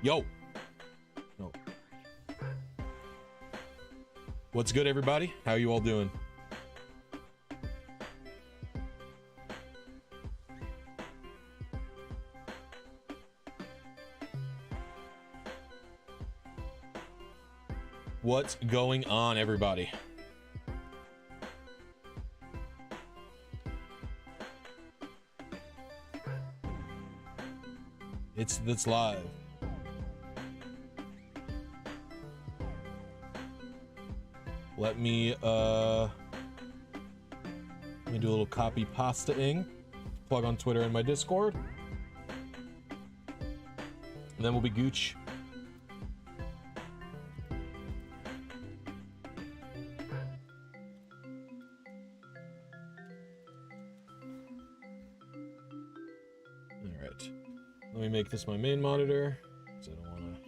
Yo. No. What's good, everybody? How you all doing? What's going on, everybody? It's live. Let me do a little copy pasta-ing, plug on Twitter and my Discord, and then we'll be gooch. Let me make this my main monitor, because I don't want to...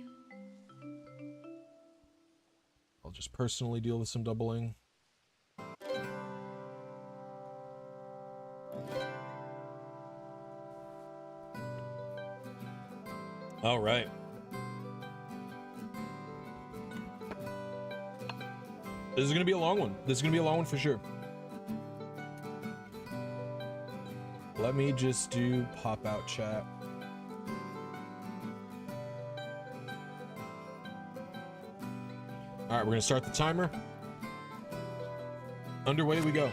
I'll just personally deal with some doubling. All right. This is going to be a long one. This is going to be a long one for sure. Let me just do pop-out chat. All right, we're gonna start the timer. Underway we go.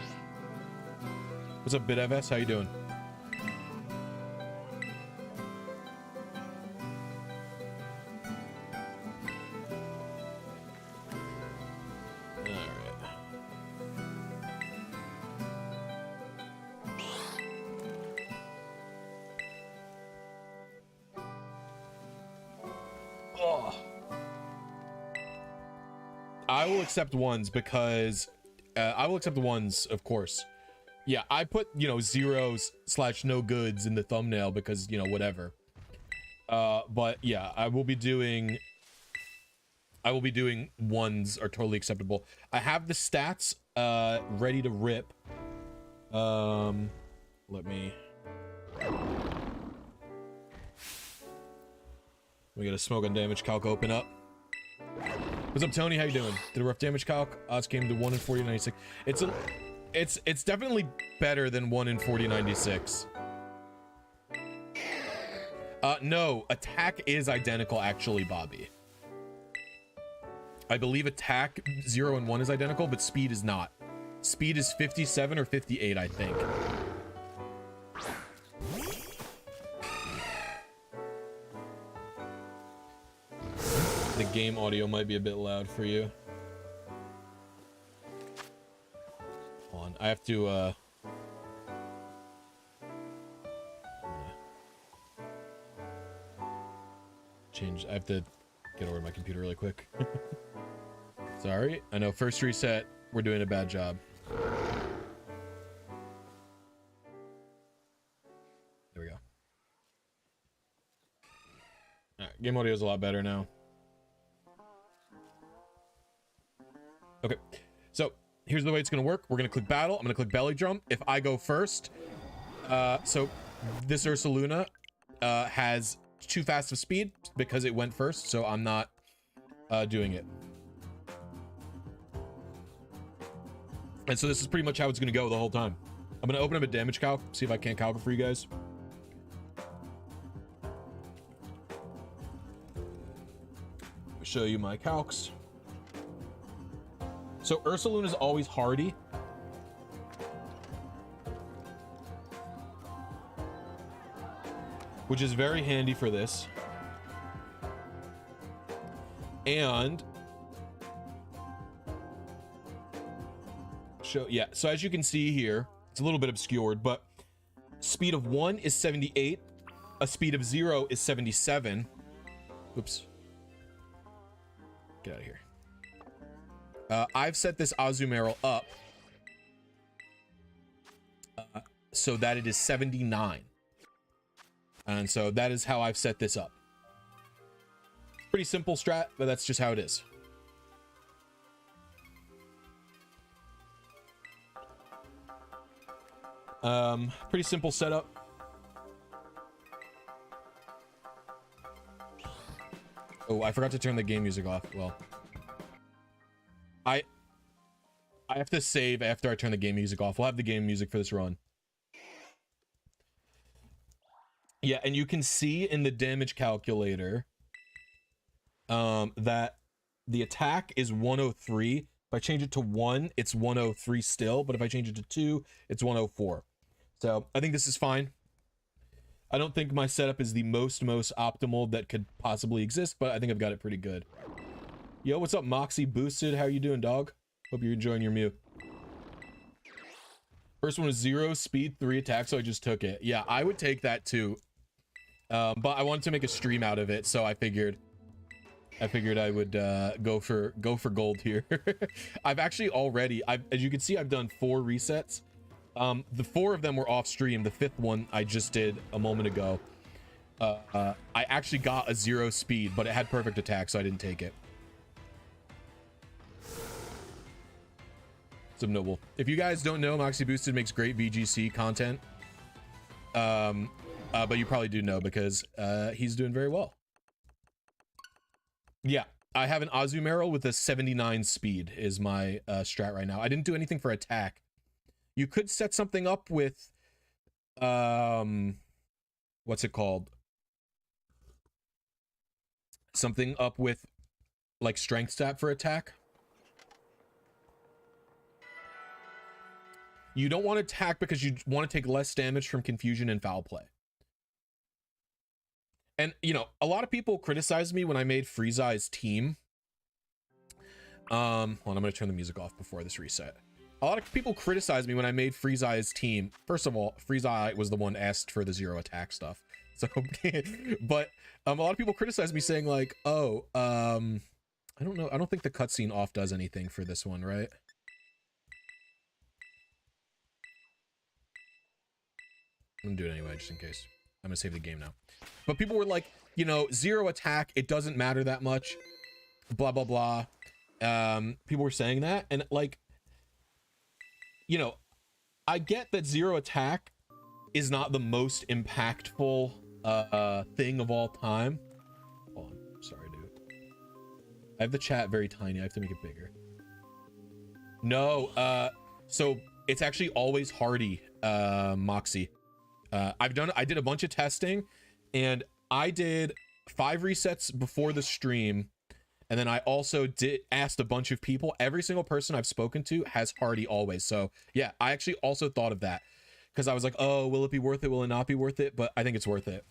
What's up, BitFS? How you doing? I will accept ones because I will accept the ones, of course. Yeah, I put, you know, zeros/no goods in the thumbnail because, you know, whatever. But yeah, I will be doing ones are totally acceptable. I have the stats ready to rip. Let me we got a smoke on damage calc open up. What's up, Tony? How you doing? Did a rough damage calc. Odds came to 1 in 4096. It's definitely better than 1 in 4096. No, attack is identical, actually, Bobby. I believe attack 0 and 1 is identical, but speed is not. Speed is 57 or 58, I think. The game audio might be a bit loud for you. Hold on, I have to change. I have to get over to my computer really quick. Sorry, I know, first reset, we're doing a bad job. There we go. All right, game audio is a lot better now. Okay, so here's the way it's gonna work. We're gonna click battle. I'm gonna click belly drum. If I go first, so this Ursaluna has too fast of speed because it went first, so I'm not doing it. And so this is pretty much how it's gonna go the whole time. I'm gonna open up a damage calc, see if I can't calc it for you guys. Show you my calcs. So Ursaluna is always hardy. Which is very handy for this. And yeah, so as you can see here, it's a little bit obscured, but speed of 1 is 78, a speed of 0 is 77. Oops. Get out of here. I've set this Azumarill up so that it is 79. And so that is how I've set this up. Pretty simple strat, but that's just how it is. Pretty simple setup. Oh, I forgot to turn the game music off. Well, I have to save after I turn the game music off. We'll have the game music for this run. Yeah, and you can see in the damage calculator that the attack is 103. If I change it to 1, it's 103 still, but if I change it to 2, it's 104. So I think this is fine. I don't think my setup is the most optimal that could possibly exist, but I think I've got it pretty good. Yo, what's up, Moxie Boosted? How you doing, dog? Hope you're enjoying your Mew. First one was 0 speed, 3 attack, so I just took it. Yeah, I would take that too. But I wanted to make a stream out of it, so I figured I would go for gold here. I've actually already, as you can see, I've done 4 resets. The 4 of them were off stream. The 5th one I just did a moment ago. I actually got a 0 speed, but it had perfect attack, so I didn't take it. Subnoble. If you guys don't know, Moxie Boosted makes great VGC content. But you probably do know because he's doing very well. Yeah, I have an Azumarill with a 79 speed is my strat right now. I didn't do anything for attack. You could set something up with what's it called? Something up with like strength stat for attack. You don't want to attack because you want to take less damage from confusion and foul play. And, you know, a lot of people criticized me when I made Freezeye's team. Hold on, I'm going to turn the music off before this reset. A lot of people criticized me when I made Freezeye's team. First of all, Freezeye was the one asked for the 0 attack stuff. So, but a lot of people criticized me saying like, oh, I don't know. I don't think the cutscene off does anything for this one, right? I'm gonna do it anyway, just in case. I'm gonna save the game now. But people were like, you know, 0 attack, it doesn't matter that much. Blah, blah, blah. People were saying that. And like, you know, I get that 0 attack is not the most impactful thing of all time. Hold on, sorry, dude. I have the chat very tiny. I have to make it bigger. No, so it's actually always Hardy, Moxie. I did a bunch of testing and I did 5 resets before the stream. And then I also asked a bunch of people. Every single person I've spoken to has Hardy always. So yeah, I actually also thought of that because I was like, oh, will it be worth it? Will it not be worth it? But I think it's worth it.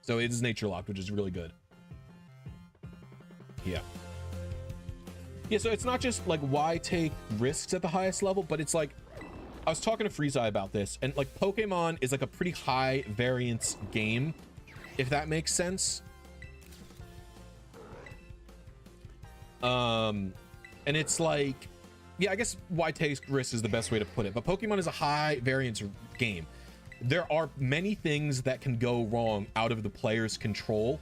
So it is nature locked, which is really good. Yeah. Yeah, so it's not just like why take risks at the highest level, but it's like, I was talking to Freezeye about this, and like Pokemon is like a pretty high variance game, if that makes sense. And it's like, yeah, I guess why take risks is the best way to put it, but Pokemon is a high variance game. There are many things that can go wrong out of the player's control.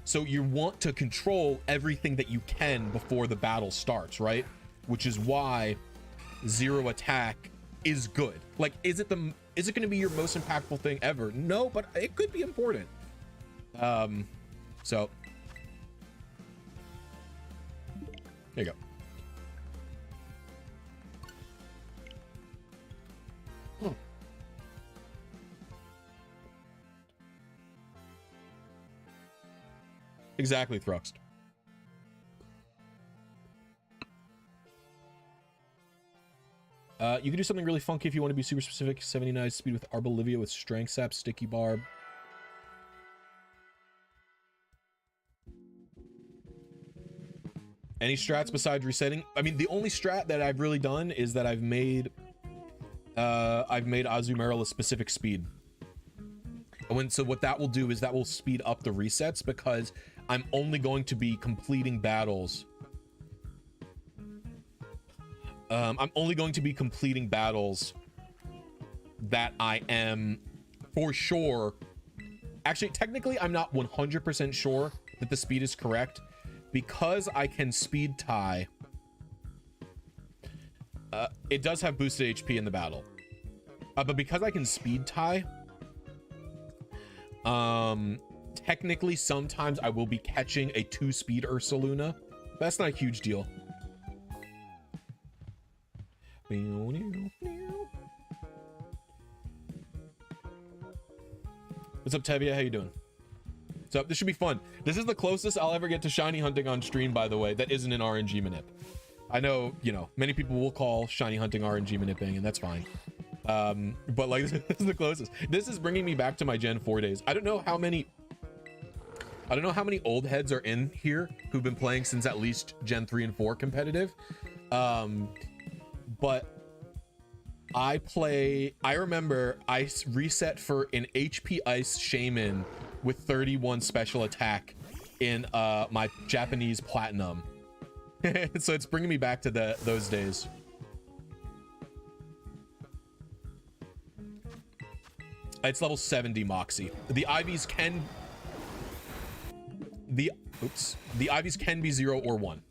So you want to control everything that you can before the battle starts, right? Which is why 0 attack is good. Like, is it going to be your most impactful thing ever? No, but it could be important. So there you go. Exactly, Thruxt. You can do something really funky if you want to be super specific. 79 speed with Arbolivia with Strength Sap, Sticky Barb. Any strats besides resetting? I mean, the only strat that I've really done is that I've made Azumarill a specific speed. So what that will do is that will speed up the resets because I'm only going to be completing battles. I'm only going to be completing battles that I am for sure. Actually, technically, I'm not 100% sure that the speed is correct because I can speed tie. It does have boosted HP in the battle, but because I can speed tie, technically sometimes I will be catching a 2-speed Ursaluna. That's not a huge deal. What's up, Tevia? How you doing? So this should be fun. This is the closest I'll ever get to shiny hunting on stream, by the way. That isn't an RNG manip. I know, you know, many people will call shiny hunting RNG manipping, and that's fine. But like, this is the closest. This is bringing me back to my Gen 4 days. I don't know how many old heads are in here who've been playing since at least Gen 3 and 4 competitive. But I remember I reset for an HP Ice Shaman with 31 special attack in my Japanese Platinum. So it's bringing me back to those days. It's level 70 Moxie. The IVs can be 0 or 1.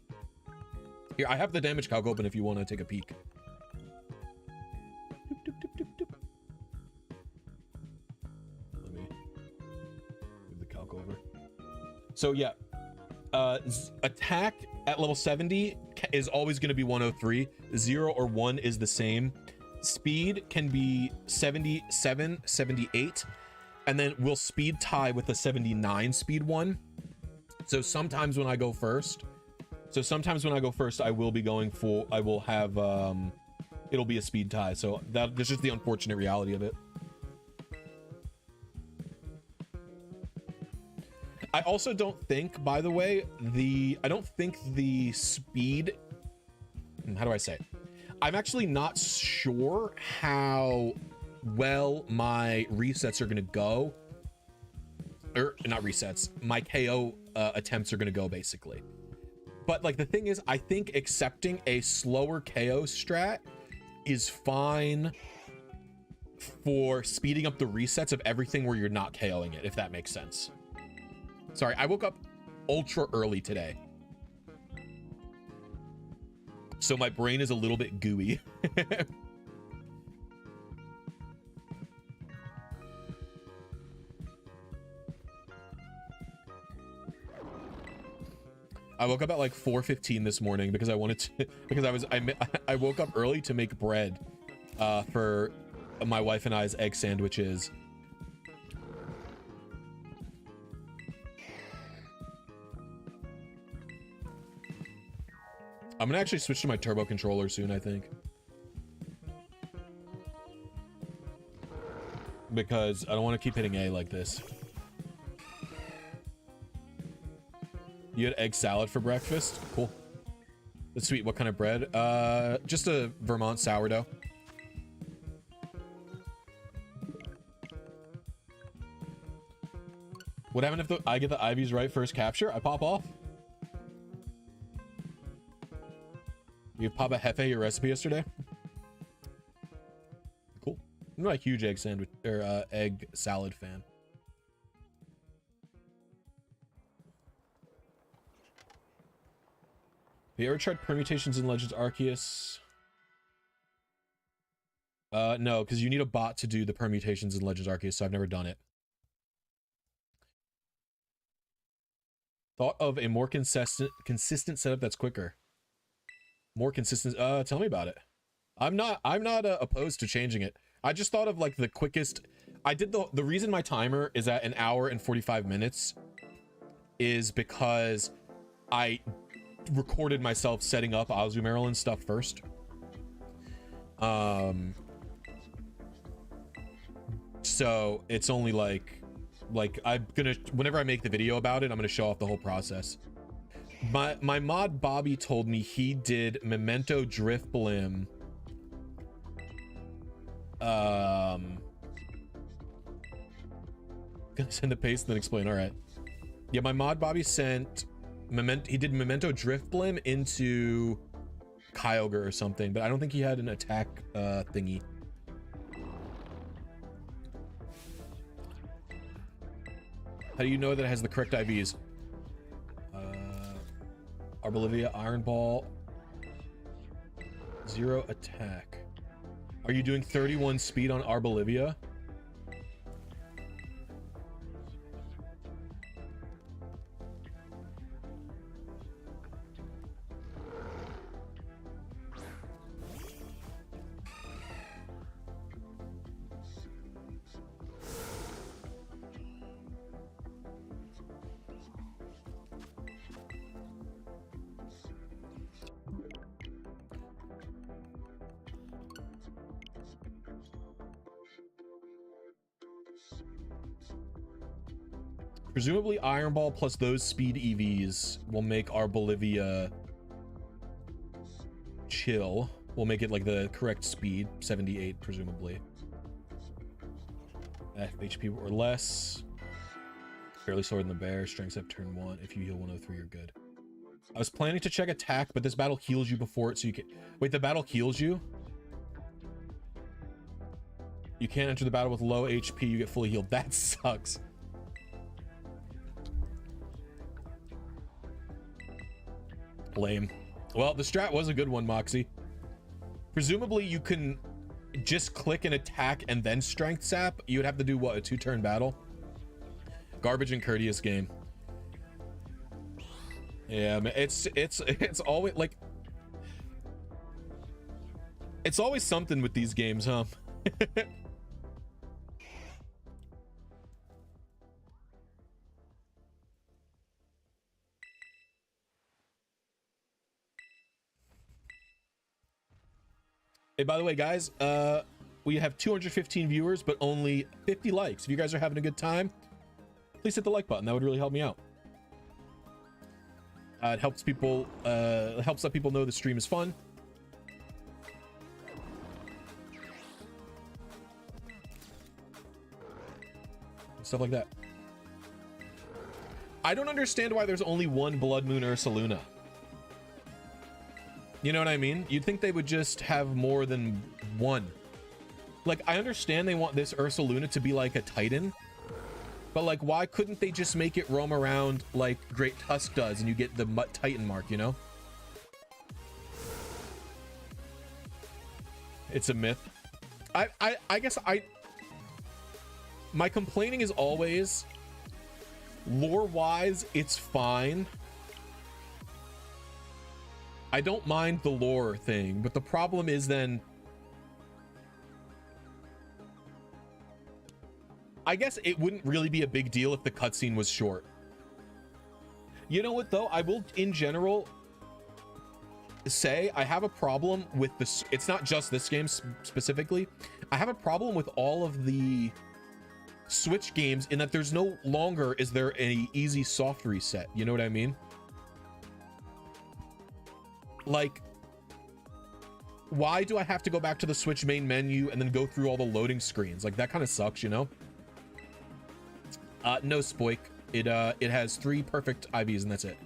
Here, I have the damage calc open if you want to take a peek. Let me move the calc over. So yeah, attack at level 70 is always going to be 103. 0 or 1 is the same. Speed can be 77, 78, and then we'll speed tie with the 79 speed one. So sometimes when I go first, I will be going for, I will have, it'll be a speed tie. So that's just the unfortunate reality of it. I also don't think, by the way, I don't think the speed, how do I say it? I'm actually not sure how well my resets are going to go, or not resets, my KO attempts are going to go basically. But like the thing is, I think accepting a slower KO strat is fine for speeding up the resets of everything where you're not KOing it, if that makes sense. Sorry, I woke up ultra early today, so my brain is a little bit gooey. I woke up at like 4:15 this morning because I wanted to, because I woke up early to make bread for my wife and I's egg sandwiches. I'm gonna actually switch to my turbo controller soon, I think, because I don't want to keep hitting A like this. You had egg salad for breakfast? Cool. That's sweet. What kind of bread? Just a Vermont sourdough. What happened if I get the IVs right first capture? I pop off. You Papa Hefe your recipe yesterday? Cool. I'm not a huge egg sandwich or egg salad fan. Have you ever tried permutations in Legends Arceus? No, because you need a bot to do the permutations in Legends Arceus, so I've never done it. Thought of a more consistent setup that's quicker. More consistent. Tell me about it. I'm not opposed to changing it. I just thought of like the quickest. I did the reason my timer is at 1 hour and 45 minutes is because I recorded myself setting up Azumarill and stuff first. So it's only like I'm gonna, whenever I make the video about it, I'm gonna show off the whole process. My mod Bobby told me he did Memento Drift Blim. Gonna send the paste then explain. All right. Yeah, my mod Bobby sent he did Memento Drift Blim into Kyogre or something, but I don't think he had an attack thingy. How do you know that it has the correct IVs? Arbolivia, Iron Ball, 0 attack. Are you doing 31 speed on Arbolivia? Presumably Iron Ball plus those speed EVs will make our Bolivia chill. We'll make it like the correct speed, 78 presumably. HP or less. Fairly slower than the bear. Strengths up turn 1. If you heal 103, you're good. I was planning to check attack, but this battle heals you before it, so you can... Wait, the battle heals you? You can't enter the battle with low HP, you get fully healed. That sucks. Lame. Well, the strat was a good one, Moxie. Presumably, you can just click an attack and then strength sap. You would have to do, what, a 2-turn battle? Garbage and courteous game. Yeah, man, it's always, like... It's always something with these games, huh? Hey, by the way, guys, we have 215 viewers, but only 50 likes. If you guys are having a good time, please hit the like button. That would really help me out. It helps people, helps let people know the stream is fun. Stuff like that. I don't understand why there's only one Blood Moon Ursaluna. You know what I mean? You'd think they would just have more than one. Like, I understand they want this Ursaluna to be like a Titan, but like, why couldn't they just make it roam around like Great Tusk does and you get the Titan mark, you know? It's a myth. I guess my complaining is always, lore-wise, it's fine. I don't mind the lore thing, but the problem is then, I guess it wouldn't really be a big deal if the cutscene was short. You know what though? I will, in general, say I have a problem with this. It's not just this game specifically. I have a problem with all of the Switch games in that there's no longer is there any easy soft reset. You know what I mean? Like, why do I have to go back to the Switch main menu and then go through all the loading screens? Like, that kind of sucks, you know? No, Spoik. It has 3 perfect IVs and that's it.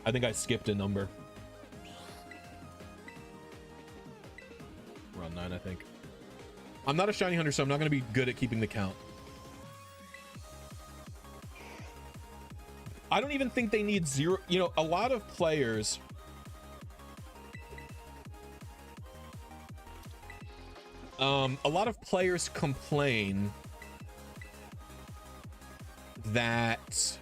I think I skipped a number. We're on 9, I think. I'm not a shiny hunter, so I'm not going to be good at keeping the count. I don't even think they need 0. You know, a lot of players complain that,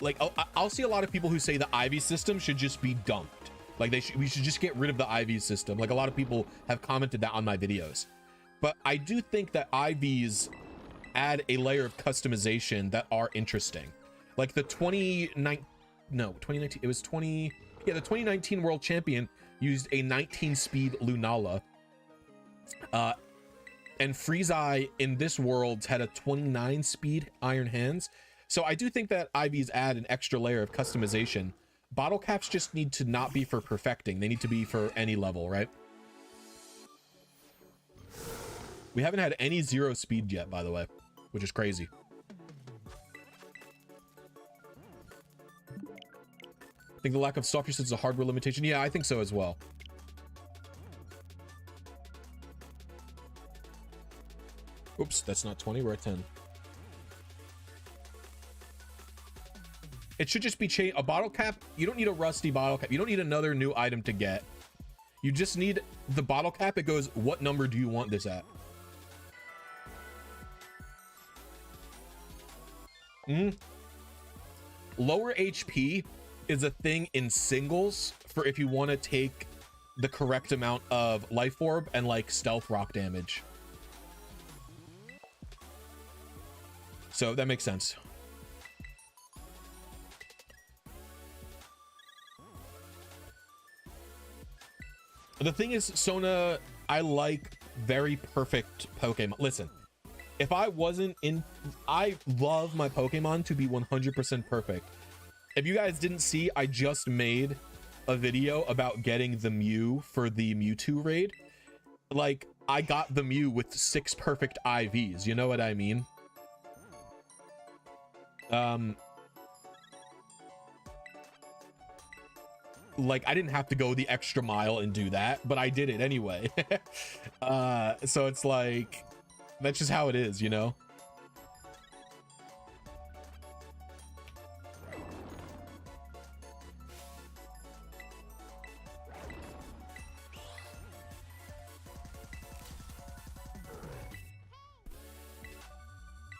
like, I'll see a lot of people who say the IV system should just be dumped. Like, we should just get rid of the IV system. Like, a lot of people have commented that on my videos. But I do think that IVs add a layer of customization that are interesting. Like the 2019, it was the 2019 world champion used a 19 speed Lunala. And Freeze-Eye in this world had a 29 speed Iron Hands. So I do think that IVs add an extra layer of customization. Bottle caps just need to not be for perfecting. They need to be for any level, right? We haven't had any 0 speed yet, by the way, which is crazy. I think the lack of soft resets is a hardware limitation. Yeah, I think so as well. Oops, that's not 20, we're at 10. It should just be a bottle cap. You don't need a rusty bottle cap. You don't need another new item to get. You just need the bottle cap. It goes, what number do you want this at? Lower HP is a thing in singles for if you want to take the correct amount of life orb and like stealth rock damage. So that makes sense. The thing is, Sona, I like very perfect Pokemon. Listen, if I wasn't in, I love my Pokemon to be 100% perfect. If you guys didn't see, I just made a video about getting the Mew for the Mewtwo raid. Like, I got the Mew with 6 perfect IVs, you know what I mean? Like, I didn't have to go the extra mile and do that, but I did it anyway. So it's like, that's just how it is, you know?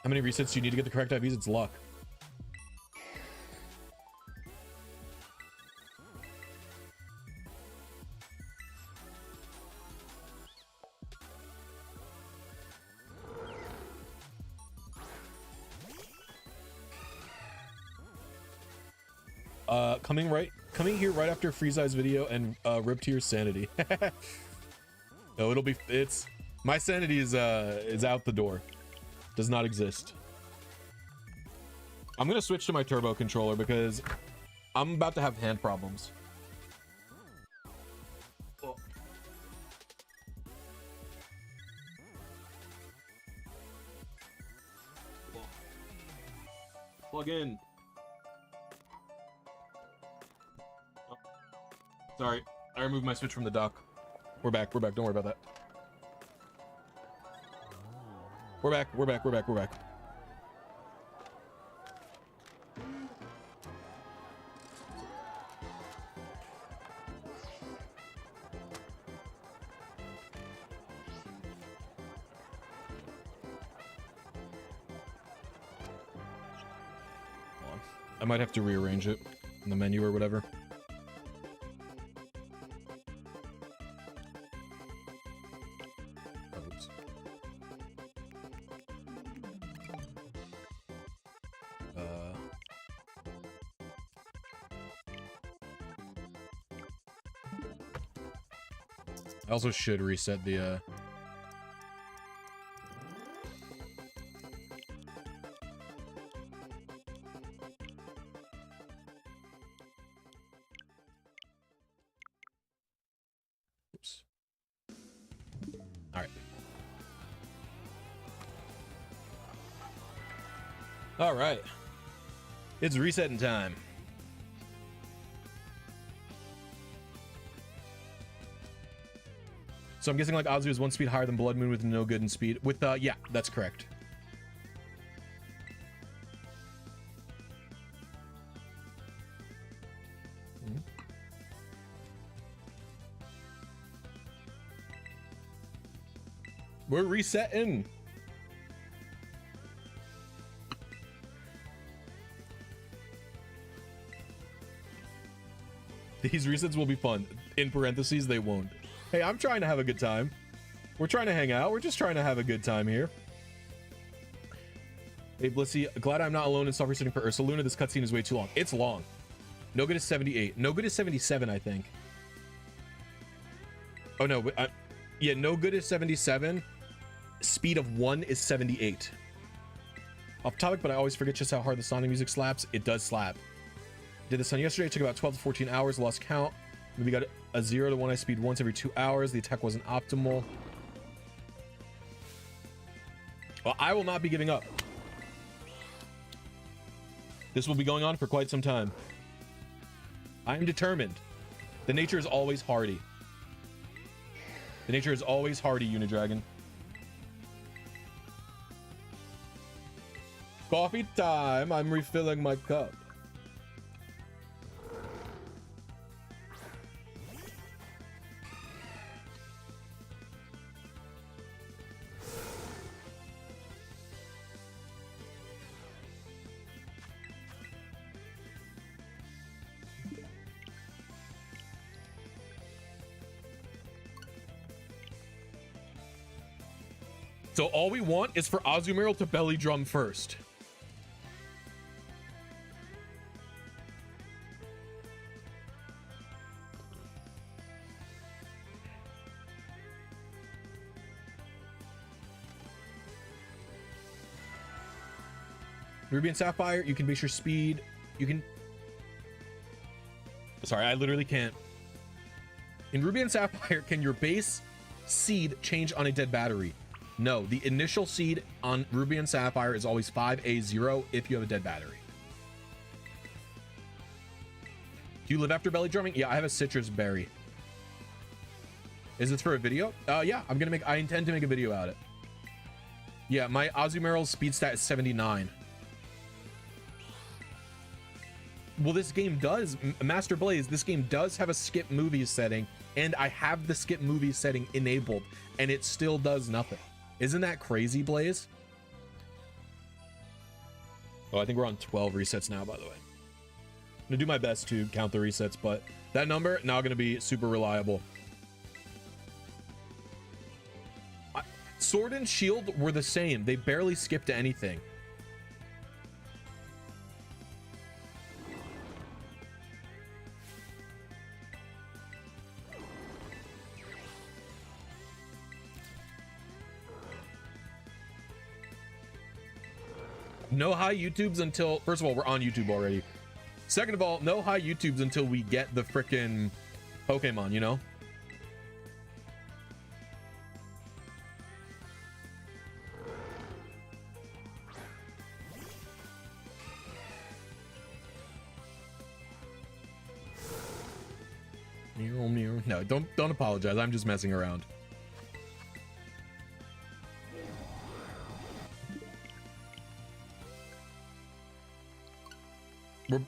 How many resets do you need to get the correct IVs? It's luck. Coming here right after Freeze Eye's video and rip to your sanity. No, my sanity is out the door. Does not exist. I'm gonna switch to my turbo controller because I'm about to have hand problems. Oh. Oh. Plug in. Oh. Sorry, I removed my switch from the dock. We're back. Don't worry about that. We're back. I might have to rearrange it in the menu or whatever. Oops. I also should reset the oops. All right. All right. It's resetting time. So I'm guessing like Azu is 1 speed higher than Blood Moon with no good in speed. With yeah, that's correct. We're resetting. These resets will be fun. In parentheses, they won't. Hey, I'm trying to have a good time. We're trying to hang out. We're just trying to have a good time here. Hey, Blissy, glad I'm not alone in soft resetting for Ursaluna. This cutscene is way too long. It's long. No good is 78. No good is 77, I think. Oh, no. Yeah, no good is 77. Speed of 1 is 78. Off topic, but I always forget just how hard the Sonic music slaps. It does slap. Did this on yesterday. It took about 12 to 14 hours. Lost count. We got a 0 to 1 eye speed once every 2 hours. The attack wasn't optimal. Well, I will not be giving up. This will be going on for quite some time. I am determined. The nature is always hardy. The nature is always hardy, Unidragon. Coffee time. I'm refilling my cup. So all we want is for Azumarill to belly drum first. Ruby and Sapphire, you can base your speed. You can... Sorry, I literally can't. In Ruby and Sapphire, can your base seed change on a dead battery? No, the initial seed on Ruby and Sapphire is always 5A0 if you have a dead battery. Do you live after belly drumming? Yeah, I have a citrus berry. Is this for a video? Yeah, I intend to make a video about it. Yeah, my Azumarill's speed stat is 79. Well, this game does, Master Blaze, this game does have a skip movies setting, and I have the skip movies setting enabled, and it still does nothing. Isn't that crazy, Blaze? Oh, I think we're on 12 resets now, by the way. I'm gonna do my best to count the resets, but that number now gonna be super reliable. Sword and Shield were the same. They barely skipped to anything. No high YouTubes until, first of all, we're on YouTube already. Second of all, no high YouTubes until we get the frickin' Pokemon, you know? No, don't apologize. I'm just messing around.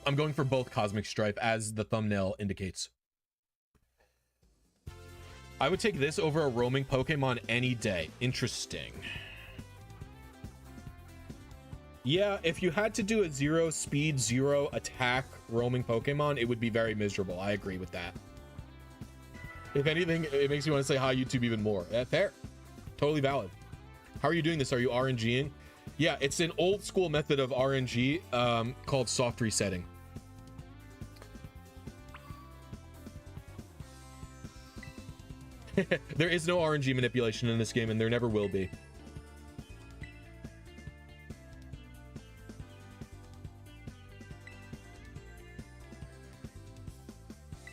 I'm going for both Cosmic Stripe, as the thumbnail indicates. I would take this over a roaming Pokemon any day. Interesting. Yeah, if you had to do a 0 speed, 0 attack roaming Pokemon, it would be very miserable. I agree with that. If anything, it makes me want to say hi YouTube even more. Yeah, fair. Totally valid. How are you doing this? Are you RNGing? Yeah, it's an old school method of RNG called soft resetting. There is no RNG manipulation in this game, and there never will be.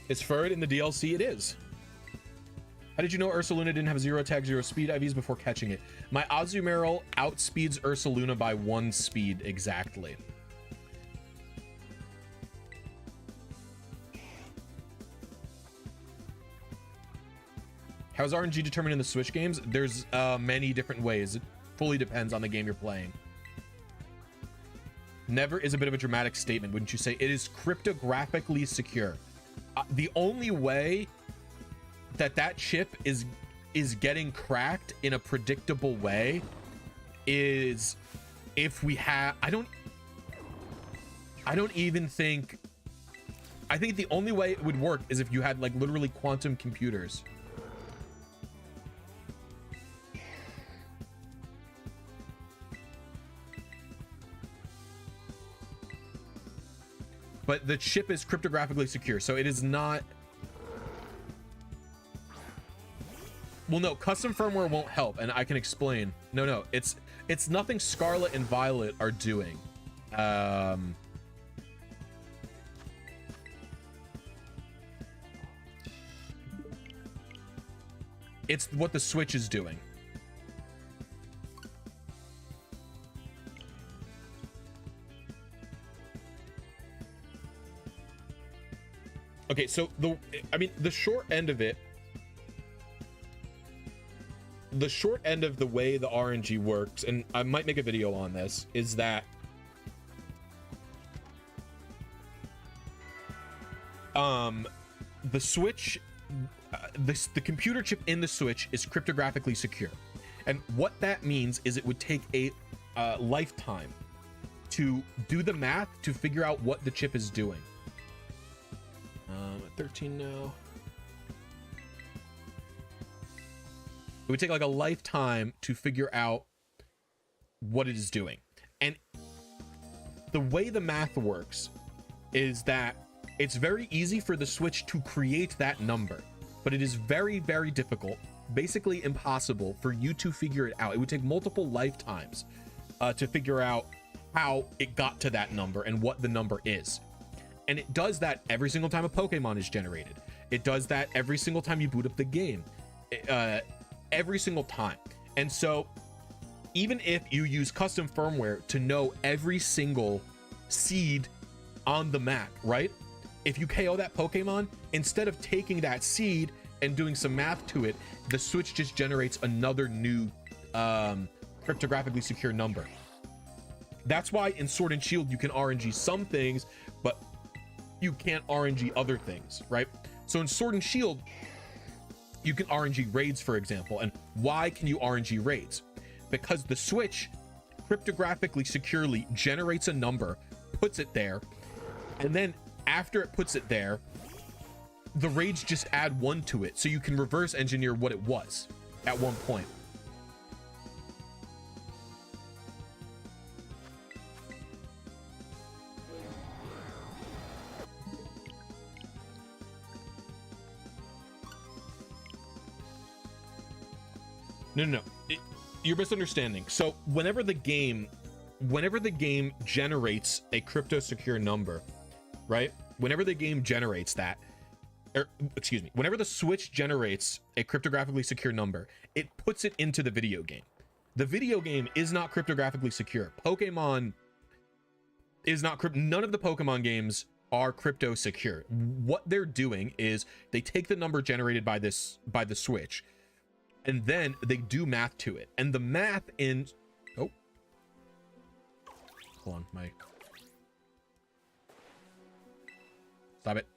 Is Furred in the DLC? It is. How did you know Ursaluna didn't have 0 attack, 0 speed IVs before catching it? My Azumarill outspeeds Ursaluna by 1 speed exactly. How's RNG determined in the Switch games? There's many different ways. It fully depends on the game you're playing. Never is a bit of a dramatic statement, wouldn't you say? It is cryptographically secure. The only way that chip is getting cracked in a predictable way is if we have I don't even think, I think the only way it would work is if you had like literally quantum computers. But the chip is cryptographically secure, so it is not. Well, no, custom firmware won't help, and I can explain. No, it's nothing Scarlet and Violet are doing. It's what the Switch is doing. Okay, so the short end of it, the short end of the way the RNG works, and I might make a video on this, is that the Switch, the computer chip in the Switch is cryptographically secure, and what that means is it would take a lifetime to do the math to figure out what the chip is doing. At 13 now. It would take like a lifetime to figure out what it is doing. And the way the math works is that it's very easy for the Switch to create that number, but it is very, very difficult, basically impossible for you to figure it out. It would take multiple lifetimes to figure out how it got to that number and what the number is. And it does that every single time a Pokemon is generated. It does that every single time you boot up the game, every single time. And so even if you use custom firmware to know every single seed on the map, right? If you KO that Pokemon, instead of taking that seed and doing some math to it, the Switch just generates another new cryptographically secure number. That's why in Sword and Shield you can RNG some things, but you can't RNG other things, right? So in Sword and Shield, you can RNG raids, for example. And why can you RNG raids? Because the Switch cryptographically securely generates a number, puts it there, and then after it puts it there, the raids just add 1 to it, so you can reverse engineer what it was at one point. No. You're misunderstanding. So whenever the game generates a crypto secure number, right? Whenever the game generates that, or excuse me, whenever the Switch generates a cryptographically secure number, it puts it into the video game. The video game is not cryptographically secure. Pokemon is not none of the Pokemon games are crypto secure. What they're doing is they take the number generated by the Switch, and then they do math to it. And the math in hold on, stop it.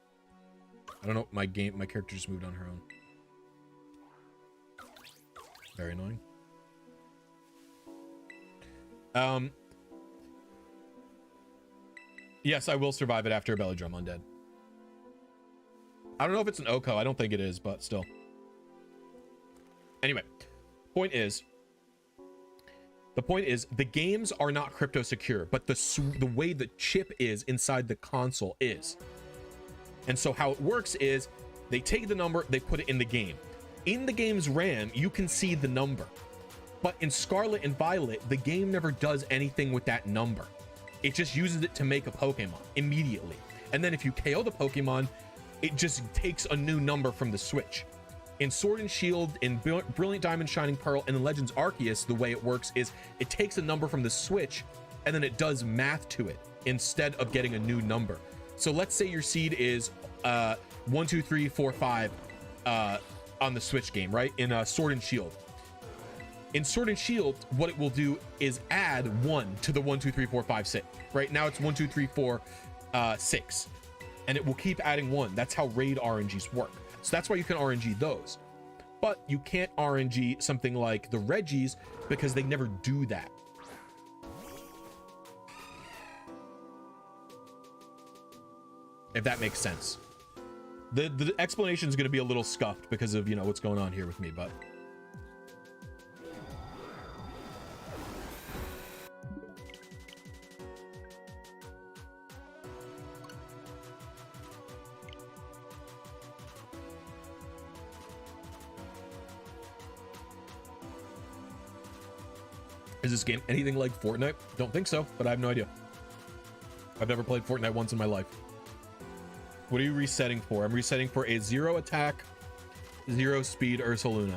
I don't know, my character just moved on her own. Very annoying. Yes, I will survive it after a belly drum undead. I don't know if it's an Oko. I don't think it is, but still. Anyway, the point is the games are not crypto secure, but the way the chip is inside the console is. And so how it works is they take the number, they put it in the game. In the game's RAM, you can see the number. But in Scarlet and Violet, the game never does anything with that number. It just uses it to make a Pokemon immediately. And then if you KO the Pokemon, it just takes a new number from the Switch. In Sword and Shield, in Brilliant Diamond, Shining Pearl, and in Legends Arceus, the way it works is it takes a number from the Switch and then it does math to it instead of getting a new number. So let's say your seed is 1, 2, 3, 4, 5 on the Switch game, right? In Sword and Shield. In Sword and Shield, what it will do is add 1 to the 1, 2, 3, 4, 5, 6. Right now it's 1, 2, 3, 4, 6. And it will keep adding 1. That's how raid RNGs work. So that's why you can RNG those. But you can't RNG something like the Regis because they never do that. If that makes sense. The explanation is going to be a little scuffed because of, you know, what's going on here with me, but is this game anything like Fortnite? Don't think so, but I have no idea. I've never played Fortnite once in my life. What are you resetting for? I'm resetting for a 0 attack, 0 speed Ursaluna.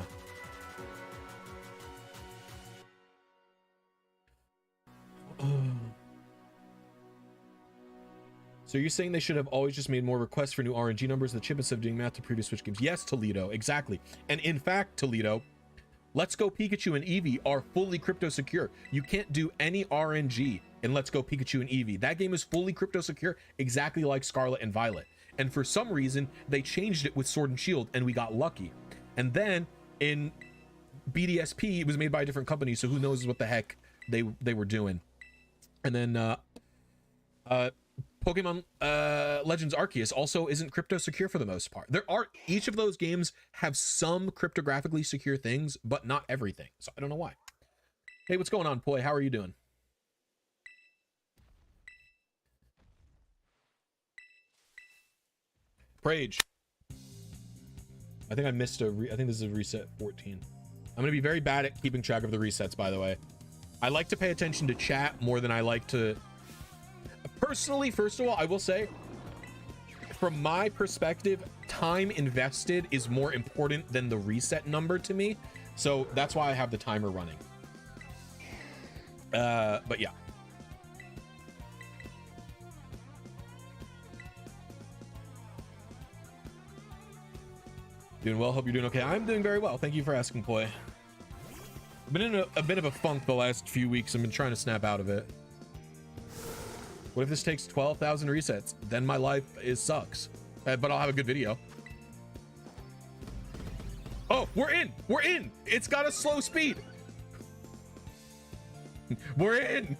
So you're saying they should have always just made more requests for new RNG numbers, the chip, instead of doing math to previous Switch games? Yes, Toledo, exactly. And in fact, Toledo, Let's Go Pikachu and Eevee are fully crypto secure. You can't do any RNG in Let's Go Pikachu and Eevee. That game is fully crypto secure, exactly like Scarlet and Violet. And for some reason, they changed it with Sword and Shield, and we got lucky. And then in BDSP, it was made by a different company, so who knows what the heck they were doing. And then Pokemon Legends Arceus also isn't crypto secure for the most part. Each of those games have some cryptographically secure things, but not everything. So I don't know why. Hey, what's going on, Poi? How are you doing? Prage. I think I missed I think this is a reset 14. I'm gonna be very bad at keeping track of the resets, by the way. I like to pay attention to chat more than I like to... Personally, first of all, I will say, from my perspective, time invested is more important than the reset number to me. So that's why I have the timer running. But yeah. Doing well. Hope you're doing okay. I'm doing very well. Thank you for asking, Ploy. I've been in a bit of a funk the last few weeks. I've been trying to snap out of it. What if this takes 12,000 resets? Then my life sucks. But I'll have a good video. Oh, we're in. We're in. It's got a slow speed. We're in.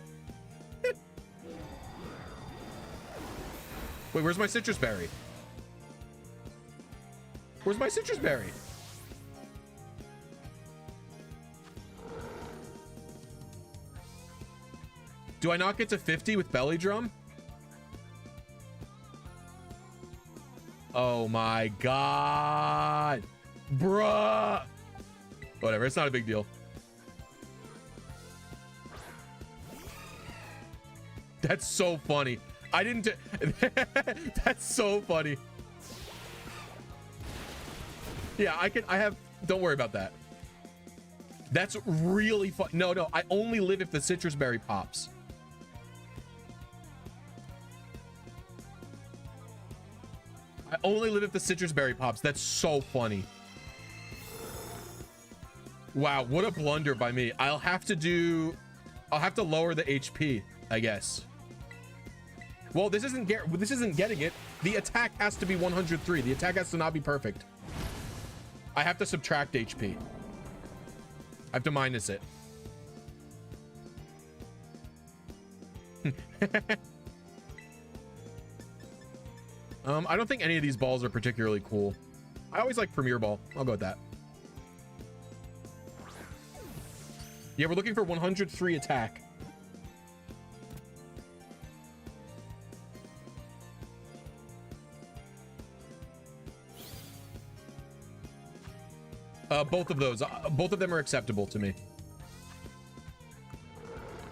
Wait, where's my citrus berry? Where's my citrus berry? Do I not get to 50 with belly drum? Oh my god. Bruh. Whatever, it's not a big deal. That's so funny. I didn't... That's so funny. Yeah, I have... Don't worry about that. That's really fun. No, I only live if the citrus berry pops. I only live if the citrus berry pops. That's so funny. Wow, what a blunder by me. I'll have to lower the HP, I guess. Well, this isn't getting it. The attack has to be 103. The attack has to not be perfect. I have to subtract HP. I have to minus it. I don't think any of these balls are particularly cool. I always like Premier Ball. I'll go with that. Yeah, we're looking for 103 attack. Both of those. Both of them are acceptable to me.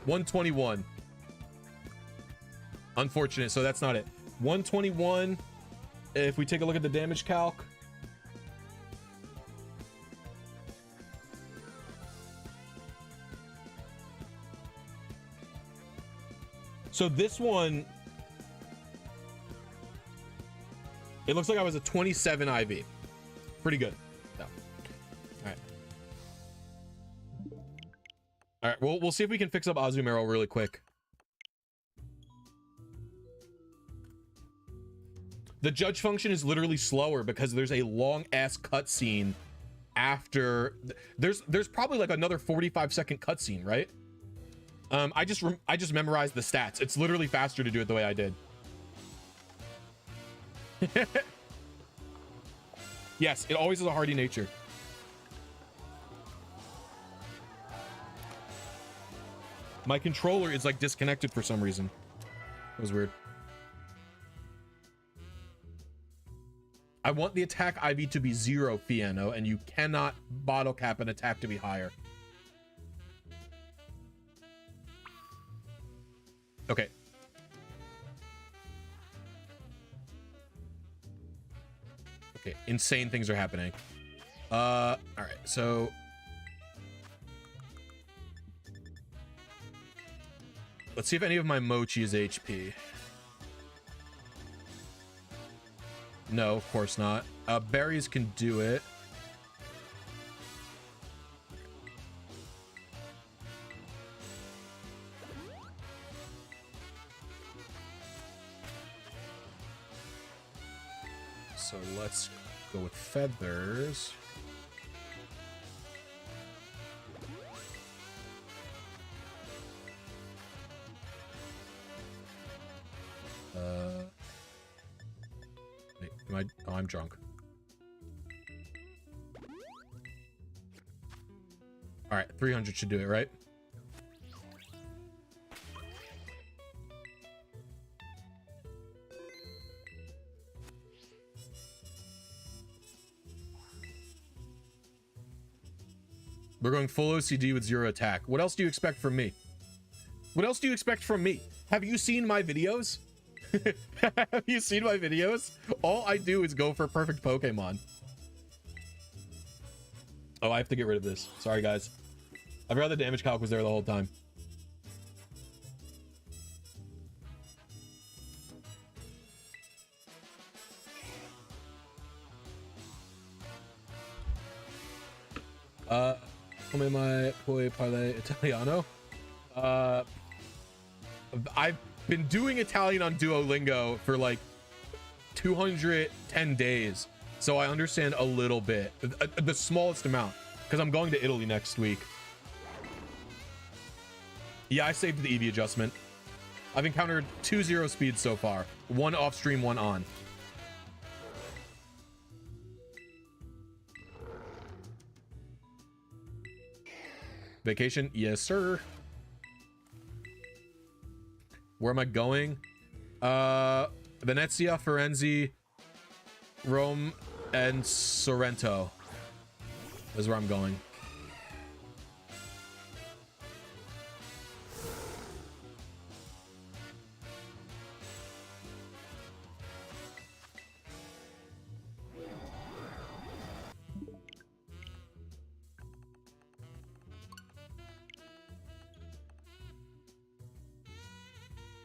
121. Unfortunate, so that's not it. 121. If we take a look at the damage calc. So this one, it looks like I was a 27 IV. Pretty good. No. All right. All right. We'll see if we can fix up Azumarill really quick. The judge function is literally slower because there's a long ass cutscene after. There's probably like another 45-second cutscene, right? I just memorized the stats. It's literally faster to do it the way I did. Yes, it always has a hardy nature. My controller is like disconnected for some reason. That was weird. I want the attack IV to be 0, Fiano, and you cannot bottle cap an attack to be higher. Okay. Okay, insane things are happening. All right, so let's see if any of my mochi is HP. No, of course not. Berries can do it. So let's go with feathers. Wait, am I? Oh, I'm drunk. All right, 300 should do it, right? We're going full OCD with 0 attack. What else do you expect from me? What else do you expect from me? Have you seen my videos? Have you seen my videos? All I do is go for perfect Pokemon. Oh, I have to get rid of this. Sorry, guys. I forgot the damage calc was there the whole time. Come mai puoi parlare italiano? I've been doing Italian on Duolingo for like 210 days, so I understand a little bit, the smallest amount, because I'm going to Italy next week. Yeah, I saved the EV adjustment. I've encountered 2 0 speeds so far, 1 off stream, 1 on. Vacation? Yes, sir. Where am I going? Venezia, Firenze, Rome, and Sorrento is where I'm going.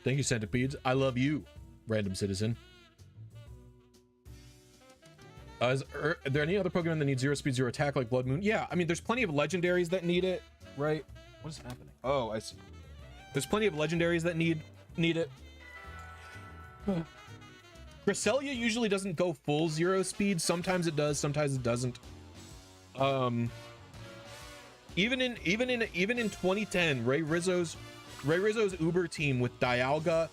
Thank you, Centipedes. I love you, random citizen. Are there any other Pokemon that need 0 speed, 0 attack like Blood Moon? Yeah, I mean, there's plenty of legendaries that need it, right? What is happening? Oh, I see. There's plenty of legendaries that need it. Cresselia usually doesn't go full 0 speed. Sometimes it does, sometimes it doesn't. Even in 2010, Ray Rizzo's Uber team with Dialga.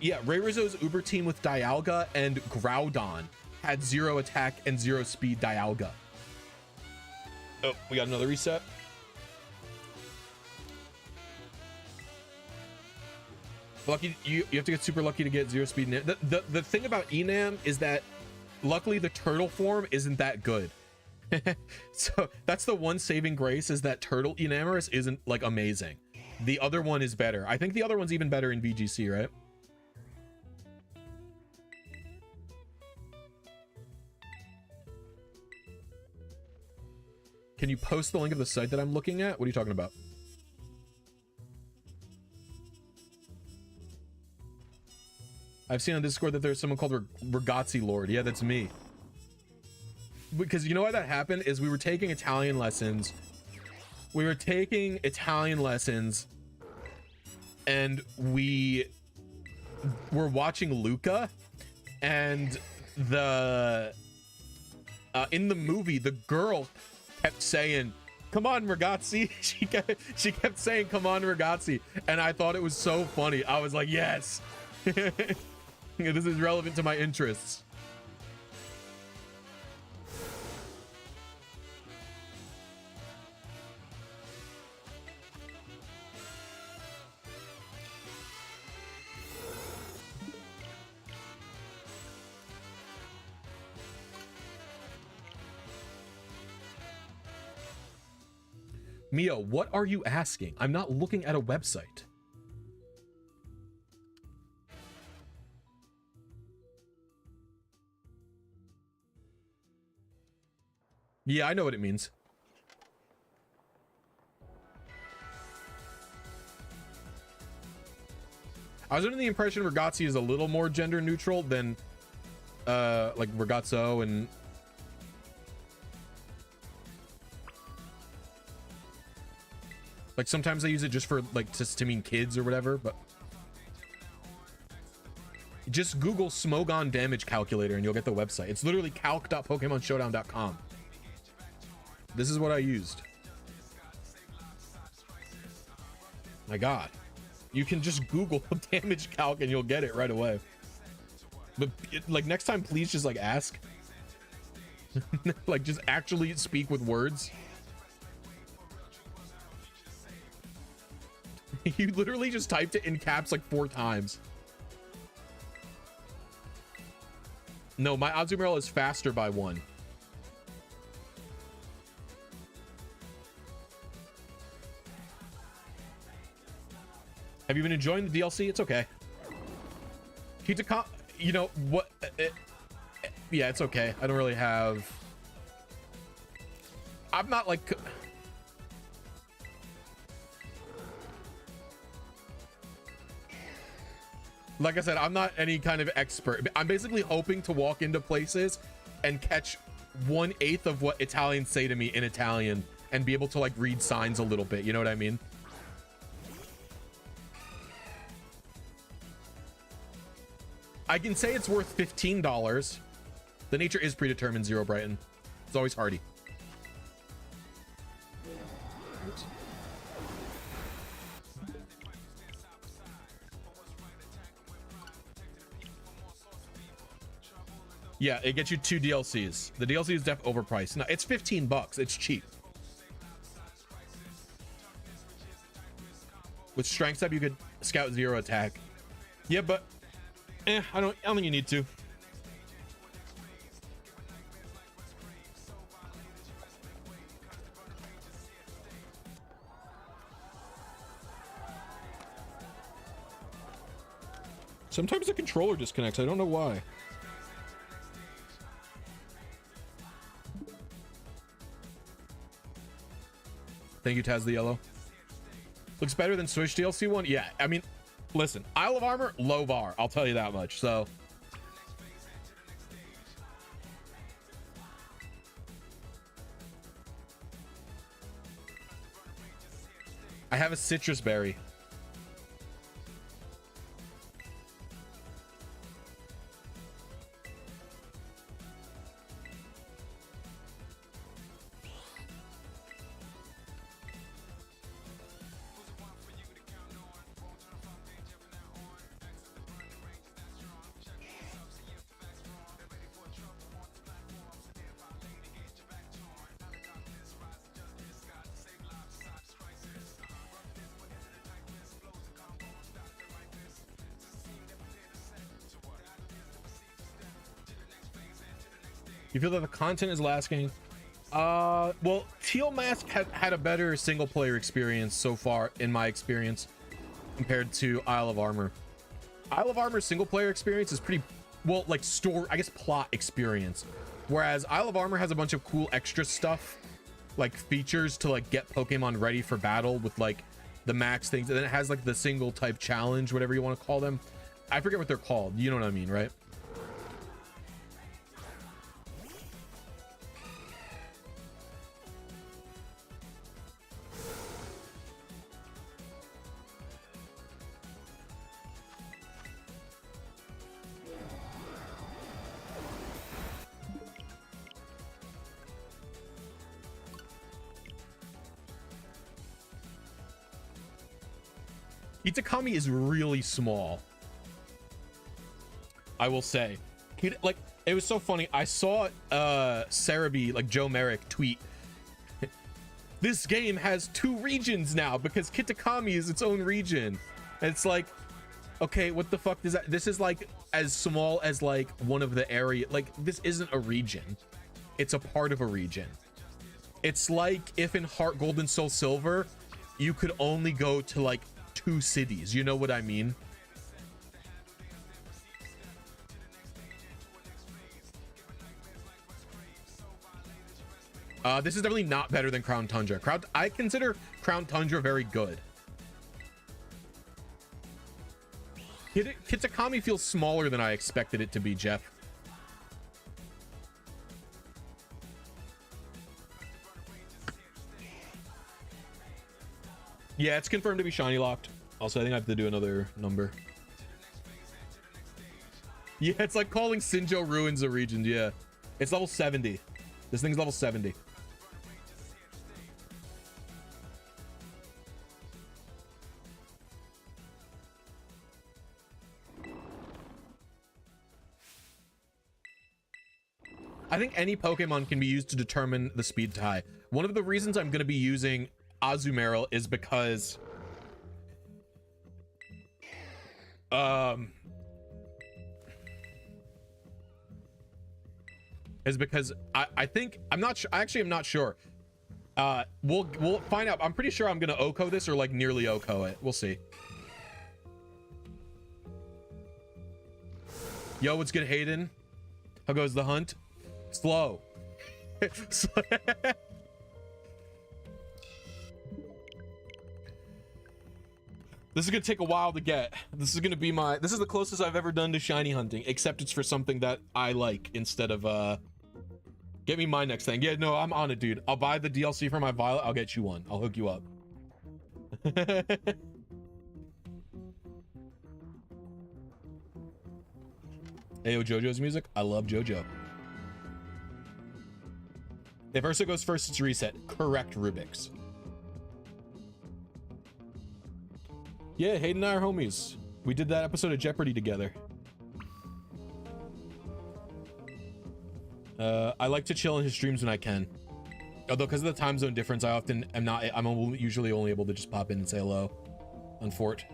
Yeah, Ray Rizzo's Uber team with Dialga and Groudon had 0 attack and 0 speed Dialga. Oh, we got another reset. Lucky, you have to get super lucky to get 0 speed. The thing about Enam is that luckily the turtle form isn't that good. So that's the one saving grace, is that turtle Enamorous isn't like amazing. The other one is better. I think the other one's even better in VGC, right? Can you post the link of the site that I'm looking at? What are you talking about? I've seen on Discord that there's someone called Ragazzi Lord. Yeah, that's me. Because you know why that happened is we were taking Italian lessons. And we were watching Luca, and in the movie the girl kept saying, "Come on, Ragazzi." She kept saying, "Come on, Ragazzi," and I thought it was so funny. I was like, yes. This is relevant to my interests. Mia, what are you asking? I'm not looking at a website. Yeah, I know what it means. I was under the impression Ragazzi is a little more gender neutral than like Ragazzo and like sometimes I use it just for like to mean kids or whatever, but just Google Smogon damage calculator and you'll get the website. It's literally calc.pokemonshowdown.com. This is what I used. My God, you can just Google damage calc and you'll get it right away. But like next time, please just like ask, like just actually speak with words. You literally just typed it in caps like 4 times. No, my Azumarill is faster by 1. Have you been enjoying the DLC? It's okay. You know what? Yeah, it's okay. I don't really have... I'm not like... Like I said, I'm not any kind of expert. I'm basically hoping to walk into places and catch 1/8 of what Italians say to me in Italian and be able to like read signs a little bit. You know what I mean? I can say it's worth $15. The nature is predetermined, Zero Brighton. It's always hardy. Oops. Yeah, it gets you 2 DLCs. The DLC is def overpriced. No, it's $15. It's cheap. With strength up, you could scout 0 attack. Yeah, but I don't think you need to. Sometimes the controller disconnects. I don't know why. Thank you, Taz the Yellow. Looks better than Switch DLC one. Yeah, I mean, listen, Isle of Armor, low bar. I'll tell you that much. So I have a citrus berry. You feel that the content is lasting? Well, Teal Mask had a better single player experience so far, in my experience, compared to Isle of Armor. Isle of Armor's single player experience is pretty, well, like I guess plot experience. Whereas Isle of Armor has a bunch of cool extra stuff, like features to like get Pokemon ready for battle with like the max things. And then it has like the single type challenge, whatever you want to call them. I forget what they're called. You know what I mean, right? Itakami is really small, I will say. Like, it was so funny. I saw Cerebi, like Joe Merrick, tweet, this game has 2 regions now because Kitakami is its own region. And it's like, okay, what the fuck does that? This is like as small as like one of the area. Like, this isn't a region. It's a part of a region. It's like if in Heart Gold and Soul Silver, you could only go to like 2 cities. You know what I mean? This is definitely not better than Crown Tundra. I consider Crown Tundra very good. Kitakami feels smaller than I expected it to be, Jeff. Yeah, it's confirmed to be shiny locked. Also, I think I have to do another number. Yeah, it's like calling Sinjo Ruins a region. Yeah, it's level 70. This thing's level 70. I think any Pokemon can be used to determine the speed tie. One of the reasons I'm going to be using Azumarill is because I think I'm not sure. Actually, I'm not sure. We'll find out. I'm pretty sure I'm gonna OHKO this or like nearly OHKO it. We'll see. Yo, what's good, Hayden? How goes the hunt? Slow. This is gonna take a while to get. This is gonna be this is the closest I've ever done to shiny hunting, except it's for something that I like instead of get me my next thing. Yeah, no, I'm on it, dude. I'll buy the DLC for my Violet. I'll get you one. I'll hook you up. Ayo, JoJo's music. I love JoJo. If Ursa goes first, it's reset. Correct, Rubik's. Yeah, Hayden and I are homies. We did that episode of Jeopardy together. I like to chill in his streams when I can. Although, because of the time zone difference, I'm usually only able to just pop in and say hello on Fort.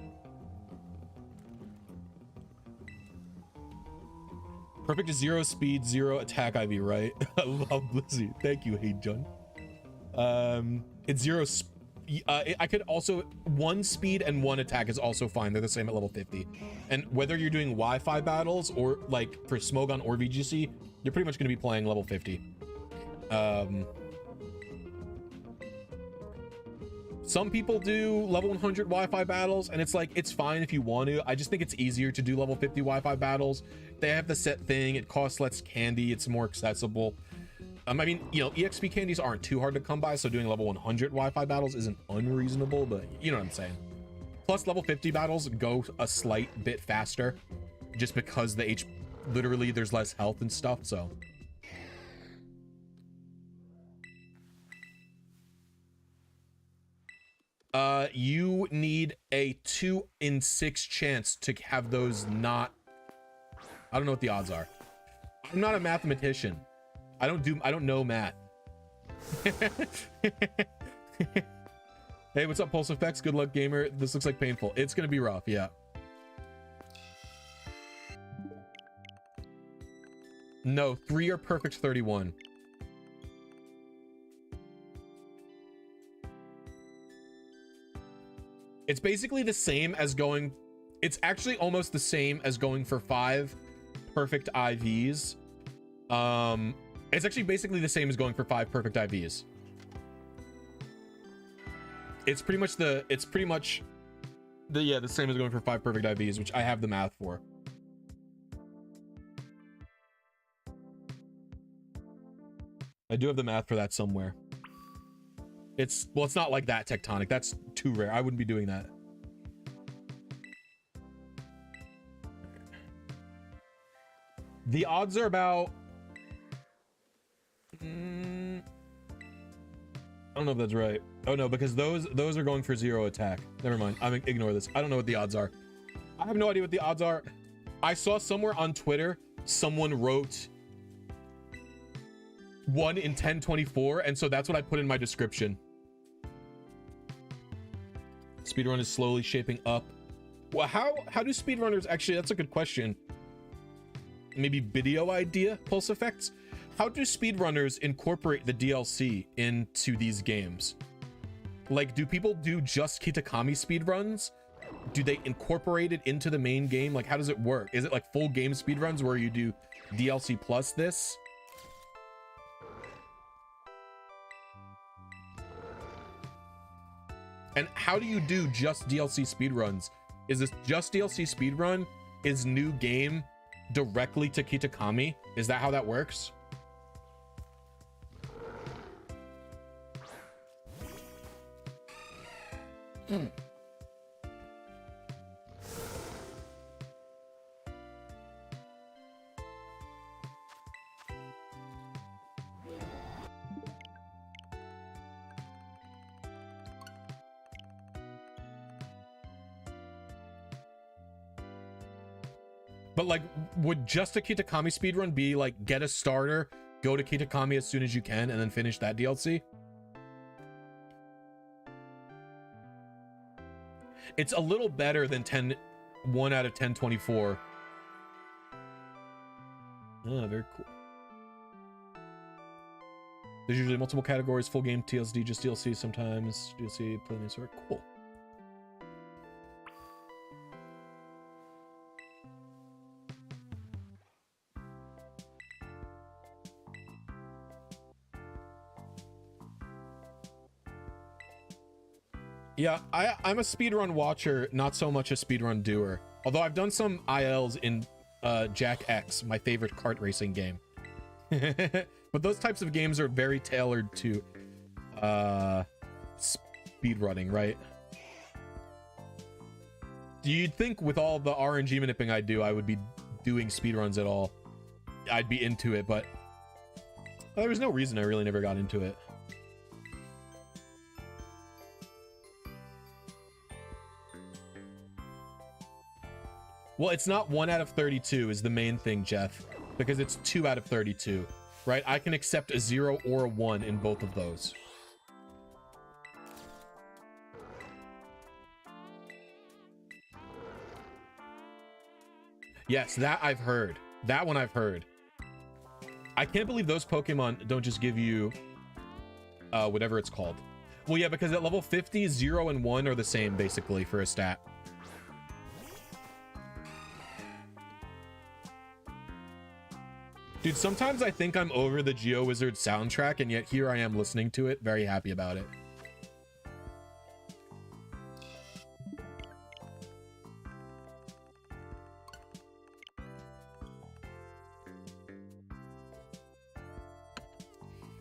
Perfect is 0 speed, 0 attack IV, right? I love Blisy. Thank you, Hey John. It's 0 I could also 1 speed and 1 attack is also fine. They're the same at level 50. And whether you're doing Wi-Fi battles or like for Smogon or VGC, you're pretty much going to be playing level 50. Some people do level 100 Wi-Fi battles, and it's like, it's fine if you want to. I just think it's easier to do level 50 Wi-Fi battles. They have the set thing. It costs less candy. It's more accessible. I mean, you know, EXP candies aren't too hard to come by, so doing level 100 Wi-Fi battles isn't unreasonable, but you know what I'm saying. Plus, level 50 battles go a slight bit faster, just because literally there's less health and stuff, so. You need a 2 in 6 chance to have those not. I don't know what the odds are. I'm not a mathematician. I don't know math. Hey, what's up, Pulse Effects? Good luck, gamer. This looks like painful. It's gonna be rough, yeah. No, 3 are perfect 31. It's basically the same as going. It's actually almost the same as going for 5 perfect IVs. It's actually basically the same as going for 5 perfect IVs. It's pretty much the same as going for 5 perfect IVs, which I have the math for. I do have the math for that somewhere. It's not like that tectonic. That's too rare. I wouldn't be doing that. The odds are about I don't know if that's right. Oh no, because those are going for 0 attack. Never mind. Ignore this. I don't know what the odds are. I have no idea what the odds are. I saw somewhere on Twitter someone wrote 1 in 1024, and so that's what I put in my description. Speedrun is slowly shaping up. Well, how do speedrunners actually? That's a good question. Maybe video idea, Pulse Effects. How do speedrunners incorporate the DLC into these games? Like, do people do just Kitakami speedruns? Do they incorporate it into the main game? Like, how does it work? Is it like full game speedruns where you do DLC plus this? And how do you do just DLC speedruns? Is this just DLC speedrun? Is new game directly to Kitakami? Is that how that works? But like, would just a Kitakami speedrun be like, get a starter, go to Kitakami as soon as you can, and then finish that DLC? It's a little better than 1 out of 1024. Oh, very cool. There's usually multiple categories, full game, TLSD, just DLC sometimes, DLC, plenty of sort. Cool. Yeah, I'm a speedrun watcher, not so much a speedrun doer. Although I've done some ILs in Jack X, my favorite kart racing game. But those types of games are very tailored to speedrunning, right? You'd think with all the RNG manipping I do, I would be doing speedruns at all. I'd be into it, but there was no reason I really never got into it. Well, it's not 1 out of 32 is the main thing, Jeff, because it's 2 out of 32, right? I can accept a 0 or a 1 in both of those. Yes, that I've heard. That one I've heard. I can't believe those Pokemon don't just give you whatever it's called. Well, yeah, because at level 50, 0 and 1 are the same, basically, for a stat. Dude, sometimes I think I'm over the GeoWizard soundtrack, and yet here I am listening to it, very happy about it.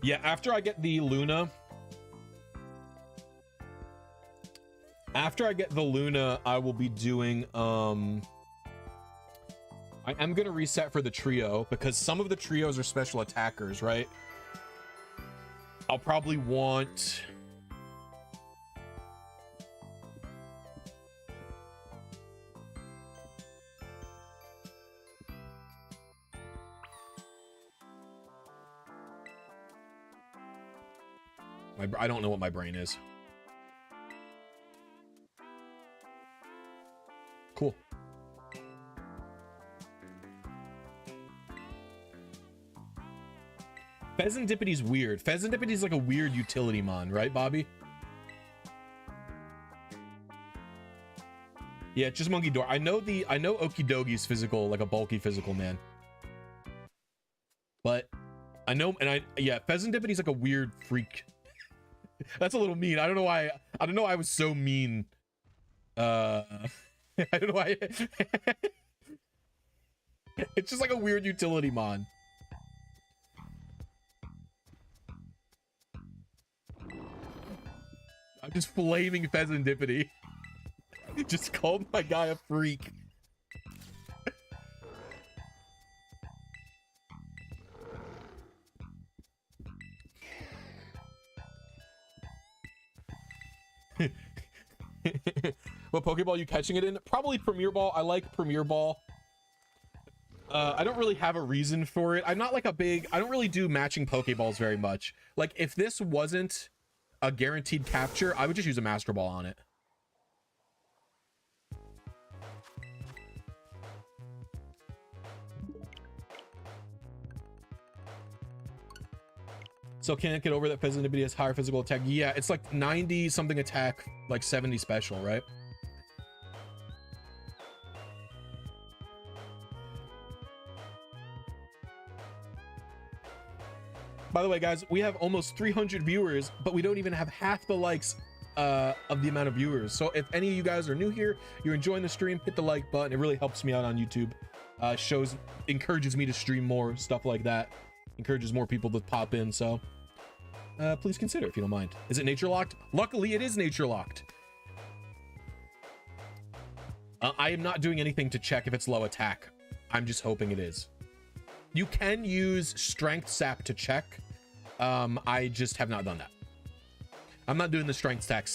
Yeah, after I get the Luna, I will be doing, I am going to reset for the trio because some of the trios are special attackers, right? I'll probably want... I don't know what my brain is. Cool. Pheasantipity's weird. Pheasantipity's like a weird utility mon, right, Bobby? Yeah, just Monkey Door. I know Okidogi's physical, like a bulky physical man. But I know, yeah, Pheasantipity's like a weird freak. That's a little mean. I don't know why I was so mean. I don't know why. It's just like a weird utility mon. I'm just flaming Pheasantipity. Just called my guy a freak. What Pokeball are you catching it in? Probably Premier Ball. I like Premier Ball. I don't really have a reason for it. I'm not like I don't really do matching Pokeballs very much. Like if this wasn't a guaranteed capture, I would just use a Master Ball on it. So can't get over that Pheasantipity has higher physical attack. Yeah, it's like 90 something attack, like 70 special, right? By the way, guys, we have almost 300 viewers, but we don't even have half the likes of the amount of viewers. So if any of you guys are new here, you're enjoying the stream, hit the like button. It really helps me out on YouTube. Encourages me to stream more, stuff like that. Encourages more people to pop in. So please consider if you don't mind. Is it nature locked? Luckily, it is nature locked. I am not doing anything to check if it's low attack. I'm just hoping it is. You can use strength sap to check. I just have not done that. I'm not doing the strength sap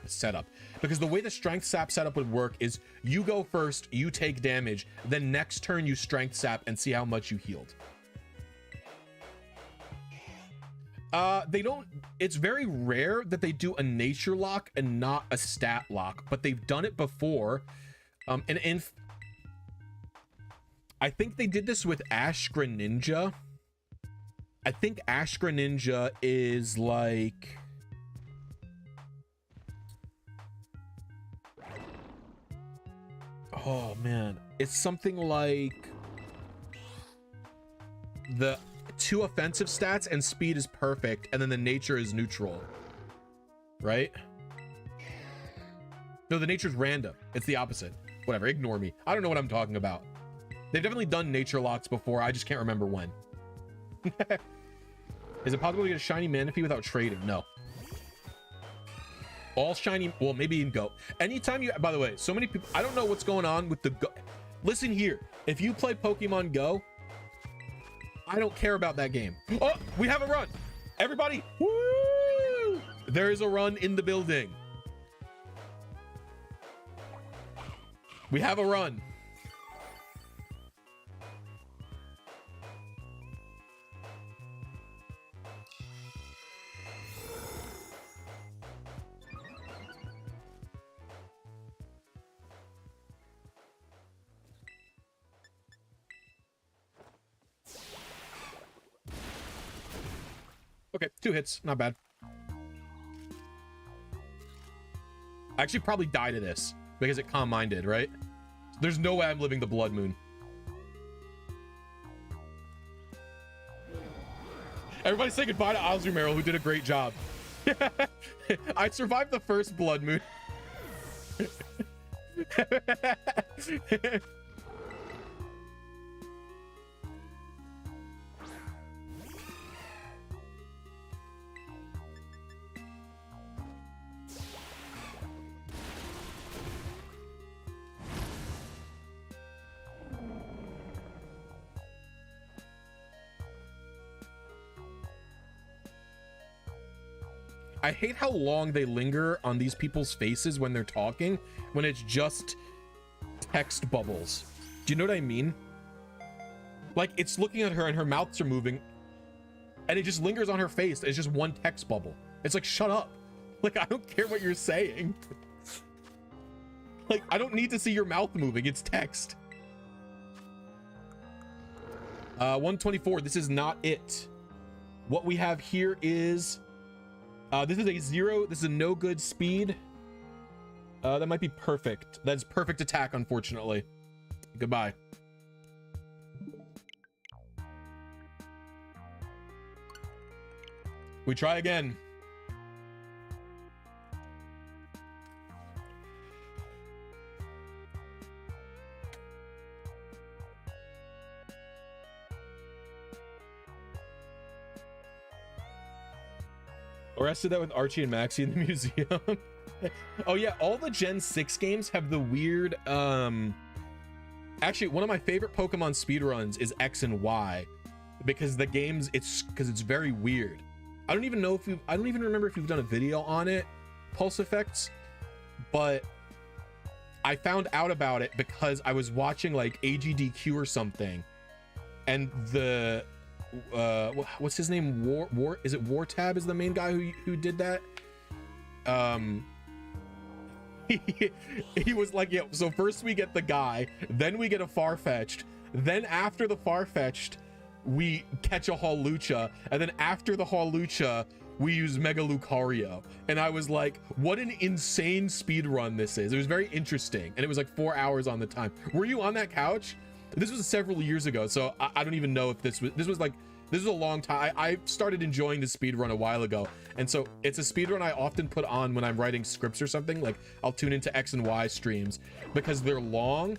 setup because the way the strength sap setup would work is you go first, you take damage, then next turn you strength sap and see how much you healed. It's very rare that they do a nature lock and not a stat lock, but they've done it before. I think they did this with Ash Greninja. I think Ash Greninja is like... Oh, man. It's something like... The 2 offensive stats and speed is perfect, and then the nature is neutral. Right? No, the nature's random. It's the opposite. Whatever, ignore me. I don't know what I'm talking about. They've definitely done nature locks before. I just can't remember when. Is it possible to get a shiny Manaphy without trading? No. All shiny, well, maybe in Go. Anytime you, by the way, so many people, I don't know what's going on with the Go. Listen here, if you play Pokemon Go, I don't care about that game. Oh, we have a run. Everybody, woo! There is a run in the building. We have a run. Okay, 2 hits, not bad. I actually probably die to this because it calm minded, right? There's no way I'm living the Blood Moon. Everybody say goodbye to Azumarill, who did a great job. I survived the first Blood Moon. I hate how long they linger on these people's faces when they're talking, when it's just text bubbles. Do you know what I mean? Like, it's looking at her and her mouths are moving and it just lingers on her face. It's just one text bubble. It's like, shut up. Like, I don't care what you're saying. Like, I don't need to see your mouth moving. It's text. 124. This is not it. What we have here is this is a 0. This is a no good speed. That might be perfect. That's perfect attack, unfortunately. Goodbye. We try again. Arrested that with Archie and Maxie in the museum. Oh yeah, all the Gen 6 games have the weird actually one of my favorite Pokemon speedruns is X and Y because the games it's very weird. I don't even remember if you've done a video on it, Pulse Effects, but I found out about it because I was watching like AGDQ or something, and the what's his name, is it Wartab is the main guy who did that. He was like, yeah, so first we get the guy, then we get a Farfetch'd, then after the Farfetch'd we catch a Hawlucha, and then after the Hawlucha we use Mega Lucario. And I was like, what an insane speed run this is. It was very interesting, and it was like 4 hours on the time. Were you on that couch? This was several years ago, so I don't even know if this was a long time. I started enjoying the speed run a while ago, and so it's a speed run I often put on when I'm writing scripts or something. Like, I'll tune into X and Y streams because they're long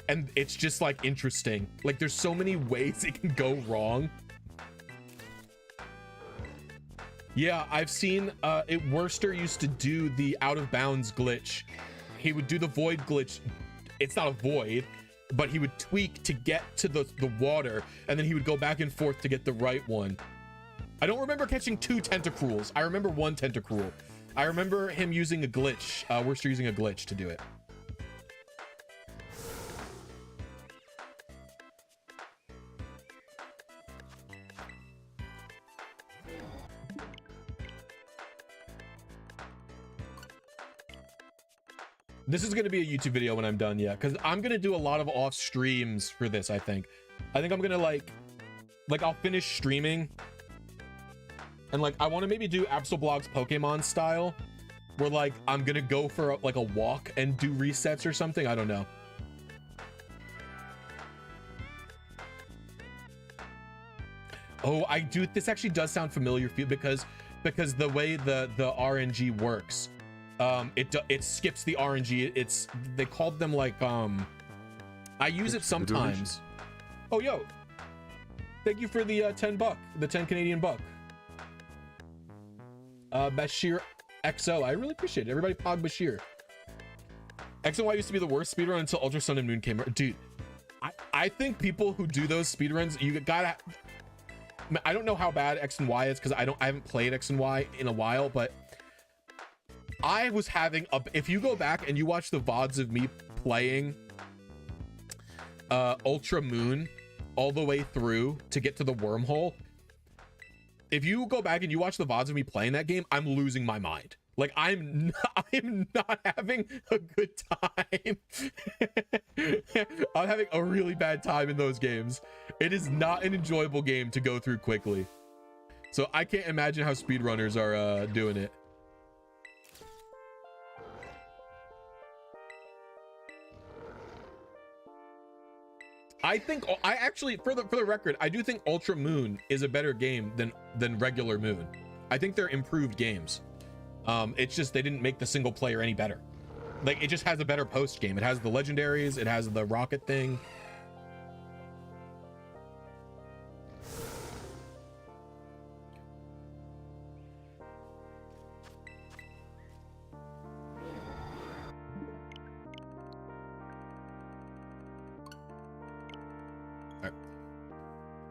and it's just like interesting. Like, there's so many ways it can go wrong. Yeah, I've seen Worcester used to do the out of bounds glitch. He would do the void glitch. It's not a void, but he would tweak to get to the water, and then he would go back and forth to get the right one. I don't remember catching 2 Tentacruels. I remember 1 Tentacruel. I remember him using a glitch, Worcester using a glitch to do it. This is going to be a YouTube video when I'm done, yeah, because I'm going to do a lot of off streams for this. I think I'm going to like I'll finish streaming and like I want to maybe do Absolblog's Pokemon style where like I'm going to go for like a walk and do resets or something. I don't know. Oh, I do. This actually does sound familiar because the way the RNG works. It skips the RNG. They called them like I use it sometimes. Oh yo, thank you for the 10 buck, the 10 Canadian buck. Bashir XO, I really appreciate it. Everybody pog Bashir. X and Y used to be the worst speedrun until Ultra Sun and Moon came out. Dude, I think people who do those speedruns, you gotta, I don't know how bad X and Y is because I haven't played X and Y in a while, but I was having if you go back and you watch the VODs of me playing Ultra Moon all the way through to get to the wormhole, if you go back and you watch the VODs of me playing that game, I'm losing my mind. Like I'm not having a good time. I'm having a really bad time in those games. It is not an enjoyable game to go through quickly. So I can't imagine how speedrunners are doing it. I think I actually, for the record, I do think Ultra Moon is a better game than regular Moon. I think they're improved games. It's just they didn't make the single player any better. Like it just has a better post game. It has the legendaries, it has the rocket thing.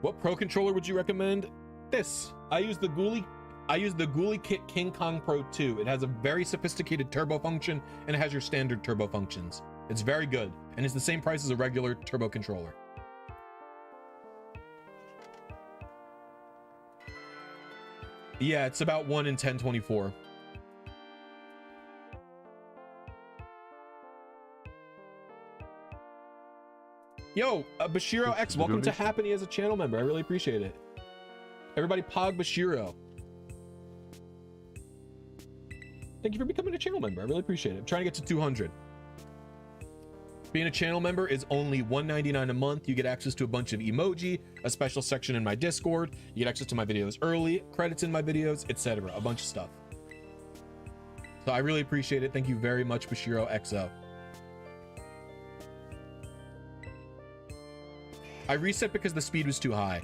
What Pro controller would you recommend? This. I use the Ghoulie Kit King Kong Pro 2. It has a very sophisticated turbo function and it has your standard turbo functions. It's very good and it's the same price as a regular turbo controller. Yeah, it's about 1 in 1024. Yo, Bashiro X, welcome to Happiny as a channel member. I really appreciate it. Everybody pog Bashiro. Thank you for becoming a channel member. I really appreciate it. I'm trying to get to 200. Being a channel member is only $1.99 a month. You get access to a bunch of emoji, a special section in my Discord. You get access to my videos early, credits in my videos, etc. A bunch of stuff. So I really appreciate it. Thank you very much, Bashiro XO. I reset because the speed was too high.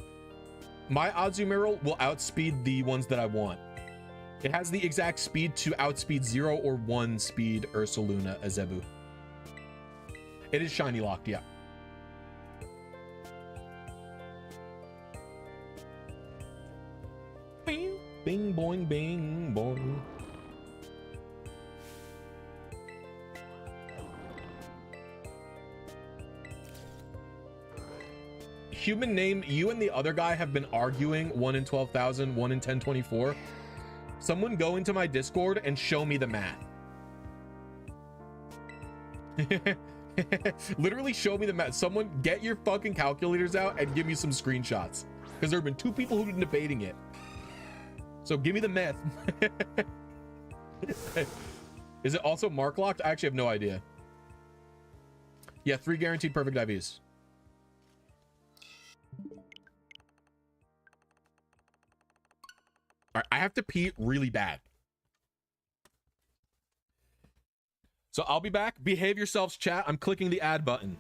My Azumarill will outspeed the ones that I want. It has the exact speed to outspeed 0 or 1 speed Ursaluna Azebu. It is shiny locked, yeah. Bing boing bing boing. Human name, you and the other guy have been arguing 1 in 12,000, 1 in 1024. Someone go into my Discord and show me the math. Literally show me the math. Someone get your fucking calculators out and give me some screenshots. Because there have been 2 people who've been debating it. So give me the math. Is it also mark locked? I actually have no idea. Yeah, 3 guaranteed perfect IVs. All right, I have to pee really bad. So I'll be back. Behave yourselves, chat. I'm clicking the add button.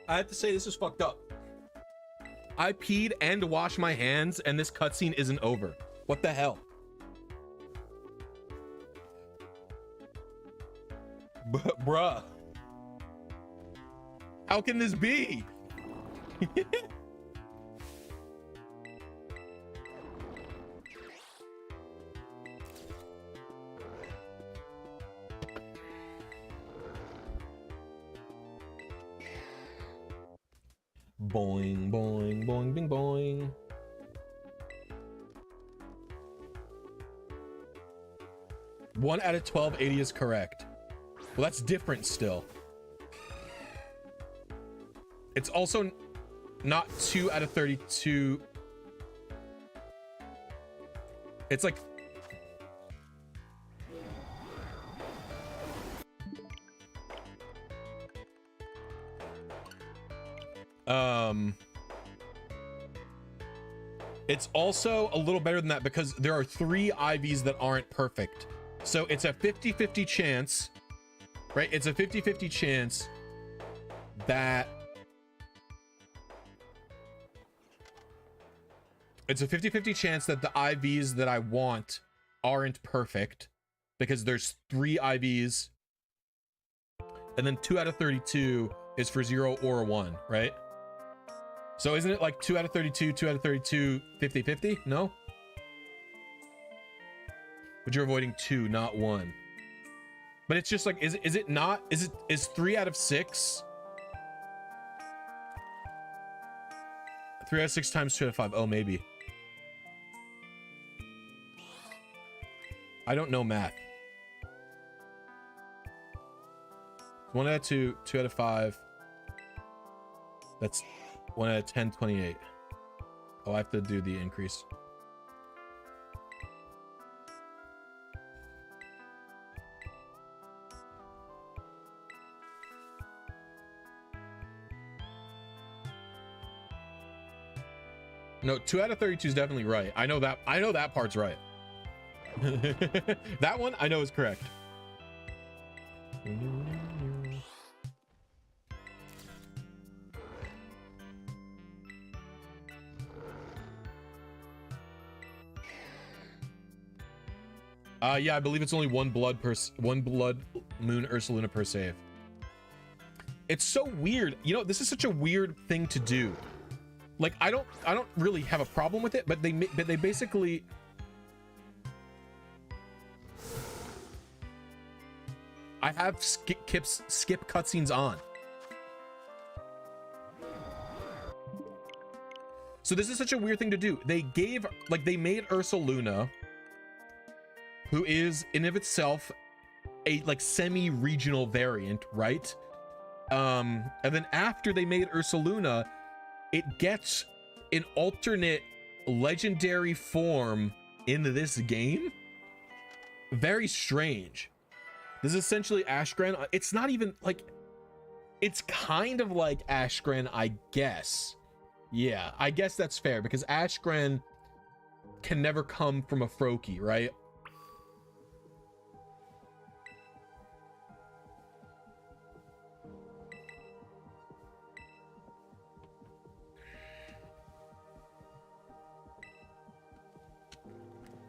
I have to say, this is fucked up. I peed and washed my hands, and this cutscene isn't over. What the hell? Bruh. How can this be? Boing, boing, boing, bing, boing. One out of 1280 is correct. Well, that's different still. It's also not 2 out of 32. It's like... It's also a little better than that because there are 3 IVs that aren't perfect. So it's a 50-50 chance, right? It's a 50-50 chance that... It's a 50-50 chance that the IVs that I want aren't perfect because there's 3 IVs and then 2 out of 32 is for 0 or a 1, right? So isn't it like 2 out of 32, 2 out of 32, 50-50? No? But you're avoiding 2, not 1. But it's just like, is it not? Is 3 out of 6? 3 out of 6 times 2 out of 5. Oh, maybe. I don't know math. 1 out of 2, 2 out of 5. That's 1 out of 10, 28. Oh, I have to do the increase. No, 2 out of 32 is definitely right. I know that part's right. That one I know is correct. Yeah, I believe it's only one blood Moon Ursaluna per save. It's so weird. You know, this is such a weird thing to do. Like, I don't really have a problem with it, but they basically... I have skip cutscenes on. So this is such a weird thing to do. They made Ursaluna, who is in of itself a like semi-regional variant, right? And then after they made Ursaluna, it gets an alternate legendary form in this game. Very strange. This is essentially Ashgren. It's not even like, it's kind of like Ashgren, I guess. Yeah, I guess that's fair because Ashgren can never come from a Froakie, right?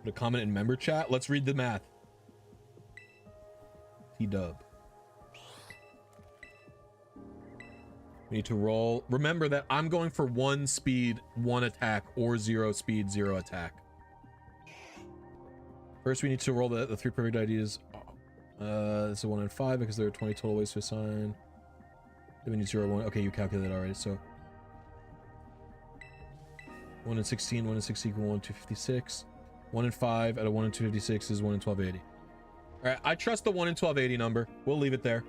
Put a comment in member chat. Let's read the math. T-dub. We need to roll. Remember that I'm going for 1 speed, 1 attack, or 0 speed, 0 attack. First, we need to roll the 3 perfect ideas. This is a 1 in 5 because there are 20 total ways to assign. Then we need 0, 1. Okay, you calculated already. So 1 in 16, 1 in 6 equal 1 in 256. 1 in 5 out of 1 in 256 is 1 in 1280. All right, I trust the 1 in 1280 number. We'll leave it there.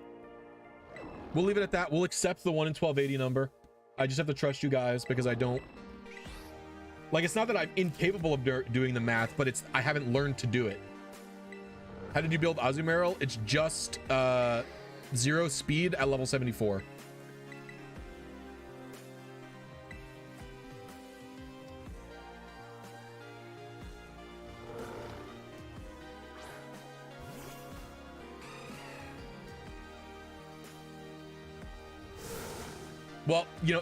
We'll leave it at that. We'll accept the 1 in 1280 number. I just have to trust you guys because I don't... Like, it's not that I'm incapable of doing the math, but it's I haven't learned to do it. How did you build Azumarill? It's just 0 speed at level 74. Well, you know,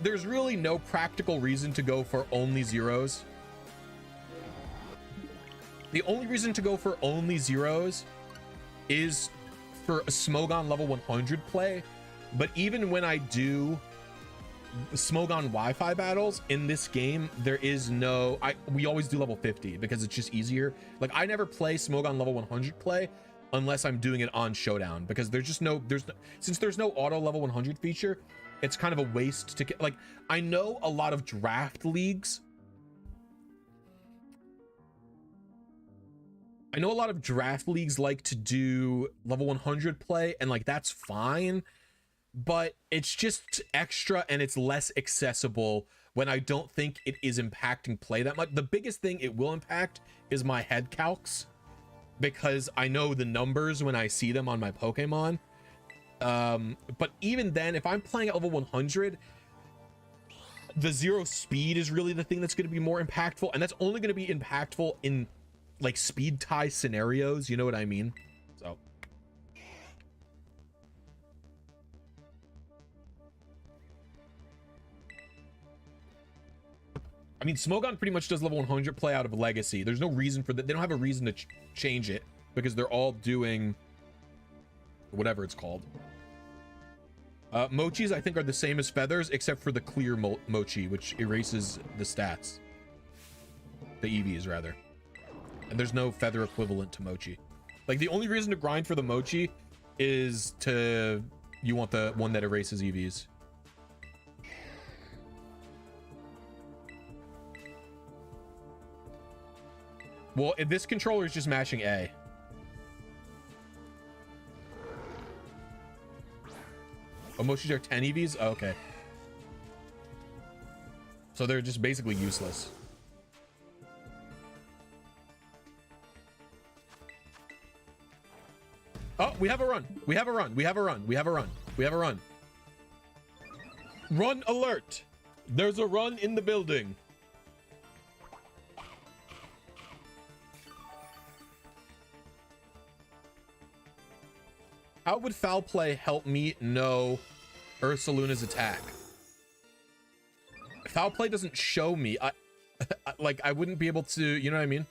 there's really no practical reason to go for only 0s. The only reason to go for only 0s is for a Smogon level 100 play, But even when I do Smogon Wi-Fi battles in this game, there is no, we always do level 50 because it's just easier. Like I never play Smogon level 100 play unless I'm doing it on Showdown, because since there's no auto level 100 feature, it's kind of a waste to get. Like I know a lot of draft leagues, like to do level 100 play, and like that's fine, but it's just extra and it's less accessible when I don't think it is impacting play that much. The biggest thing it will impact is my head calcs, because I know the numbers when I see them on my Pokemon. But even then, if I'm playing at level 100, the 0 speed is really the thing that's going to be more impactful, and that's only going to be impactful in like speed tie scenarios, you know what I mean? So I mean, Smogon pretty much does level 100 play out of Legacy. There's no reason for that. They don't have a reason to change it, because they're all doing whatever it's called. Mochis, I think, are the same as feathers, except for the clear mochi, which erases the stats. The EVs, rather. And there's no feather equivalent to mochi. Like, the only reason to grind for the mochi is you want the one that erases EVs. Well, if this controller is just mashing A. Oh, mochis are 10 EVs? Oh, okay. So they're just basically useless. Oh, we have a run. We have a run. We have a run. We have a run. We have a run. Run alert. There's a run in the building. How would foul play help me know Ursaluna's attack? Foul play doesn't show me. Like, I wouldn't be able to, you know what I mean?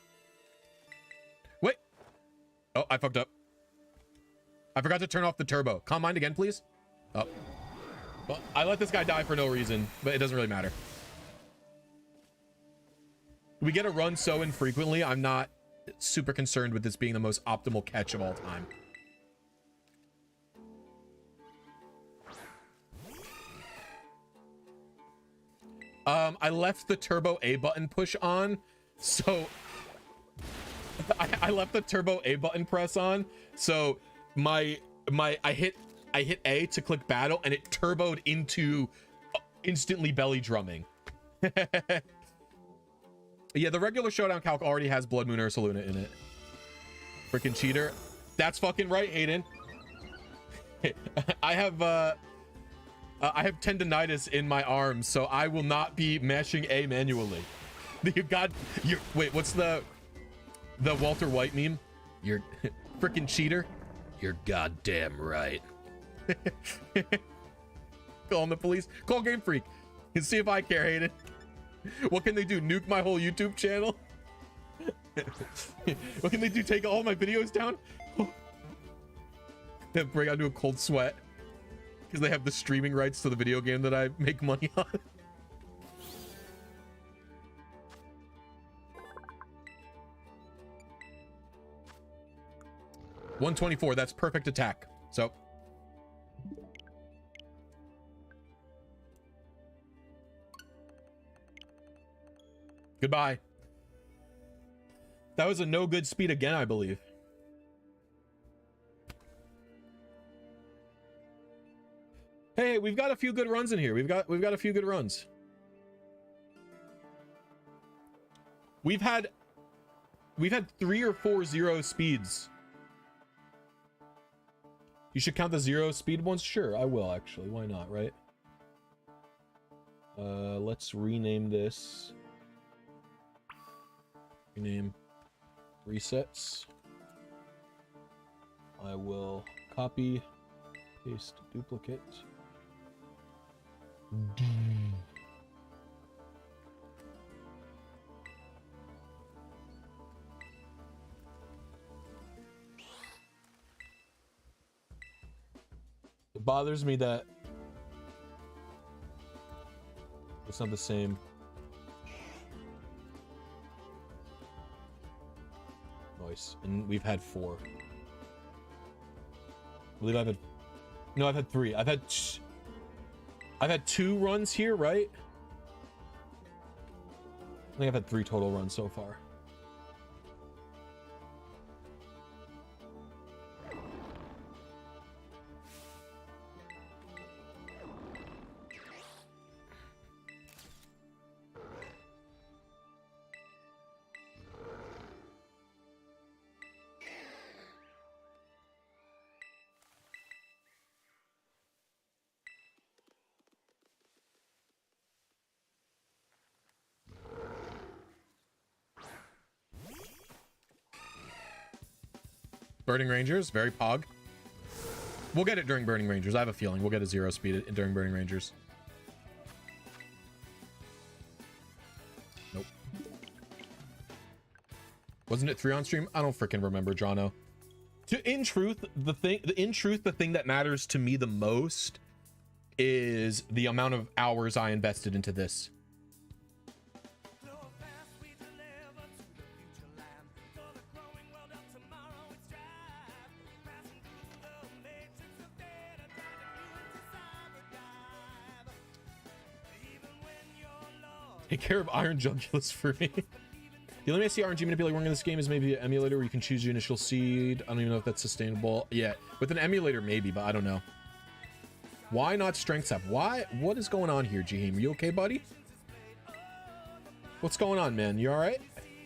Wait. Oh, I fucked up. I forgot to turn off the turbo. Calm mind again, please. Oh. Well, I let this guy die for no reason, but it doesn't really matter. We get a run so infrequently, I'm not super concerned with this being the most optimal catch of all time. I left the turbo A button push on, so I left the turbo A button press on, so I hit A to click battle, and it turboed into instantly belly drumming. Yeah, the regular Showdown calc already has Blood Moon Ursaluna in it. Freaking cheater. That's fucking right, Hayden. I have tendonitis in my arms, so I will not be mashing A manually. Wait, what's the Walter White meme? You're freaking cheater. You're goddamn right. Calling the police. Call Game Freak and see if I care, Hayden. What can they do? Nuke my whole YouTube channel? What can they do? Take all my videos down? They break out into a cold sweat because they have the streaming rights to the video game that I make money on. $124. That's perfect attack. So goodbye. That was a no good speed again, I believe. Hey, we've got a few good runs in here. We've got a few good runs. We've had 3 or 4 0 speeds. You should count the 0 speed ones? Sure, I will actually. Why not, right? Let's rename this. Rename resets. I will copy, paste, duplicate. bothers me that it's not the same. Nice. And we've had 4. I believe I've had... No, I've had 3. I've had 2 runs here, right? I think I've had 3 total runs so far. Burning Rangers, very pog. We'll get it during Burning Rangers. I have a feeling we'll get a 0 speed during Burning Rangers. Nope. Wasn't it 3 on stream? I don't freaking remember, Jono. In truth, the thing that matters to me the most is the amount of hours I invested into this. Take care of Iron Jugulus for me. The only way I see RNG manipulating working in this game is maybe an emulator where you can choose your initial seed. I don't even know if that's sustainable. Yeah, with an emulator maybe, but I don't know. Why not strength sap? Why? What is going on here, Jaheim? You okay, buddy? What's going on, man? You all right?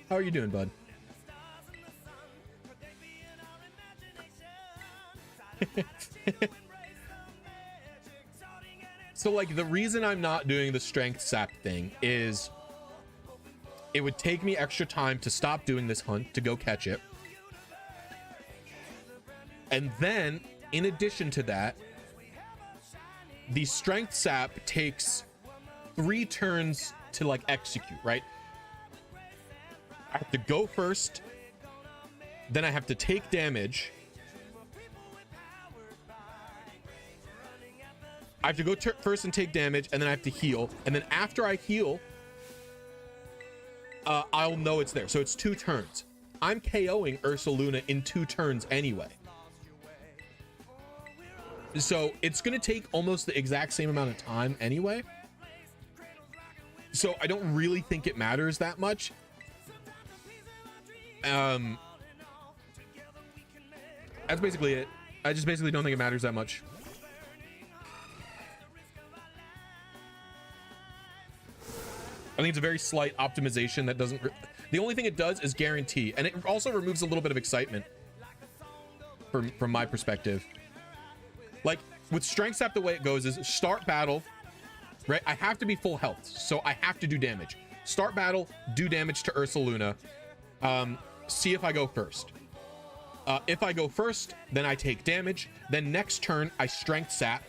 How are you doing, bud? So, like, the reason I'm not doing the strength sap thing is it would take me extra time to stop doing this hunt to go catch it. And then, in addition to that, the strength sap takes 3 turns to, like, execute, right? I have to go first, then I have to take damage. I have to go first and take damage, and then I have to heal. And then after I heal, I'll know it's there. So it's 2 turns. I'm KOing Ursaluna in 2 turns anyway. So it's going to take almost the exact same amount of time anyway. So I don't really think it matters that much. That's basically it. I just basically don't think it matters that much. I think it's a very slight optimization that doesn't... The only thing it does is guarantee. And it also removes a little bit of excitement from my perspective. Like, with strength sap, the way it goes is start battle, right? I have to be full health, so I have to do damage. Start battle, do damage to Ursaluna. See if I go first. If I go first, then I take damage. Then next turn, I strength sap.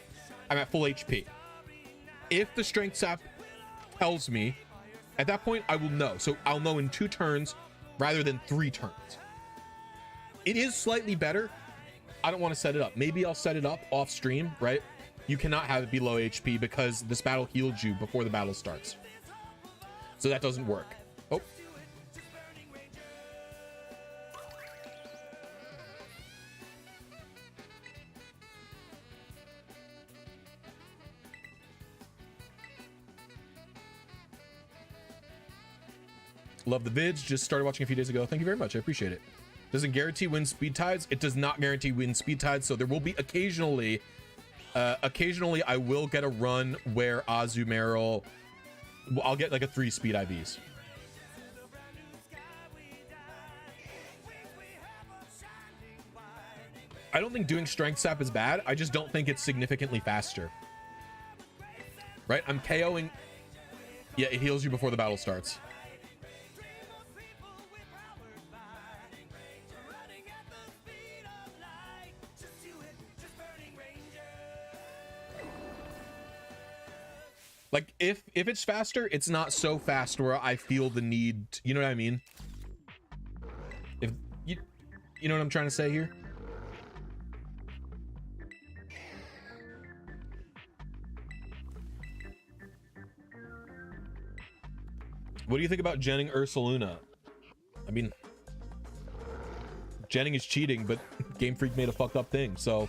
I'm at full HP. If the strength sap tells me... At that point, I will know. So I'll know in 2 turns rather than 3 turns. It is slightly better. I don't want to set it up. Maybe I'll set it up off stream, right? You cannot have it be low HP because this battle healed you before the battle starts. So that doesn't work. Oh. Love the vids. Just started watching a few days ago. Thank you very much. I appreciate it. Does it guarantee win speed tides? It does not guarantee win speed tides. So there will be occasionally I will get a run where Azumarill, I'll get like a 3 speed IVs. I don't think doing strength sap is bad. I just don't think it's significantly faster. Right? I'm KOing. Yeah, it heals you before the battle starts. Like, if it's faster, it's not so fast where I feel the need, you know what I mean? If you know what I'm trying to say here? What do you think about Jenning Ursaluna? I mean, Jenning is cheating, but Game Freak made a fucked up thing, so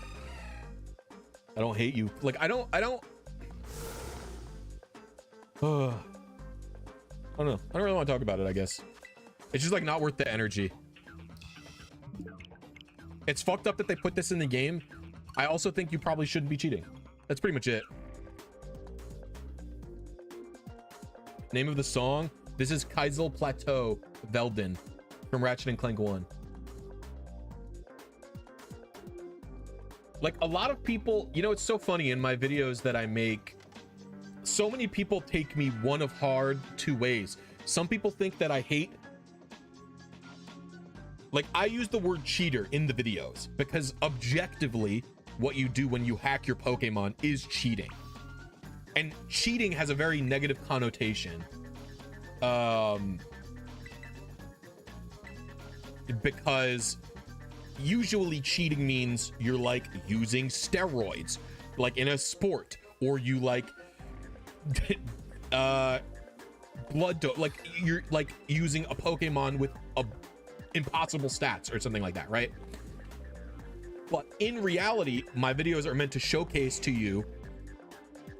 I don't hate you. Like, I don't I don't know. I don't really want to talk about it, I guess. It's just like not worth the energy. It's fucked up that they put this in the game. I also think you probably shouldn't be cheating. That's pretty much it. Name of the song? This is Kaisel Plateau Velden from Ratchet and Clank 1. Like, a lot of people, you know, it's so funny in my videos that I make, so many people take me one of hard two ways. Some people think that I hate, like, I use the word cheater in the videos because objectively what you do when you hack your Pokemon is cheating, and cheating has a very negative connotation, because usually cheating means you're like using steroids like in a sport, or you like like you're like using a Pokemon with a impossible stats or something like that, right? But in reality, my videos are meant to showcase to you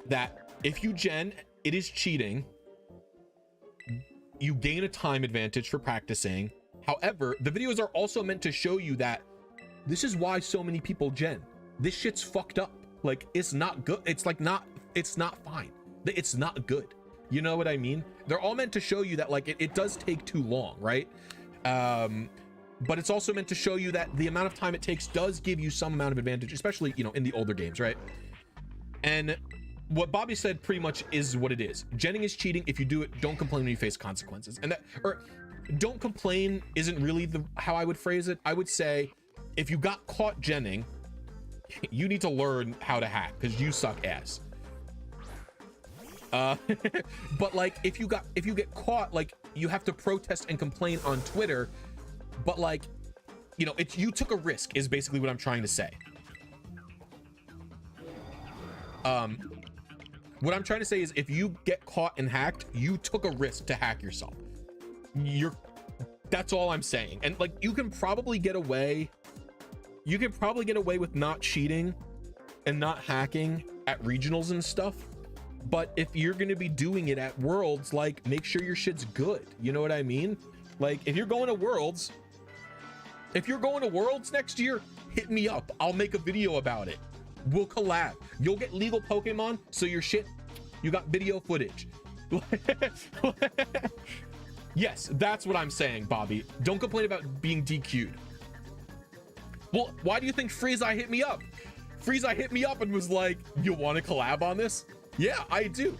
that if you gen, it is cheating. You gain a time advantage for practicing. However, the videos are also meant to show you that this is why so many people gen. This shit's fucked up. Like, it's not good. It's like it's not fine. It's not good. You know what I mean? They're all meant to show you that, like, it does take too long, right? But it's also meant to show you that the amount of time it takes does give you some amount of advantage, especially, you know, in the older games, right? And what Bobby said pretty much is what it is. Genning is cheating. If you do it, don't complain when you face consequences. And that, or don't complain isn't really how I would phrase it. I would say, if you got caught genning, you need to learn how to hack because you suck ass. But like, if you get caught, like, you have to protest and complain on Twitter. But like, you know, you took a risk is basically what I'm trying to say. What I'm trying to say is, if you get caught and hacked, you took a risk to hack yourself. That's all I'm saying. And like, you can probably get away with not cheating and not hacking at regionals and stuff. But if you're going to be doing it at Worlds, like, make sure your shit's good. You know what I mean? Like, if you're going to Worlds next year, hit me up. I'll make a video about it. We'll collab. You'll get legal Pokemon, so your shit, you got video footage. Yes, that's what I'm saying, Bobby. Don't complain about being DQ'd. Well, why do you think Freezeye hit me up? Freezeye hit me up and was like, you want to collab on this? Yeah, I do.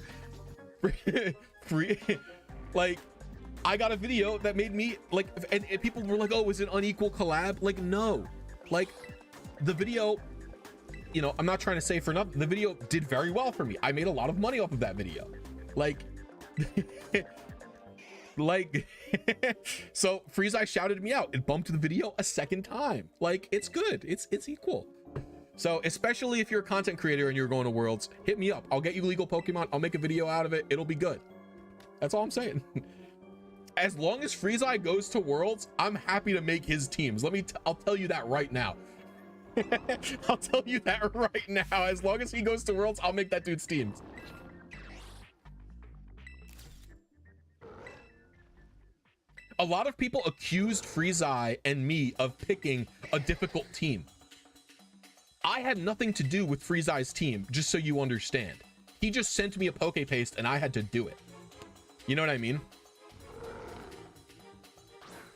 Like, I got a video that made me like, and people were like, oh, is it unequal collab? Like, no. Like, the video, you know, I'm not trying to say for nothing, the video did very well for me. I made a lot of money off of that video. Like, like, so Freezeye shouted me out. It bumped the video a second time. Like, it's good. It's equal. So especially if you're a content creator and you're going to Worlds, hit me up. I'll get you legal Pokemon. I'll make a video out of it. It'll be good. That's all I'm saying. As long as Freezeye goes to Worlds, I'm happy to make his teams. I'll tell you that right now. I'll tell you that right now. As long as he goes to Worlds, I'll make that dude's teams. A lot of people accused Freezeye and me of picking a difficult team. I had nothing to do with Freezeye's team, just so you understand. He just sent me a poke paste and I had to do it. You know what I mean?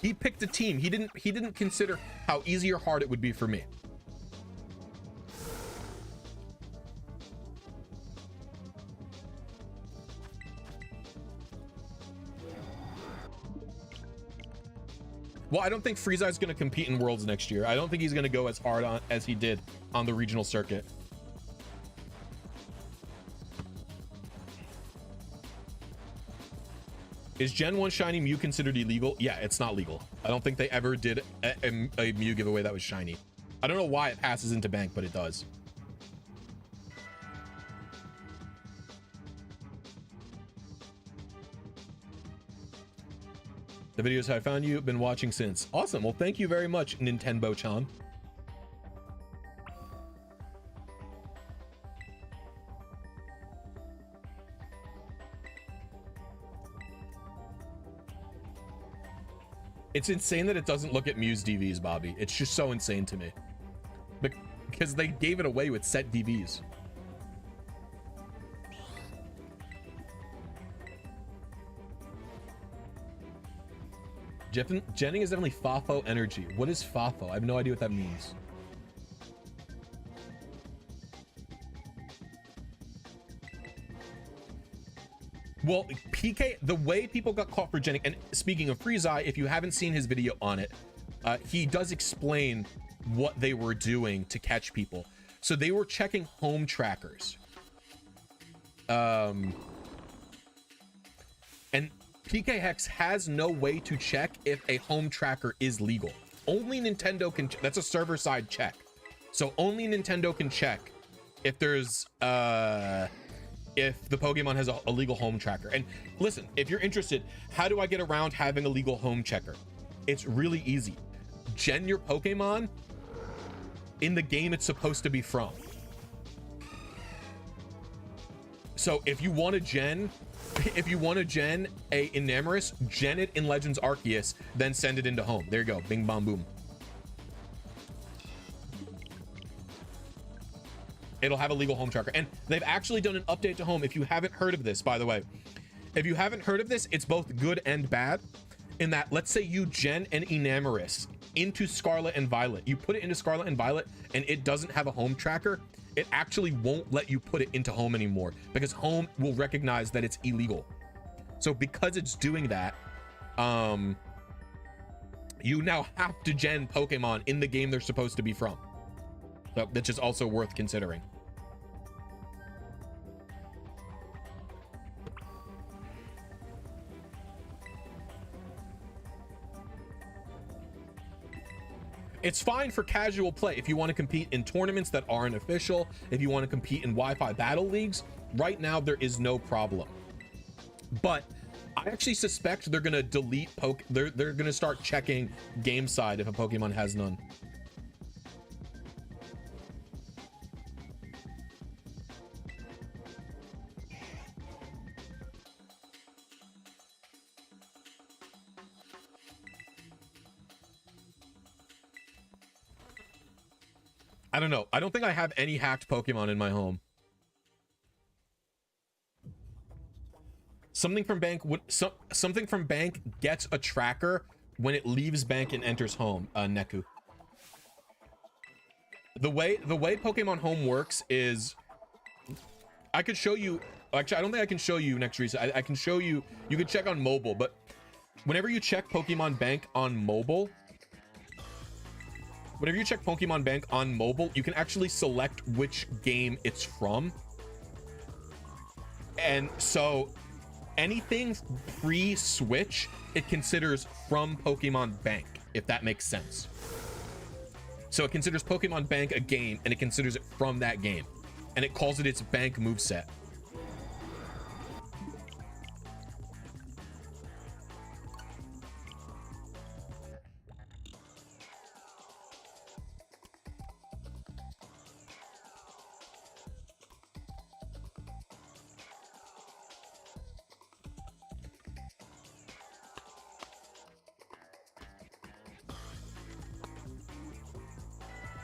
He picked a team. He didn't consider how easy or hard it would be for me. Well, I don't think Freezeye's going to compete in Worlds next year. I don't think he's going to go as hard on as he did on the regional circuit. Is Gen 1 shiny Mew considered illegal? Yeah, it's not legal. I don't think they ever did a Mew giveaway that was shiny. I don't know why it passes into bank, but it does. The videos I found you, been watching since. Awesome. Well, thank you very much, Nintendo-chan. It's insane that it doesn't look at Muse DVs, Bobby. It's just so insane to me. Because they gave it away with set DVs. Jenning is definitely FAFO energy. What is FAFO? I have no idea what that means. Well, PK, the way people got caught for Jenning, and speaking of Freeze Eye, if you haven't seen his video on it, he does explain what they were doing to catch people. So they were checking home trackers. And PK Hex has no way to check if a home tracker is legal. Only Nintendo can, that's a server side check. So only Nintendo can check if there's, if the Pokemon has a legal home tracker. And listen, if you're interested, how do I get around having a legal home checker? It's really easy. Gen your Pokemon in the game it's supposed to be from. So if you want to gen a Enamorus, gen it in Legends Arceus, then send it into home. There you go. Bing, bong, boom. It'll have a legal home tracker. And they've actually done an update to home. If you haven't heard of this, by the way, if you haven't heard of this, it's both good and bad in that, let's say you gen an Enamorus into Scarlet and Violet. You put it into Scarlet and Violet and it doesn't have a home tracker. It actually won't let you put it into home anymore because home will recognize that it's illegal. So because it's doing that, you now have to gen Pokemon in the game they're supposed to be from. So that's just also worth considering. It's fine for casual play if you want to compete in tournaments that aren't official, if you want to compete in Wi-Fi battle leagues. Right now there is no problem, but I actually suspect they're gonna delete they're gonna start checking game side if a Pokemon has none. I don't know. I don't think I have any hacked Pokemon in my home. Something from bank something from bank gets a tracker when it leaves bank and enters home. Neku. The way Pokemon Home works is, I could show you. Actually, I don't think I can show you next reset. I can show you. You could check on mobile, but whenever you check Pokemon Bank on mobile. Whenever you check Pokemon Bank on mobile, you can actually select which game it's from. And so anything pre-switch, it considers from Pokemon Bank, if that makes sense. So it considers Pokemon Bank a game, and it considers it from that game. And it calls it its bank moveset.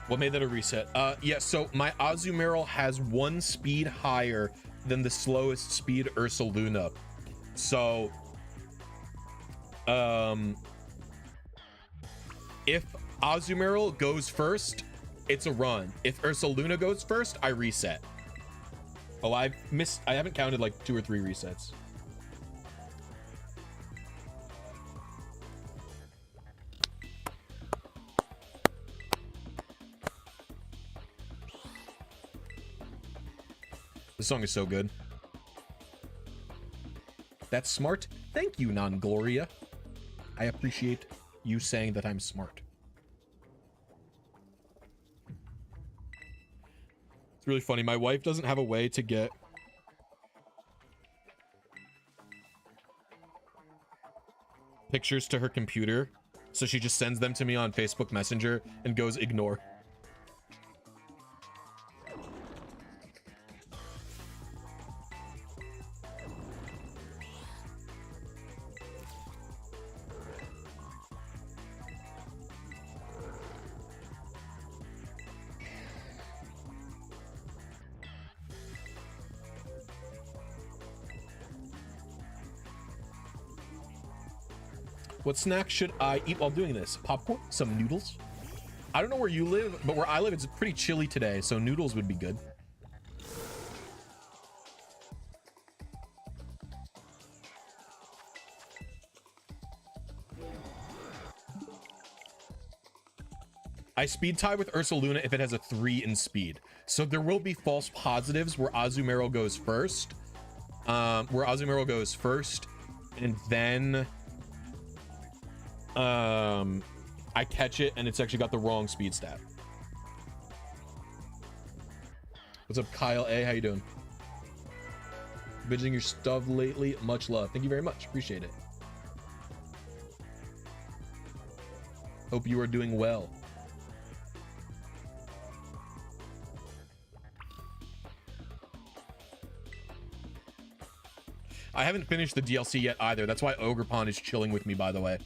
What made that a reset? Yeah, so my Azumarill has 1 speed higher than the slowest speed Ursaluna. So, if Azumarill goes first, it's a run. If Ursaluna goes first, I reset. Oh, I haven't counted like 2 or 3 resets. The song is so good. That's smart. Thank you, Non-Gloria. I appreciate you saying that I'm smart. It's really funny. My wife doesn't have a way to get... pictures to her computer, so she just sends them to me on Facebook Messenger and goes ignore. What snack should I eat while doing this? Popcorn? Some noodles? I don't know where you live, but where I live, it's pretty chilly today, so noodles would be good. I speed tie with Ursaluna if it has a 3 in speed. So there will be false positives where Azumarill goes first. And then I catch it and it's actually got the wrong speed stat. What's up, Kyle A? How you doing? Binging your stuff lately. Much love. Thank you very much. Appreciate it. Hope you are doing well. I haven't finished the DLC yet either. That's why Ogerpon is chilling with me, by the way.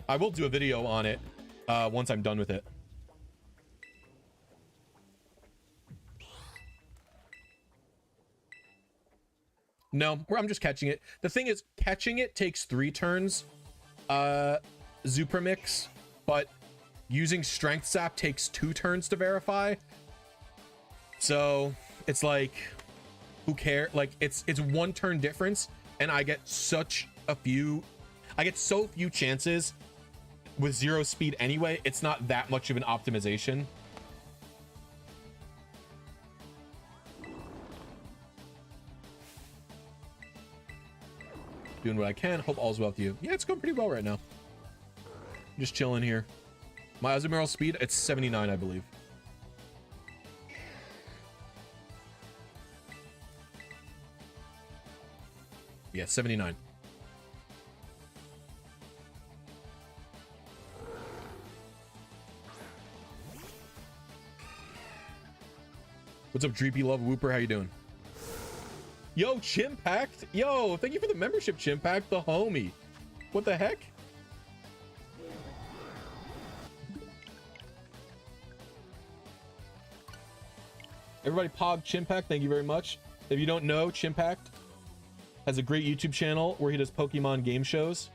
I will do a video on it once I'm done with it. No, I'm just catching it. The thing is, catching it takes 3 turns, Zupermix, but using Strength Sap takes 2 turns to verify. So it's like, who cares? Like, it's 1 turn difference, and I get so few chances with 0 speed anyway. It's not that much of an optimization. Doing what I can. Hope all's well with you. Yeah, it's going pretty well right now. Just chilling here. My Azumarill speed, it's 79, I believe. Yeah, 79. What's up, Dreepy Love Whooper? How you doing? Yo, Chimpact. Yo, thank you for the membership, Chimpact, the homie. What the heck? Everybody pog Chimpact, thank you very much. If you don't know, Chimpact has a great YouTube channel where he does Pokemon game shows.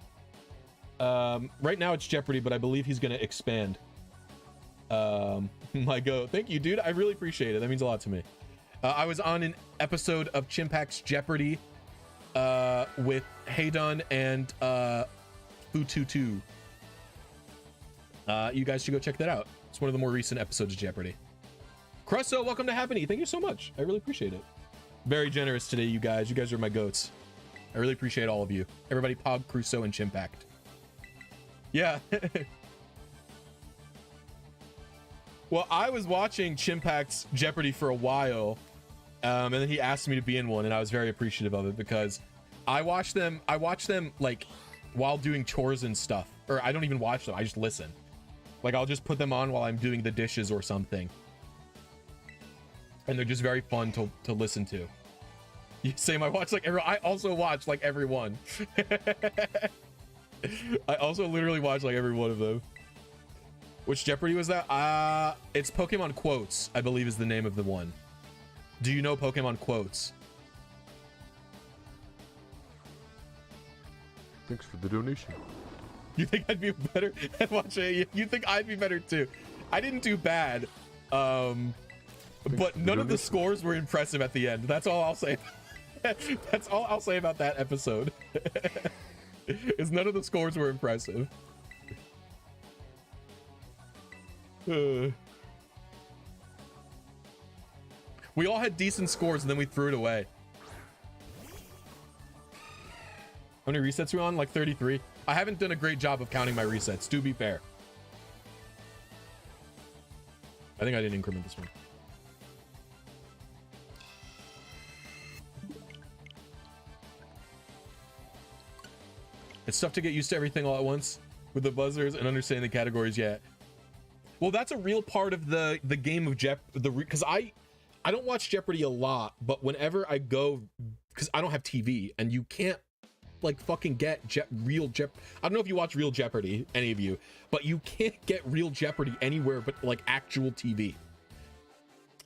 Right now it's Jeopardy, but I believe he's going to expand. My go. Thank you, dude. I really appreciate it. That means a lot to me. I was on an episode of Chimpact's Jeopardy with Heydun and Fututu. You guys should go check that out. It's one of the more recent episodes of Jeopardy. Crusso, welcome to Happening. Thank you so much. I really appreciate it. Very generous today, you guys. You guys are my goats. I really appreciate all of you. Everybody, Pog, Crusoe, and Chimpact. Yeah. Well, I was watching Chimpact's Jeopardy for a while, and then he asked me to be in one, and I was very appreciative of it because I watch them like while doing chores and stuff, or I don't even watch them. I just listen. Like, I'll just put them on while I'm doing the dishes or something, and they're just very fun to listen to. You same. I watch like I also watch like every one. I also literally watch like every one of them. Which Jeopardy was that? It's Pokemon Quotes, I believe is the name of the one. Do you know Pokemon Quotes? Thanks for the donation. You think I'd be better at watching? You think I'd be better too? I didn't do bad, but none of the scores were impressive at the end. That's all I'll say. That's all I'll say about that episode. Is none of the scores were impressive. We all had decent scores and then we threw it away. How many resets are we on? Like 33. I haven't done a great job of counting my resets, to be fair. I think I didn't increment this one. It's tough to get used to everything all at once with the buzzers and understanding the categories yet. Well, that's a real part of the game of because I don't watch Jeopardy a lot, but whenever I go, because I don't have TV and you can't like fucking get real Jeopardy. I don't know if you watch Real Jeopardy, any of you, but you can't get Real Jeopardy anywhere but like actual TV.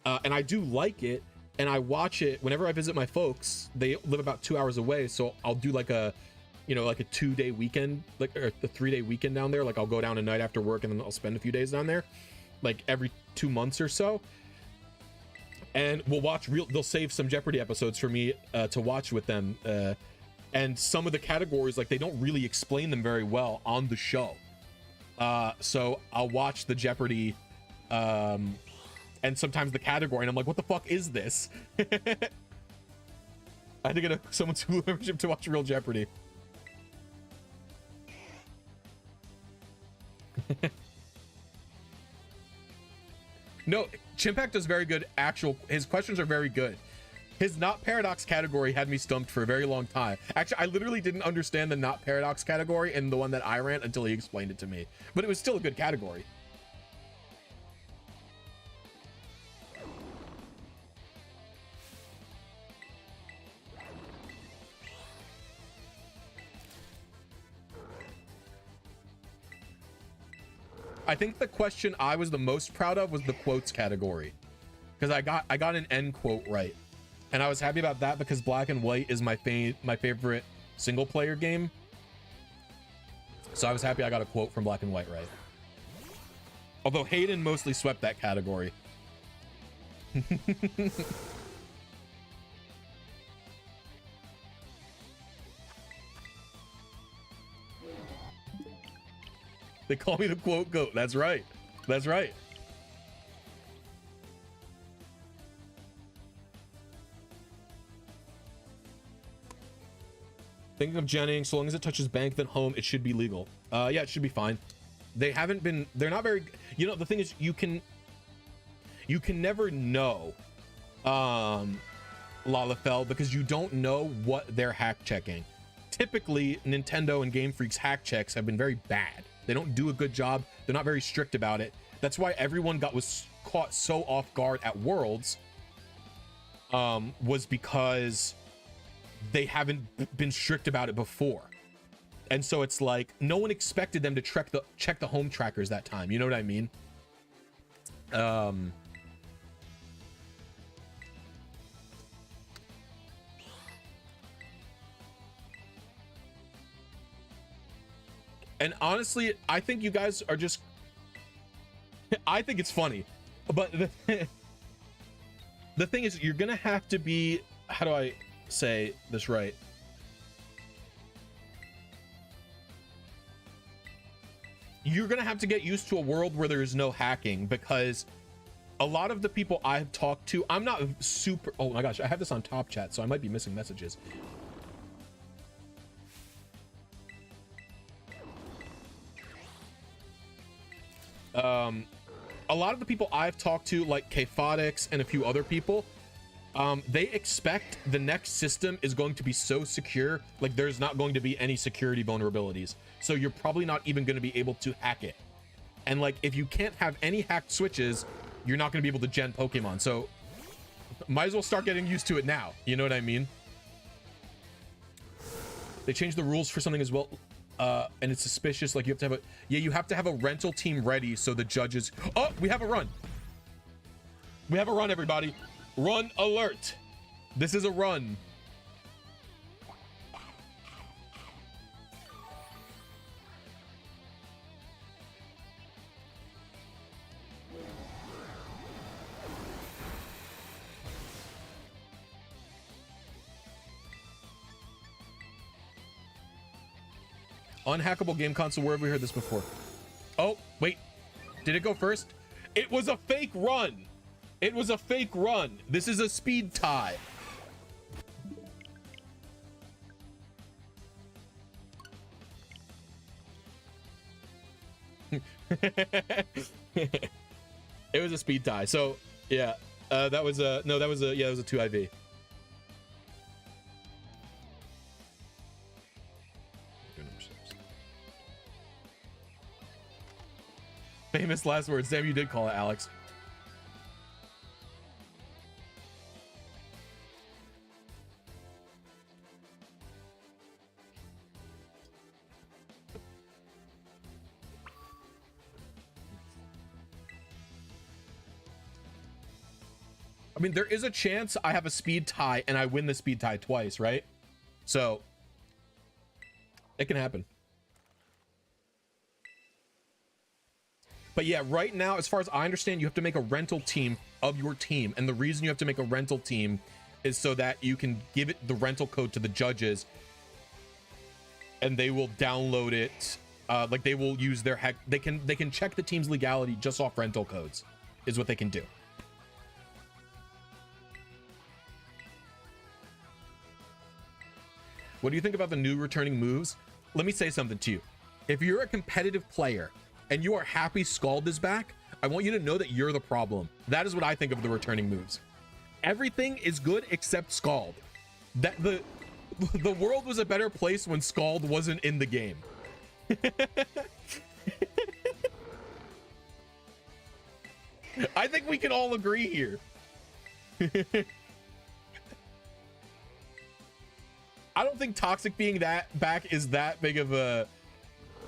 And I do like it, and I watch it whenever I visit my folks. They live about 2 hours away, so I'll do like a, you know, like a 2-day weekend, like, or a 3-day weekend down there. Like I'll go down a night after work and then I'll spend a few days down there, like every 2 months or so. And we'll watch they'll save some Jeopardy episodes for me to watch with them. And some of the categories, like they don't really explain them very well on the show. So I'll watch the Jeopardy and sometimes the category, and I'm like, what the fuck is this? I had to get someone's Hulu membership to watch Real Jeopardy. No, Chimpact does very good his questions are very good. His not paradox category had me stumped for a very long time. Actually, I literally didn't understand the not paradox category and the one that I ran until he explained it to me. But it was still a good category. I think the question I was the most proud of was the quotes category, because I got an end quote right, and I was happy about that because Black and White is my favorite single player game. So I was happy I got a quote from Black and White right. Although Hayden mostly swept that category. They call me the quote goat. That's right. That's right. Thinking of Jennings, so long as it touches bank then home, it should be legal. Yeah, it should be fine. They're not very, you know, the thing is you can never know Lalafell, because you don't know what they're hack checking. Typically, Nintendo and Game Freak's hack checks have been very bad. They don't do a good job. They're not very strict about it. That's why everyone was caught so off guard at Worlds, was because they haven't been strict about it before. And so it's like no one expected them to check the home trackers that time. You know what I mean? And honestly, I think you guys are just, I think it's funny, but the thing is, you're gonna have to be, how do I say this right? You're gonna have to get used to a world where there is no hacking, because a lot of the people I've talked to, I'm not super, oh my gosh, I have this on top chat, so I might be missing messages. A lot of the people I've talked to, like Kfotics and a few other people, they expect the next system is going to be so secure, like there's not going to be any security vulnerabilities. So you're probably not even going to be able to hack it. And like, if you can't have any hacked switches, you're not going to be able to gen Pokemon. So might as well start getting used to it now. You know what I mean? They changed the rules for something as well. And it's suspicious, like you have to have a rental team ready so the judges, oh, we have a run, everybody. Run alert. This is a run. Unhackable game console, where have we heard this before? Oh, wait. Did it go first? It was a fake run. It was a fake run. This is a speed tie. It was a speed tie. So, yeah. That was a 2 IV. Famous last words. Damn, you did call it, Alex. I mean, there is a chance I have a speed tie and I win the speed tie twice, right? So it can happen. But yeah, right now, as far as I understand, you have to make a rental team of your team. And the reason you have to make a rental team is so that you can give it the rental code to the judges and they will download it. Like they will use their they can check the team's legality just off rental codes is what they can do. What do you think about the new returning moves? Let me say something to you. If you're a competitive player and you are happy Scald is back, I want you to know that you're the problem. That is what I think of the returning moves. Everything is good except Scald. That the world was a better place when Scald wasn't in the game. I think we can all agree here. I don't think Toxic being back is that big of a...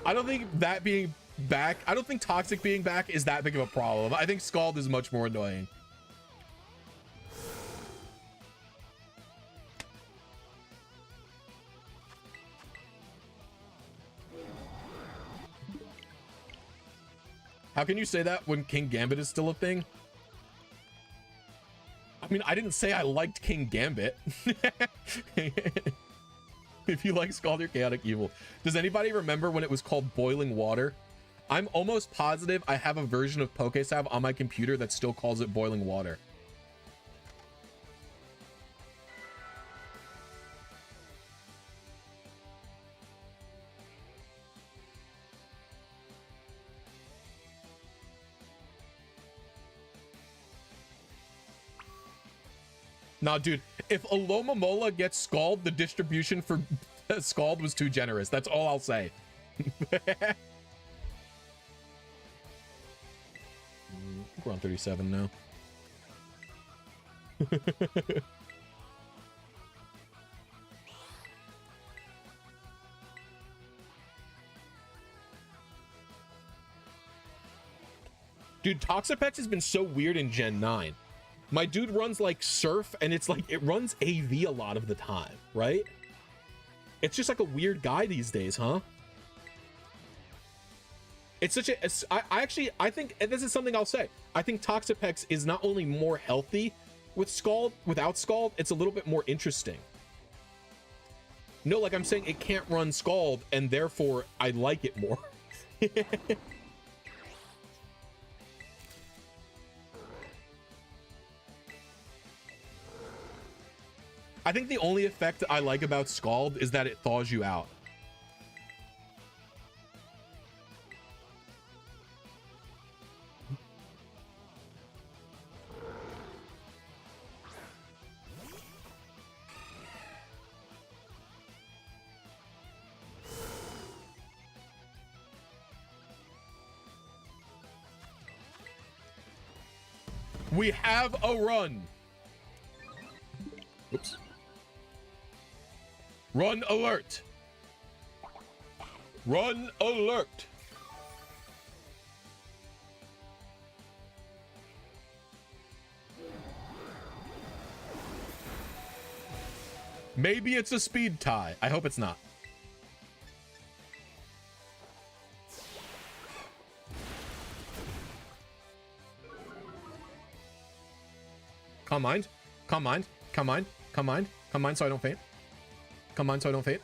I don't think Toxic being back is that big of a problem. I think Scald is much more annoying. How can you say that when King Gambit is still a thing? I mean, I didn't say I liked King Gambit. If you like Scald, you're chaotic evil. Does anybody remember when it was called boiling water? I'm almost positive I have a version of Pokesav on my computer that still calls it boiling water. Nah, dude, if Alomomola gets Scald, the distribution for Scald was too generous. That's all I'll say. We're on 37 now. Dude, Toxapex has been so weird in Gen 9. My dude runs like Surf, and it's like it runs AV a lot of the time, right? It's just like a weird guy these days, huh? It's such a... I think, and this is something I'll say, I think Toxapex is not only more healthy with Scald, without Scald, it's a little bit more interesting. No, like I'm saying, it can't run Scald, and therefore I like it more. I think the only effect I like about Scald is that it thaws you out. We have a run. Oops. Run alert. Run alert. Maybe it's a speed tie. I hope it's not. Calm mind. Calm mind. Calm mind. Calm mind. Calm mind so I don't faint. Come on, so I don't faint.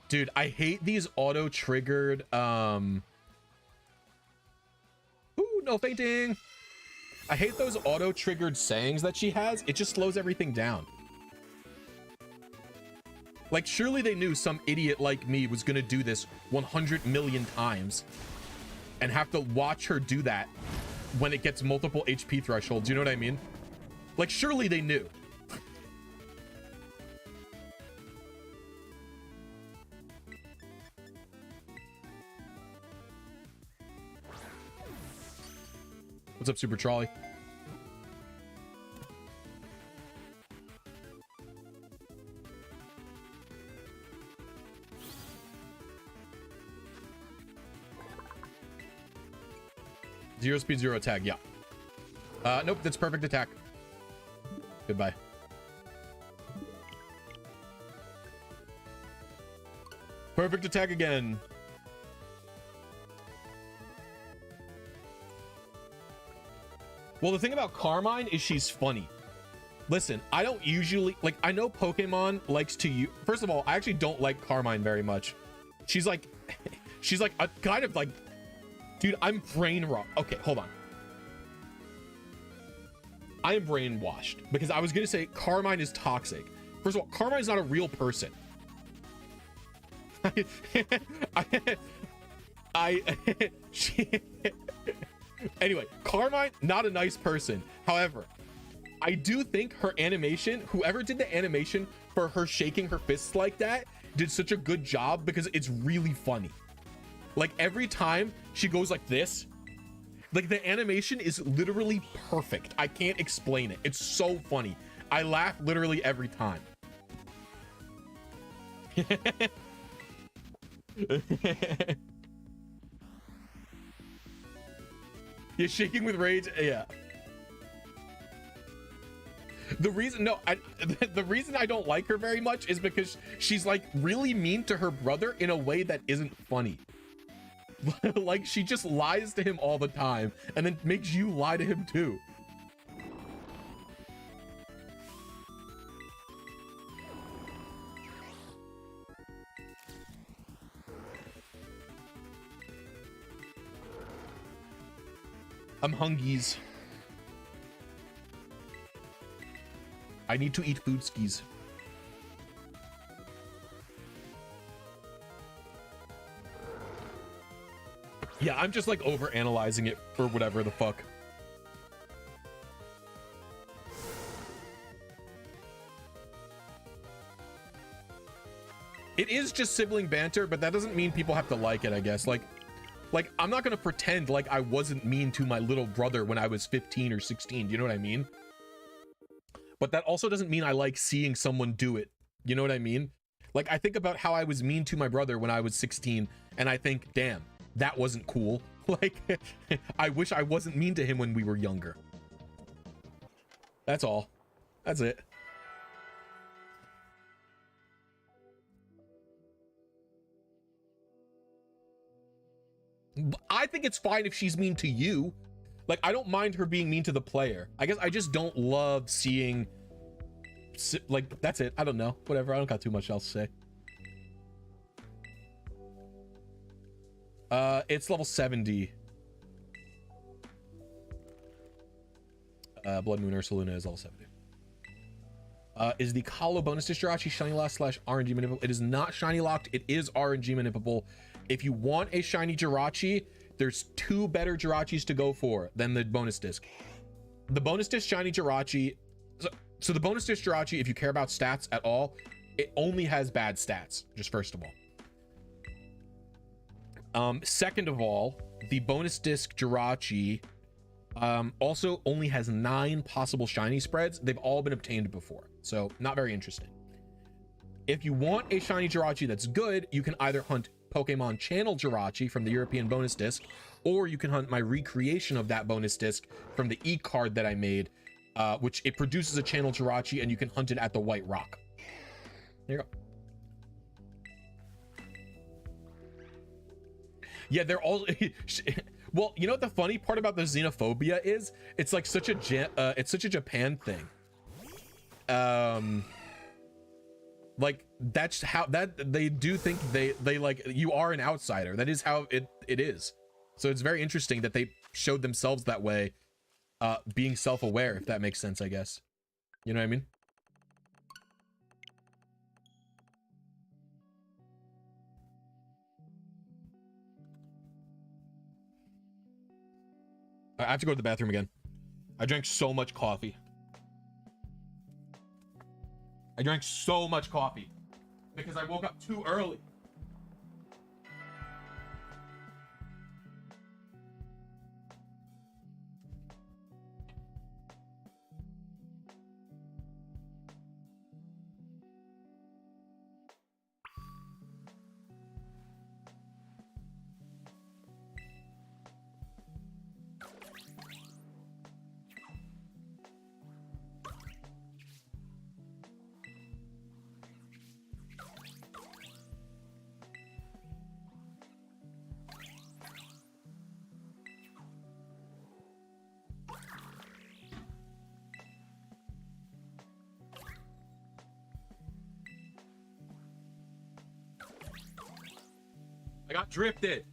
Dude, I hate these auto-triggered, Ooh, no fainting. I hate those auto-triggered sayings that she has. It just slows everything down. Like, surely they knew some idiot like me was gonna do this 100 million times and have to watch her do that when it gets multiple HP thresholds. You know what I mean? Like, surely they knew. What's up, Super Trolley? Zero speed, zero attack. Yeah. Nope, that's perfect attack. Goodbye. Perfect attack again. Well, the thing about Carmine is she's funny. Listen, I don't usually, like, I know Pokemon likes to use, first of all, I actually don't like Carmine very much. She's like a kind of like, dude, I'm brain rot. Okay, hold on. I am brainwashed because I was going to say Carmine is toxic. First of all, Carmine is not a real person. Anyway, Carmine, not a nice person. However, I do think her animation, whoever did the animation for her shaking her fists like that, did such a good job because it's really funny. Like every time she goes like this, like the animation is literally perfect. I can't explain it. It's so funny. I laugh literally every time. You're shaking with rage. Yeah. The reason the reason I don't like her very much is because she's like really mean to her brother in a way that isn't funny. Like she just lies to him all the time and then makes you lie to him too. I'm hungies. I need to eat food skis. Yeah, I'm just like over analyzing it for whatever the fuck. It is just sibling banter, but that doesn't mean people have to like it, I guess. Like I'm not gonna pretend like I wasn't mean to my little brother when I was 15 or 16. You know what I mean? But that also doesn't mean I like seeing someone do it. You know what I mean? Like I think about how I was mean to my brother when I was 16 and I think, damn, that wasn't cool. Like I wish I wasn't mean to him when we were younger. That's all. That's it. I think it's fine if she's mean to you. Like, I don't mind her being mean to the player. I guess I just don't love seeing, like, that's it. I don't know. Whatever. I don't got too much else to say. It's level 70. Blood Moon Ursaluna is level 70. Is the Colo bonus dish Jirachi shiny locked / RNG manipulable? It is not shiny locked. It is RNG manipulable. If you want a shiny Jirachi, there's two better Jirachis to go for than the bonus disc. The bonus disc shiny Jirachi. So the bonus disc Jirachi, if you care about stats at all, it only has bad stats, just first of all. Second of all, the bonus disc Jirachi also only has 9 possible shiny spreads. They've all been obtained before, so not very interesting. If you want a shiny Jirachi that's good, you can either hunt Pokemon Channel Jirachi from the European bonus disc, or you can hunt my recreation of that bonus disc from the e-card that I made, which it produces a Channel Jirachi and you can hunt it at the White Rock. There you go. Yeah, they're all well, you know what the funny part about the xenophobia is? It's like such a Japan thing. Like that's how that they do think they like you are an outsider. That is how it is. So it's very interesting that they showed themselves that way, being self-aware, if that makes sense, I guess. You know what I mean? I have to go to the bathroom again. I drank so much coffee. I drank so much coffee because I woke up too early. I got drifted.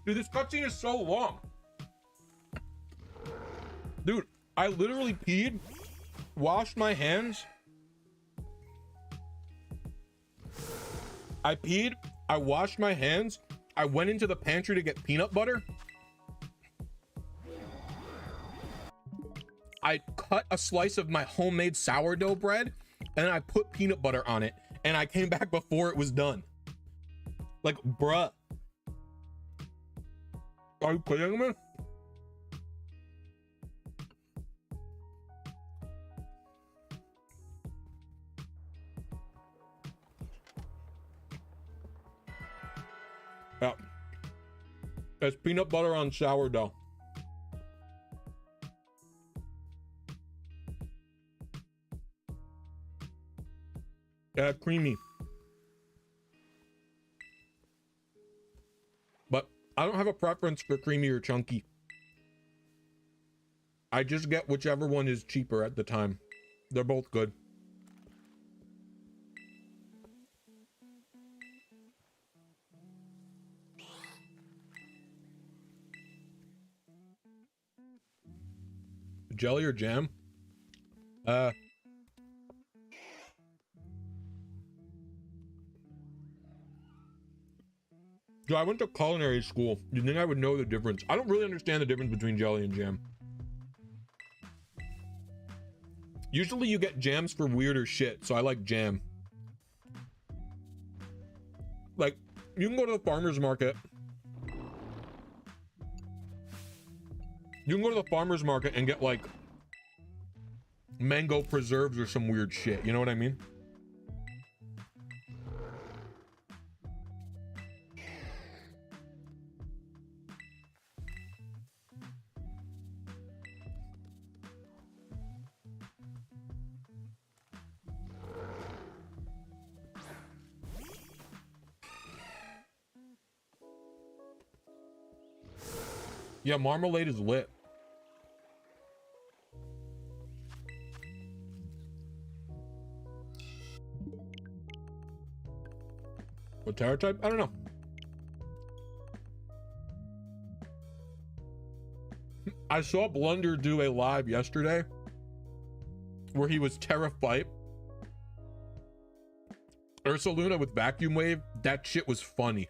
Dude, this cutscene is so long. Dude, I literally peed, washed my hands. I peed, I washed my hands. I went into the pantry to get peanut butter. I cut a slice of my homemade sourdough bread and I put peanut butter on it. And I came back before it was done. Like, bruh. Are you kidding me? Yeah. It's peanut butter on sourdough. Yeah, creamy. But I don't have a preference for creamy or chunky. I just get whichever one is cheaper at the time. They're both good. Jelly or jam? So I went to culinary school. You think I would know the difference? I don't really understand the difference between jelly and jam. Usually you get jams for weirder shit, so I like jam. Like, you can go to the farmer's market. You can go to the farmer's market and get like mango preserves or some weird shit. You know what I mean? Yeah, marmalade is lit. What terror type? I don't know. I saw Blunder do a live yesterday where he was terrified. Ursaluna with vacuum wave, that shit was funny.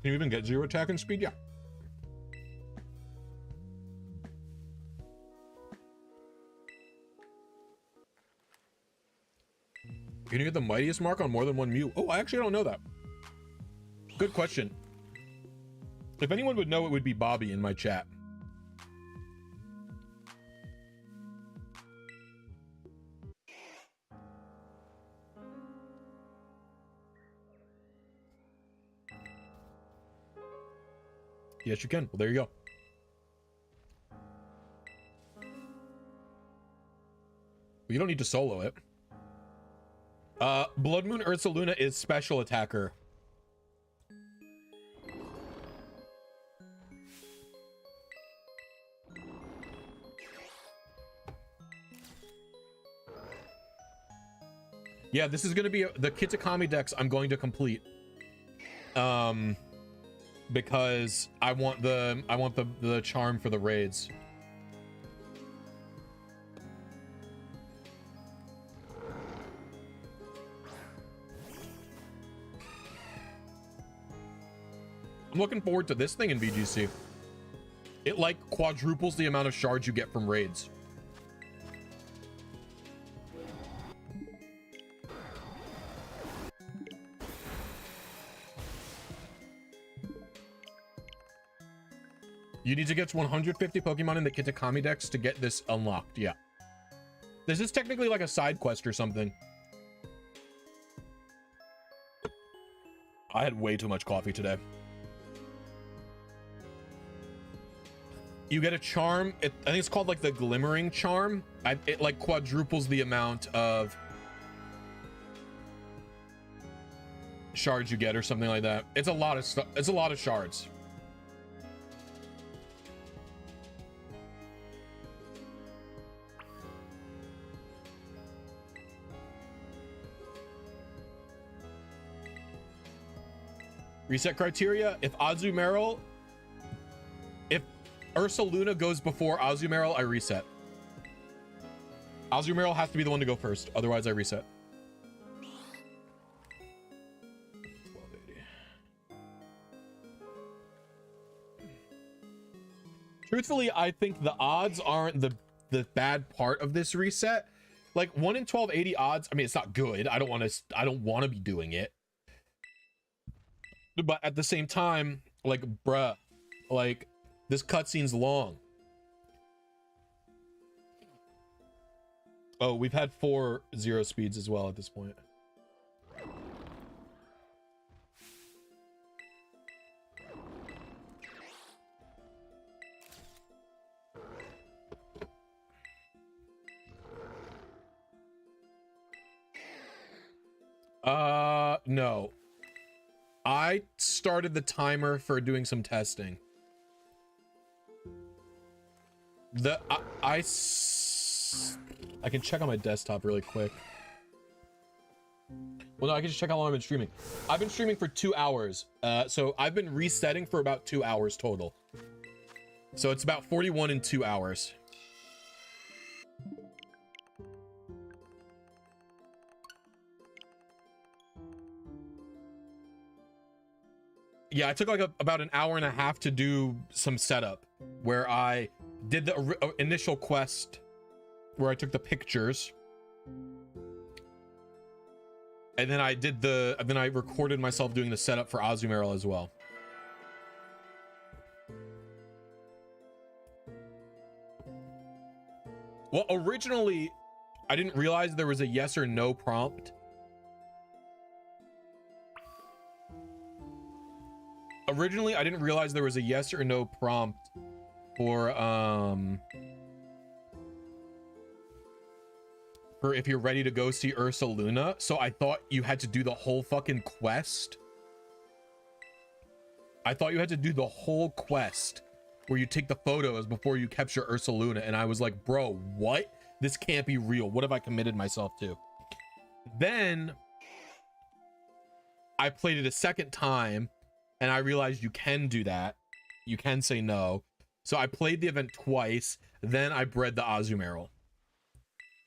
Can you even get 0 attack and speed? Yeah. Can you get the mightiest mark on more than one Mew? Oh, I actually don't know that. Good question. If anyone would know, it would be Bobby in my chat. Yes, you can. Well, there you go. You don't need to solo it. Blood Moon Ursaluna is special attacker. Yeah, this is going to be the Kitakami decks I'm going to complete. Because I want the charm for the raids. I'm looking forward to this thing in VGC. It like quadruples the amount of shards you get from raids. You need to get to 150 Pokemon in the Kitakami decks to get this unlocked. Yeah. This is technically like a side quest or something. I had way too much coffee today. You get a charm. I think it's called like the Glimmering Charm. It like quadruples the amount of shards you get or something like that. It's a lot of stuff. It's a lot of shards. Reset criteria. If Azumarill, if Ursaluna goes before Azumarill, I reset. Azumarill has to be the one to go first. Otherwise, I reset. 1280. Truthfully, I think the odds aren't the bad part of this reset. Like 1 in 1280 odds. I mean, it's not good. I don't want to be doing it. But at the same time, like, bruh, like, this cutscene's long. Oh, we've had 4 0 speeds as well at this point. No. I started the timer for doing some testing. I can check on my desktop really quick. Well, no, I can just check how long I've been streaming. I've been streaming for 2 hours. So I've been resetting for about 2 hours total. So it's about 41 in 2 hours. Yeah, I took like about an hour and a half to do some setup where I did the initial quest where I took the pictures. And then I recorded myself doing the setup for Azumarill as well. Well, originally, I didn't realize there was a yes or no prompt. Originally, I didn't realize there was a yes or no prompt for if you're ready to go see Ursaluna. So I thought you had to do the whole fucking quest. I thought you had to do the whole quest where you take the photos before you capture Ursaluna. And I was like, bro, what? This can't be real. What have I committed myself to? Then I played it a second time. And I realized you can do that. You can say no. So I played the event twice. Then I bred the Azumarill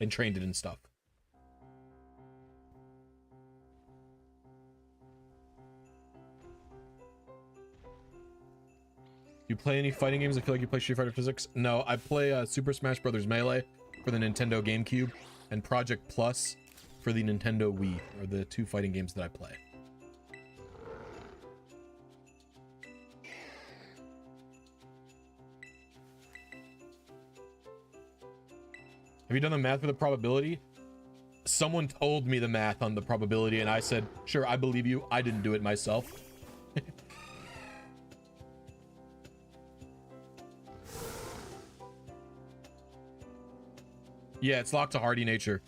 and trained it and stuff. You play any fighting games? I feel like you play Street Fighter Physics. No, I play Super Smash Bros. Melee for the Nintendo GameCube and Project Plus for the Nintendo Wii are the 2 fighting games that I play. Have you done the math for the probability? Someone told me the math on the probability and I said, sure, I believe you. I didn't do it myself. Yeah, it's locked to hardy nature.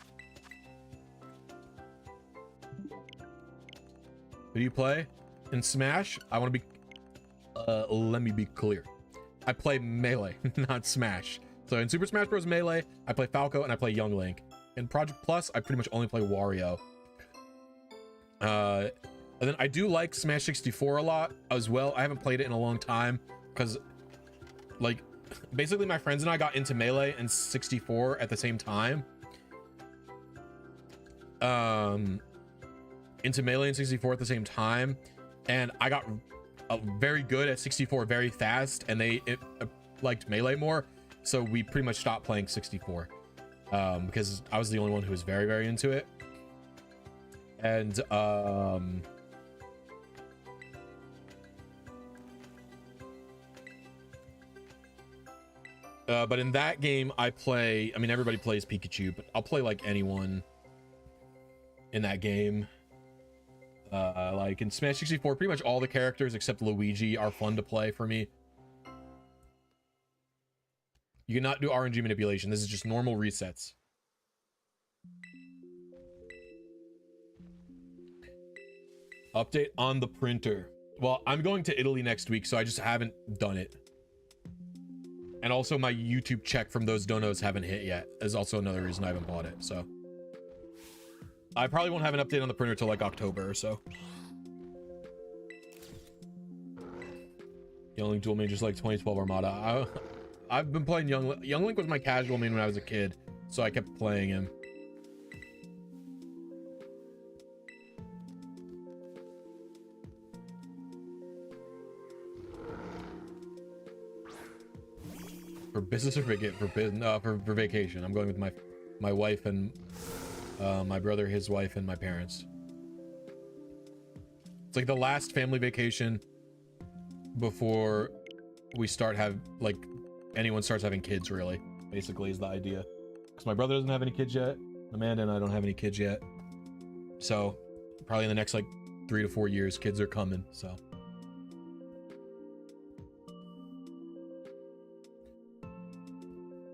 do you play in Smash? I want to be let me be clear. I play Melee, not Smash. So in Super Smash Bros. Melee, I play Falco and I play Young Link. In Project Plus, I pretty much only play Wario. And then I do like Smash 64 a lot as well. I haven't played it in a long time because, like, basically my friends and I got into Melee and 64 at the same time. Into Melee and 64 at the same time, and I got very good at 64 very fast, and they liked Melee more, so we pretty much stopped playing 64 because I was the only one who was very, very into it. And but in that game I play, I mean, everybody plays Pikachu, but I'll play like anyone in that game. Like in Smash 64, pretty much all the characters except Luigi are fun to play for me. You cannot do RNG manipulation. This is just normal resets. Update on the printer. Well, I'm going to Italy next week, so I just haven't done it. And also my YouTube check from those donos haven't hit yet. Is also another reason I haven't bought it, so. I probably won't have an update on the printer till like October or so. Young Link dual main just like 2012 Armada. I've been playing Young Link was my casual main when I was a kid, so I kept playing him. For business or for vacation. I'm going with my wife and my brother, his wife, and my parents. It's like the last family vacation before we start anyone starts having kids, really, basically is the idea. Because my brother doesn't have any kids yet. Amanda and I don't have any kids yet. So probably in the next like 3 to 4 years, kids are coming, so.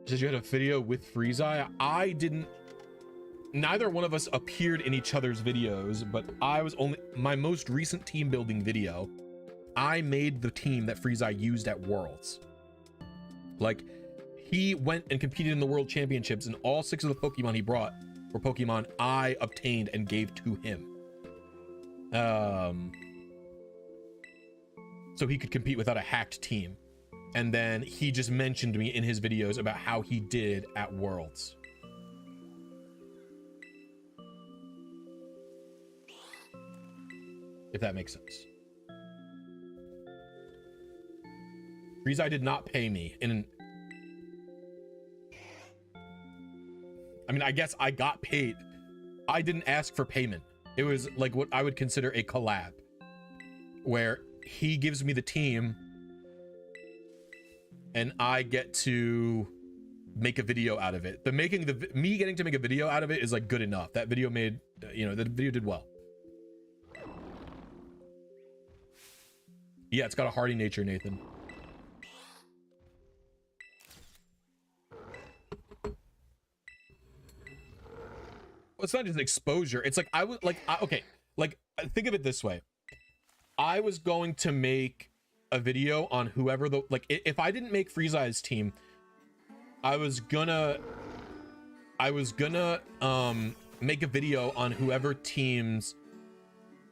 Said you had a video with Freezeye. I didn't. Neither one of us appeared in each other's videos, but I was only my most recent team building video. I made the team that Freezeye used at Worlds. Like, he went and competed in the World Championships, and all 6 of the Pokemon he brought were Pokemon I obtained and gave to him. So he could compete without a hacked team. And then he just mentioned me in his videos about how he did at Worlds. If that makes sense. Freezeye did not pay me I mean, I guess I got paid. I didn't ask for payment. It was like what I would consider a collab, where he gives me the team and I get to make a video out of it. Me getting to make a video out of it is like good enough. That video made, the video did well. Yeah, it's got a hardy nature, Nathan. Well, it's not just exposure. It's like think of it this way. I was going to make a video on whoever if I didn't make Freezeye's team, I was gonna make a video on whoever teams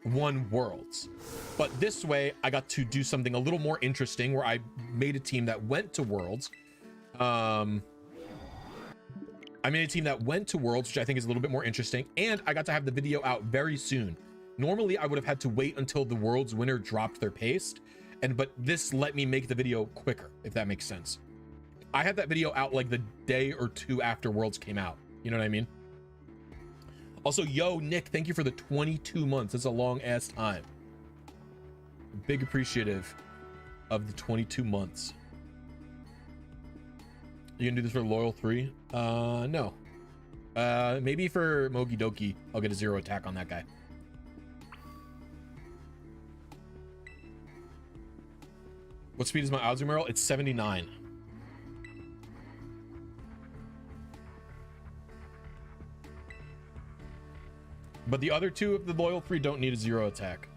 won Worlds. But this way I got to do something a little more interesting where I made a team that went to Worlds. I made a team that went to Worlds, which I think is a little bit more interesting, and I got to have the video out very soon. Normally I would have had to wait until the Worlds winner dropped their paste, but this let me make the video quicker, if that makes sense. I had that video out like the day or 2 after Worlds came out. You know what I mean? Also, yo, Nick, thank you for the 22 months. That's a long ass time. Big appreciative of the 22 months. You gonna do this for Loyal 3? No. Maybe for Mogi Doki, I'll get a 0 attack on that guy. What speed is my Azumarill? It's 79. But the other 2 of the Loyal 3 don't need a 0 attack.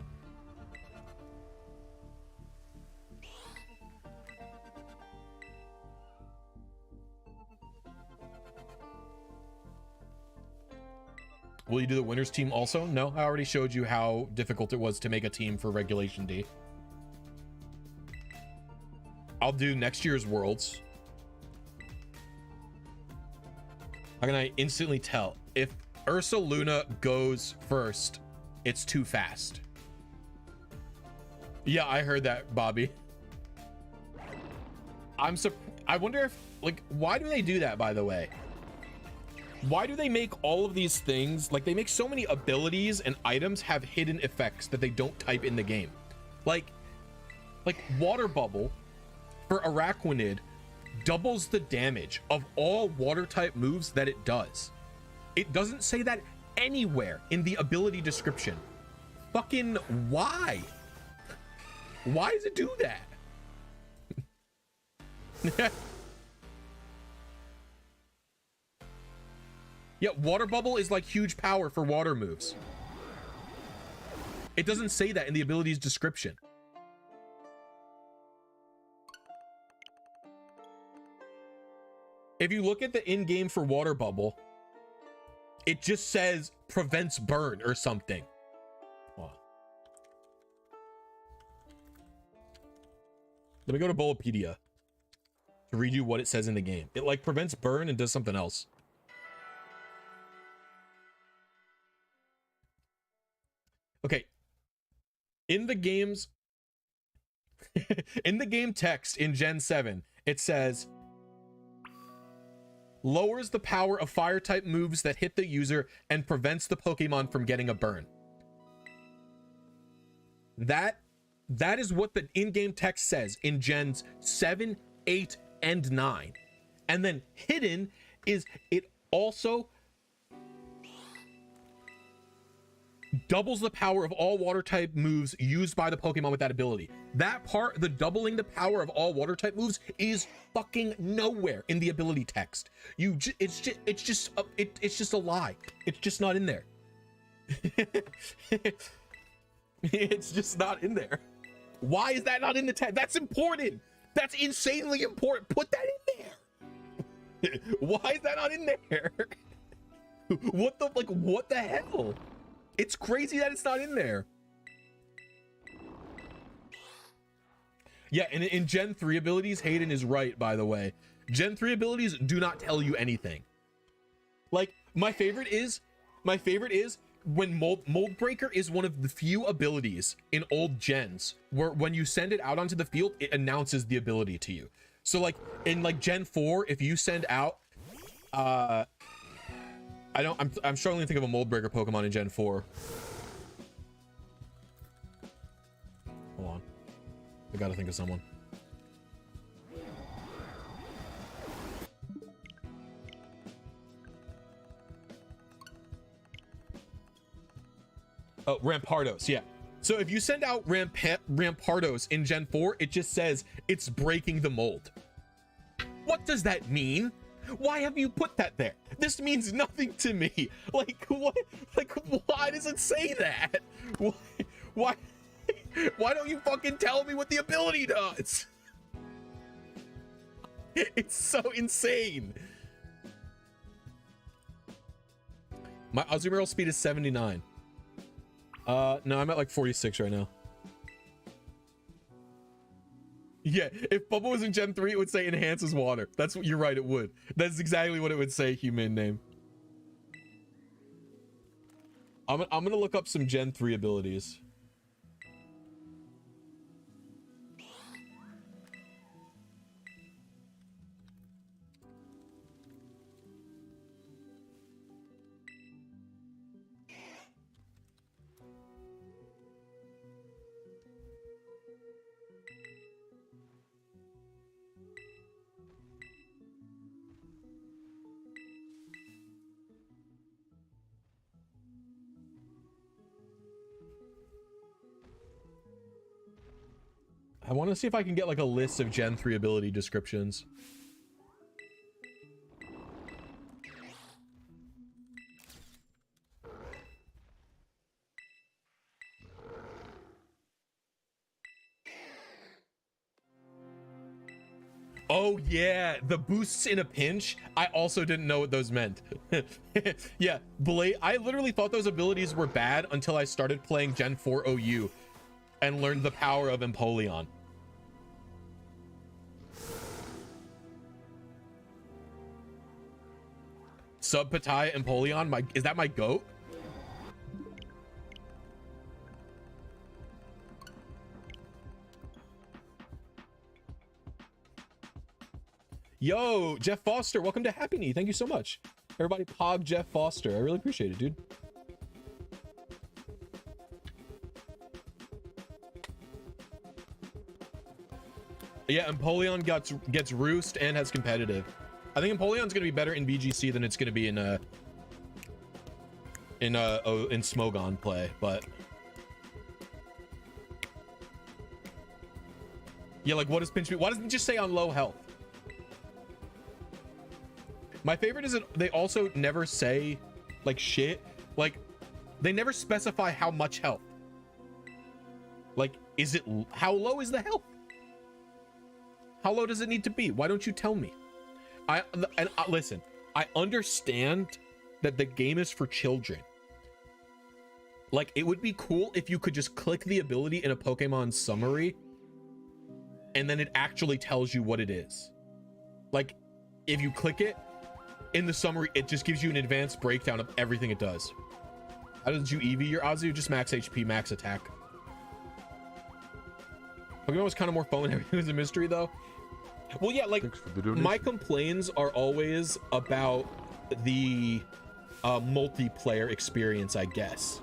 Will you do the winners team also? No, I already showed you how difficult it was to make a team for Regulation D. I'll do next year's Worlds. How can I instantly tell? If Ursaluna goes first, it's too fast. Yeah, I heard that, Bobby. I wonder if, like, why do they do that, by the way? Why do they make all of these things, like, they make so many abilities and items have hidden effects that they don't type in the game? Like Water Bubble for Araquanid doubles the damage of all water type moves that it does. It doesn't say that anywhere in the ability description. Fucking why? Why does it do that? Yeah, Water Bubble is like huge power for water moves. It doesn't say that in the abilities description. If you look at the in-game for Water Bubble, it just says prevents burn or something. Oh. Let me go to Bulbapedia to read you what it says in the game. It like prevents burn and does something else. Okay. In the game's in the game text in Gen 7, it says lowers the power of fire type moves that hit the user and prevents the Pokemon from getting a burn. That is what the in-game text says in Gens 7, 8, and 9. And then hidden is it also doubles the power of all water type moves used by the Pokemon with that ability. That part, the doubling the power of all water type moves, is fucking nowhere in the ability text. It's just a lie. It's just not in there. It's just not in there. Why is that not in the text? That's important. That's insanely important. Put that in there. Why is that not in there? What the hell? It's crazy that it's not in there. Yeah, and in Gen 3 abilities, Hayden is right, by the way. Gen 3 abilities do not tell you anything. Like, my favorite is when Mold Breaker is one of the few abilities in old gens where when you send it out onto the field, it announces the ability to you. So like in like Gen 4, if you send out I'm struggling to think of a Mold Breaker Pokemon in Gen 4. Hold on. I gotta think of someone. Oh, Rampardos, yeah. So if you send out Rampardos in Gen 4, it just says it's breaking the mold. What does that mean? Why have you put that there? This means nothing to me. Like, what? Like, why does it say that? Why don't you fucking tell me what the ability does? It's so insane. My Azumarill speed is 79. No, I'm at like 46 right now. Yeah, if Bubble was in Gen 3, it would say enhances water. That's what you're right, it would. That's exactly what it would say, human name. I'm gonna look up some Gen 3 abilities. I want to see if I can get like a list of Gen 3 ability descriptions. Oh yeah, the boosts in a pinch. I also didn't know what those meant. Yeah, I literally thought those abilities were bad until I started playing Gen 4 OU and learned the power of Empoleon. Sub Pattaya Empoleon, is that my goat? Yo, Jeff Foster, welcome to Happy Knee. Thank you so much. Everybody pog Jeff Foster. I really appreciate it, dude. Yeah, Empoleon gets roost and has competitive. I think Empoleon's gonna be better in VGC than it's gonna be in Smogon play, but yeah, like what does pinch me? Why doesn't it just say on low health? My favorite is that they also never say like shit. Like they never specify how much health. Like, how low is the health? How low does it need to be? Why don't you tell me? Listen, I understand that the game is for children. Like, it would be cool if you could just click the ability in a Pokemon summary and then it actually tells you what it is. Like, if you click it in the summary, it just gives you an advanced breakdown of everything it does. How did you EV your Azu? Just max HP, max attack. Pokemon was kind of more fun when everything was a mystery, though. Well, yeah, like, my complaints are always about the multiplayer experience, I guess.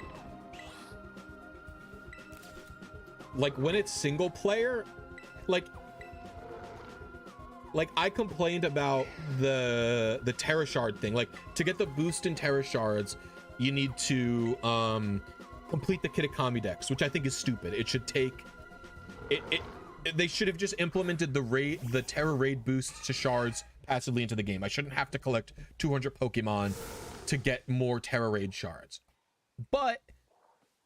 Like, when it's single player, like I complained about the Terra Shard thing. Like, to get the boost in Terra Shards, you need to complete the Kitakami Dex, which I think is stupid. It should take they should have just implemented the Terra Raid boosts to shards passively into the game. I shouldn't have to collect 200 Pokemon to get more Terra Raid shards. But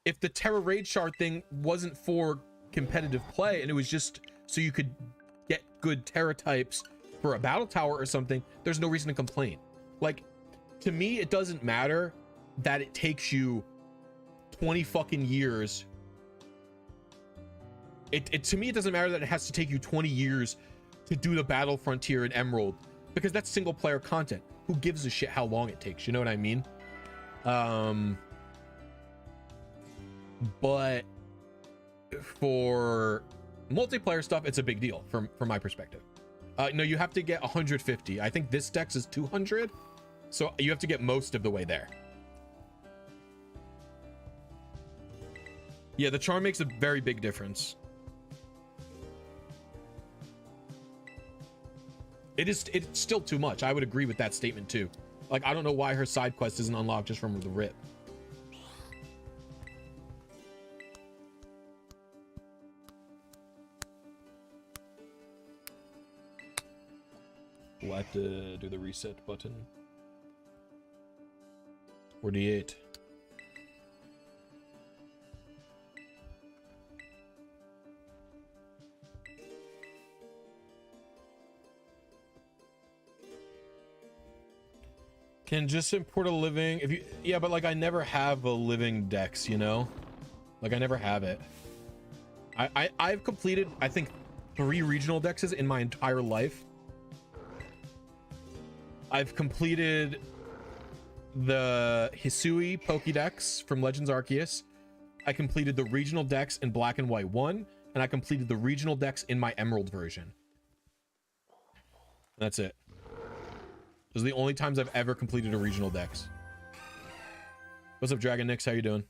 if the Terra Raid shard thing wasn't for competitive play and it was just so you could get good Terra types for a battle tower or something, there's no reason to complain. Like, to me, it doesn't matter that it takes you 20 fucking years. To me, it doesn't matter that it has to take you 20 years to do the battle frontier in Emerald, because that's single player content. Who gives a shit how long it takes? You know what I mean? But for multiplayer stuff, it's a big deal from my perspective. No, you have to get 150. I think this dex is 200, so you have to get most of the way there. Yeah, the charm makes a very big difference. It's still too much. I would agree with that statement too. Like, I don't know why her side quest isn't unlocked just from the rip. We'll have to do the reset button. 48. Can just import a living if you, yeah, but like I never have a living dex, you know? Like I never have it. I've completed, I think, 3 regional dexes in my entire life. I've completed the Hisui Pokédex from Legends Arceus. I completed the regional dex in Black and White 1, and I completed the regional dex in my Emerald version. That's it. Those are the only times I've ever completed a regional dex. What's up, Dragon Nix? How you doing?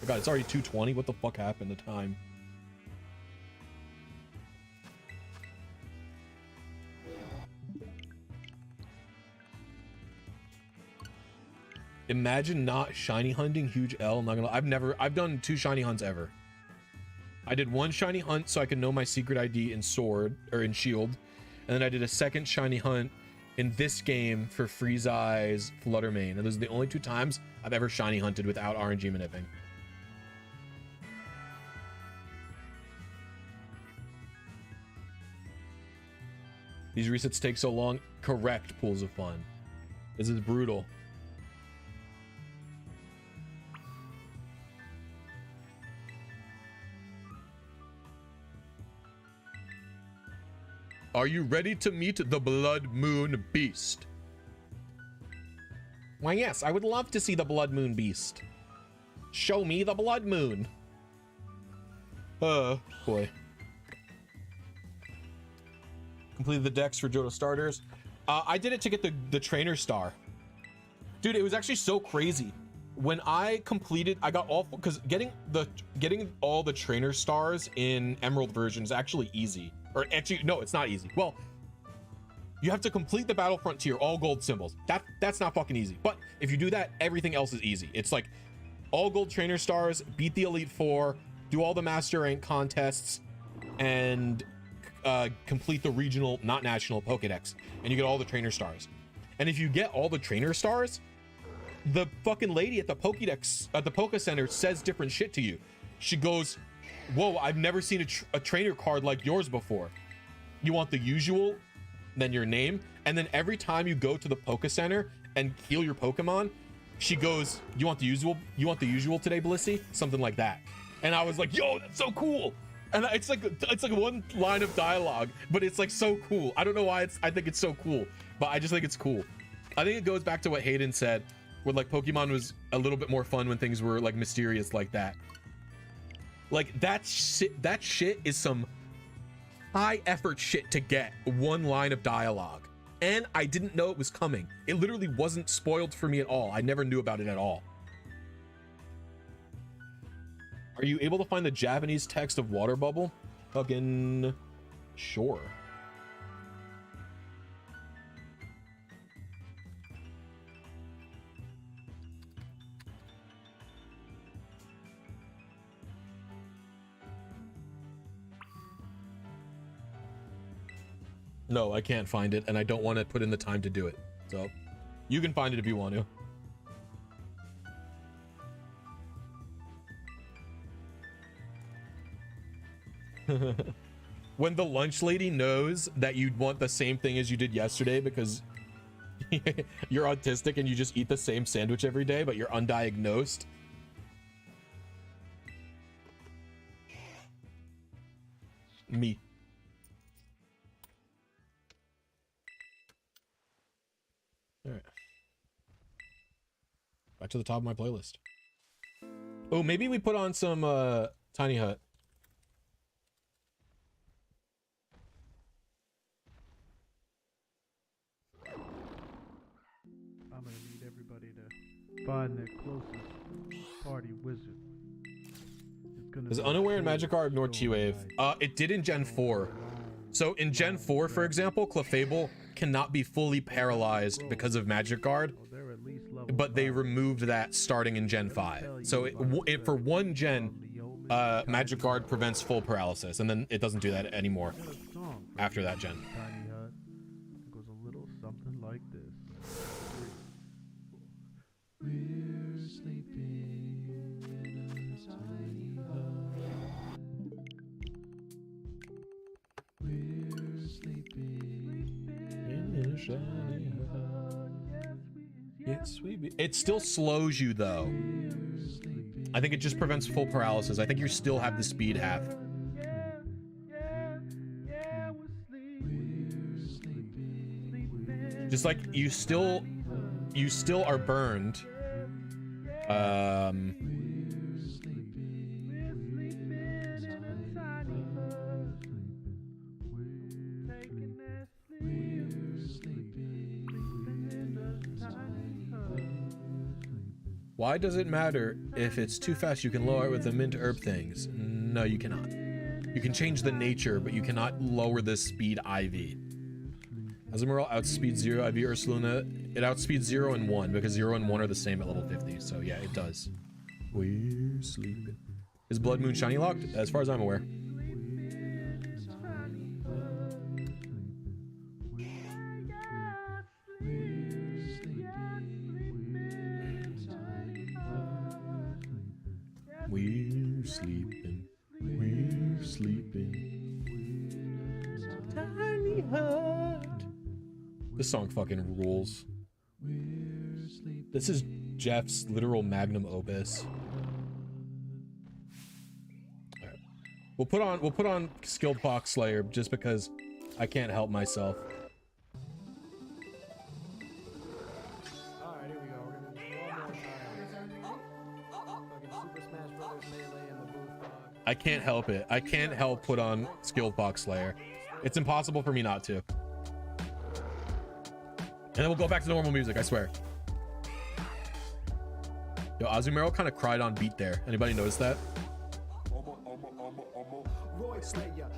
Oh god, it's already 2:20. What the fuck happened to time? Imagine not shiny hunting. Huge L. I'm not gonna. I've done 2 shiny hunts ever. I did 1 shiny hunt so I could know my secret ID in Sword or in Shield, and then I did a 2nd shiny hunt in this game for Freeze Eyes Fluttermane, and those are the only 2 times I've ever shiny hunted without RNG manipping. These resets take so long. Correct, Pools of Fun. This is brutal. Are you ready to meet the Blood Moon Beast? Why, yes, I would love to see the Blood Moon Beast. Show me the Blood Moon. Oh, boy. Completed the decks for Johto starters. I did it to get the trainer star. Dude, it was actually so crazy. When I completed, I got all, because getting all the trainer stars in Emerald version is actually easy. Or actually, no, it's not easy. Well, you have to complete the battle frontier, all gold symbols. That's not fucking easy. But if you do that, everything else is easy. It's like all gold trainer stars, beat the Elite Four, do all the master rank contests, and complete the regional, not national Pokedex, and you get all the trainer stars. And if you get all the trainer stars, the fucking lady at the Pokedex, at the Poke Center, says different shit to you. She goes, whoa, I've never seen a trainer card like yours before. You want the usual, then your name, and then every time you go to the Poke Center and heal your Pokemon, she goes, you want the usual today, Blisy? Something like that. And I was like, yo, that's so cool. And it's like one line of dialogue, but it's like so cool. I don't know why I think it's so cool, but I just think it's cool. I think it goes back to what Hayden said, where like Pokemon was a little bit more fun when things were like mysterious like that. Like that shit is some high effort shit to get one line of dialogue. And I didn't know it was coming. It literally wasn't spoiled for me at all. I never knew about it at all. Are you able to find the Japanese text of Water Bubble? Fucking sure. No, I can't find it, and I don't want to put in the time to do it. So you can find it if you want to. When the lunch lady knows that you'd want the same thing as you did yesterday because you're autistic and you just eat the same sandwich every day, but you're undiagnosed. Me. All right. Back to the top of my playlist. Oh, maybe we put on some Tiny Hut. I'm gonna need everybody to find their closest party wizard. Does Unaware and Magikarp ignore T-Wave? It did in Gen 4. So in Gen 4, for example, Clefable cannot be fully paralyzed because of Magikarp, but they removed that starting in Gen 5. So for one gen, Magikarp prevents full paralysis, and then it doesn't do that anymore after that gen. Tiny Hut. It goes a little something like this. We're sleeping in a tiny hut. We're sleeping in a shiny hut. Yes, we be. It still slows you though. I think it just prevents full paralysis. I think you still have the speed half. Just like you still are burned. Why does it matter if it's too fast? You can lower it with the mint herb things. No, you cannot. You can change the nature, but you cannot lower the speed IV. Azumarill outspeeds 0 IV Ursaluna. It outspeeds 0 and 1 because 0 and 1 are the same at level 50. So yeah, it does. We're sleeping. Is Blood Moon shiny locked? As far as I'm aware. We're sleeping. We're sleeping. Tiny hut. This song fucking rules. This is Jeff's literal magnum opus. All right. We'll put on Skilled Fox Slayer just because I can't help myself. Alright, here we go. We're gonna do one more time. Fucking Super Smash Brothers Melee in the booth, dog. I can't help it. I can't help put on Skilled Fox Slayer. It's impossible for me not to. And then we'll go back to normal music, I swear. Yo, Azumarill kind of cried on beat there. Anybody notice that?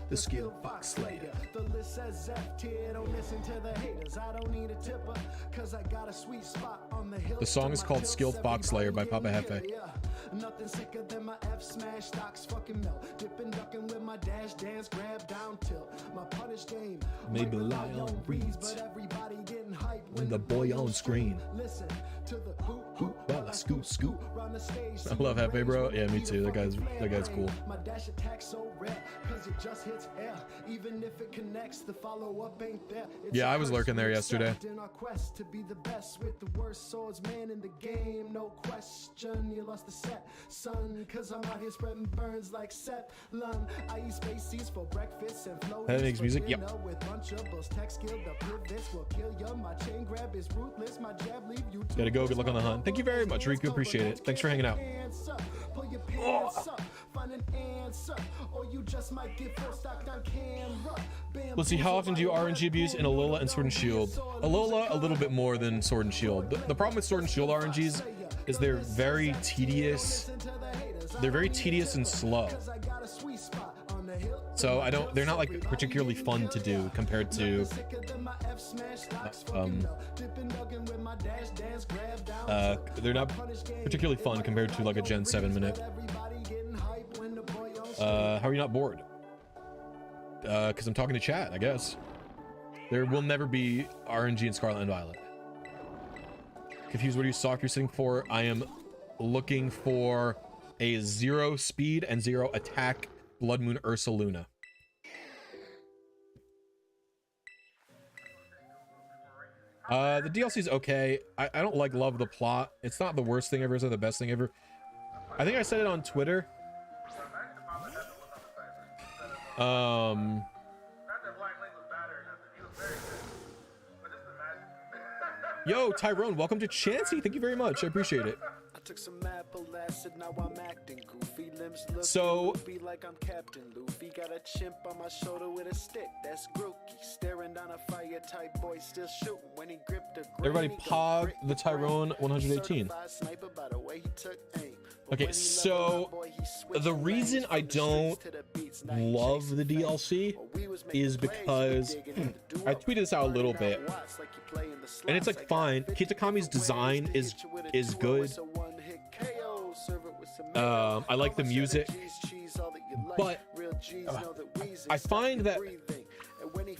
The Skilled Fox Slayer. The list says F tier, don't listen to the haters. I don't need a tipper, cause I got a sweet spot on the hill. The song is called Skilled Fox Slayer by Papa Hefe. Nothing sicker than my F smash stocks fucking melt. Dipping, ducking with my dash dance, grab down tilt. My punish game may rely on reads, but everybody getting hyped when the boy on screen. Listen to the hoop Hoop, while I scoop, scoop. run the stage. I love Hefe, bro. Yeah, me too. That guy's cool. My dash attack so rare, cause it just hits air. Even if it connects, the follow up ain't there. It's Yeah, a I was lurking there yesterday. in our quest to be the best with the worst swordsman in the game, no question. You lost the set, son, cause I'm out here spreading burns like Seth Lund. I eat spaces for breakfast and flow. That makes music? Yep. With Lunchables, tech skill, the pivots will kill ya. My chain grab is ruthless, my jab leave you. Gotta go. Good luck on the hunt. Thank you very much, Riku. Appreciate it. Thanks for hanging out. Pull your pants up, find an answer, or you just might get forced stock on camera. Let's see, how often do you RNG abuse in Alola and Sword and Shield? Alola, a little bit more than Sword and Shield. The problem with Sword and Shield RNGs is they're very tedious. They're very tedious and slow. So they're not like particularly fun to do compared to they're not particularly fun compared to like a Gen 7 minute. How are you not bored? Because I'm talking to chat, I guess. There will never be RNG in Scarlet and Violet. Confused, what are you soft you're sitting for? I am looking for a 0 speed and 0 attack Blood Moon Ursaluna. The DLC is okay. I don't love the plot. It's not the worst thing ever, it's not the best thing ever. I think I said it on Twitter. Yo, Tyrone, welcome to Chansey. Thank you very much. I appreciate it. I took some apple acid, now I'm acting goofy. Limbs look So, goofy like I'm Captain Luffy. Got a chimp on my shoulder with a stick, that's Grookey. Staring down a fire type boy, still shooting when he gripped a everybody pog the Tyrone 118. Okay, so the reason I don't love the DLC is because I tweeted this out a little bit, and it's like fine. Kitakami's design is good. I like the music, but I find that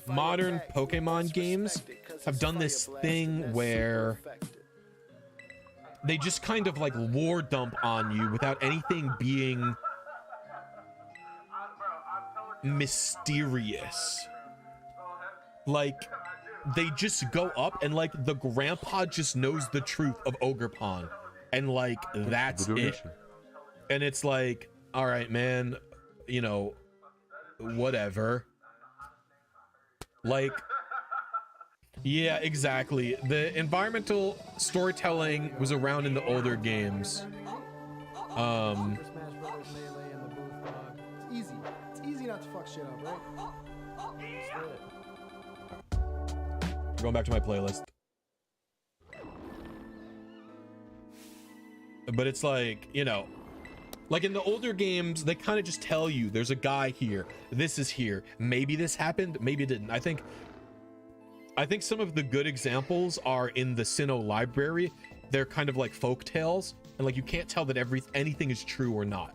modern Pokemon games have done this thing where they just kind of like lore dump on you without anything being mysterious. Like, they just go up and like the grandpa just knows the truth of Ogerpon, and like that's it. And it's like, all right, man, you know, whatever. Like, yeah, exactly. The environmental storytelling was around in the older games. Super Smash Brothers Melee in the booth, dog. It's easy. It's easy not to fuck shit up, right? Just do it. Going back to my playlist. But it's like, you know, like in the older games, they kind of just tell you there's a guy here, this is here, maybe this happened, maybe it didn't. I think some of the good examples are in the Sinnoh library. They're kind of like folk tales, and like you can't tell that anything is true or not.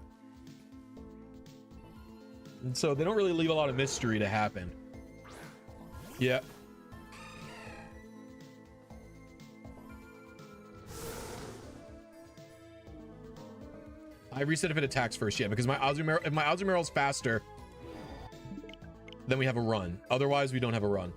And so they don't really leave a lot of mystery to happen. Yeah. I reset if it attacks first, yeah, because my Azumarill, if my Azumarill's faster, then we have a run. Otherwise, we don't have a run.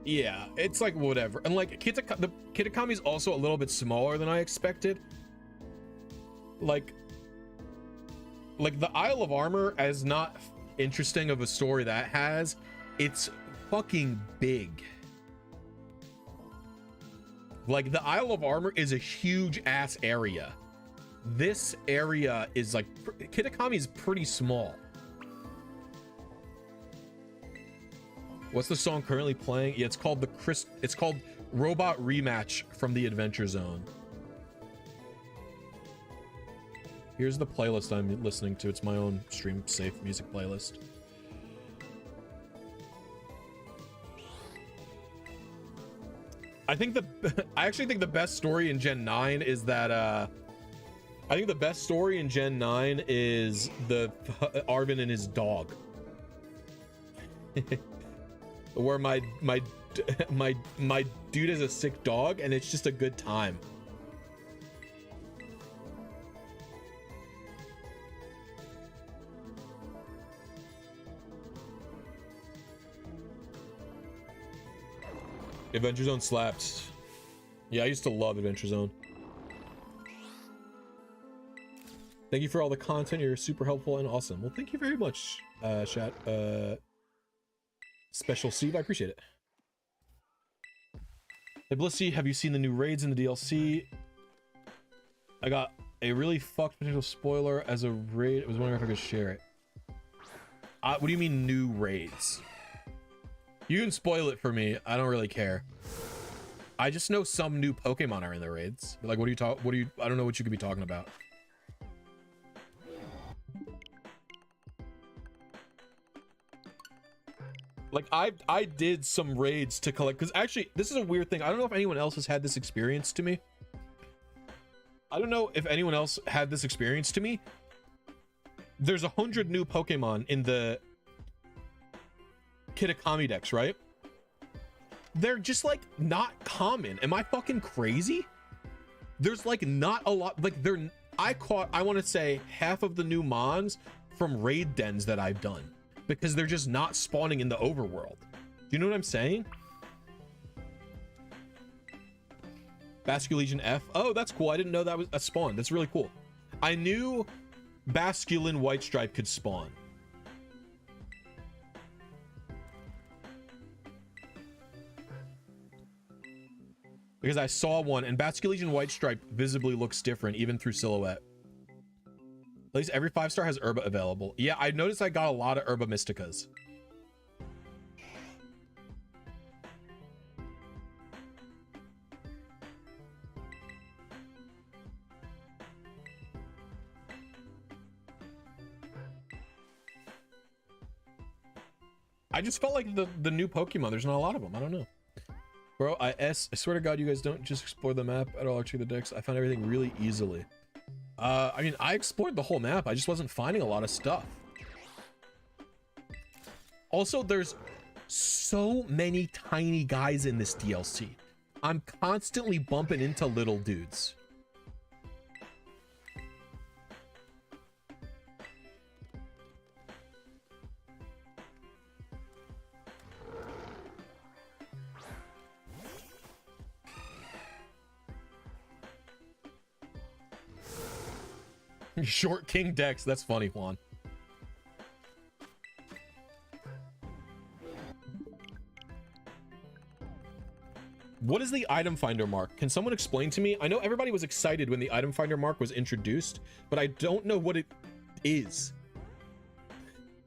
Yeah, it's like whatever. And like the Kitakami is also a little bit smaller than I expected. Like the Isle of Armor, as not interesting of a story that has, it's fucking big. Like the Isle of Armor is a huge ass area. This area is like, Kitakami is pretty small. What's the song currently playing? Yeah, it's called Robot Rematch from the Adventure Zone. Here's the playlist I'm listening to. It's my own stream safe music playlist. I actually think the best story in Gen 9 is that I think the best story in Gen 9 is the Arvin and his dog. Where my dude is a sick dog and it's just a good time. Adventure Zone slaps. Yeah, I used to love Adventure Zone. Thank you for all the content. You're super helpful and awesome. Well, thank you very much, chat. Special Steve, I appreciate it. Hey, Blisy, have you seen the new raids in the DLC? I got a really fucked potential spoiler as a raid. I was wondering if I could share it. What do you mean new raids? You can spoil it for me. I don't really care. I just know some new Pokemon are in the raids. But like, I don't know what you could be talking about. Like I did some raids to collect, because actually this is a weird thing. I don't know if anyone else has had this experience to me. There's 100 new Pokemon in the Kitakami decks, right? They're just like not common. Am I fucking crazy? There's like not a lot. Like I want to say half of the new mons from raid dens that I've done, because they're just not spawning in the overworld. Do you know what I'm saying? Basculegion F. Oh, that's cool. I didn't know that was a spawn. That's really cool. I knew Basculin White Stripe could spawn. Because I saw one, and Basculegion White Stripe visibly looks different even through silhouette. At least every 5-star has Herba available. Yeah, I noticed I got a lot of Herba Mysticas. I just felt like the new Pokemon, there's not a lot of them. I don't know. Bro, I swear to God, you guys don't just explore the map at all or check the decks. I found everything really easily. I mean, I explored the whole map. I just wasn't finding a lot of stuff. Also, there's so many tiny guys in this DLC. I'm constantly bumping into little dudes. Short King Dex, that's funny, Juan. What is the item finder mark? Can someone explain to me? I know everybody was excited when the item finder mark was introduced, but I don't know what it is.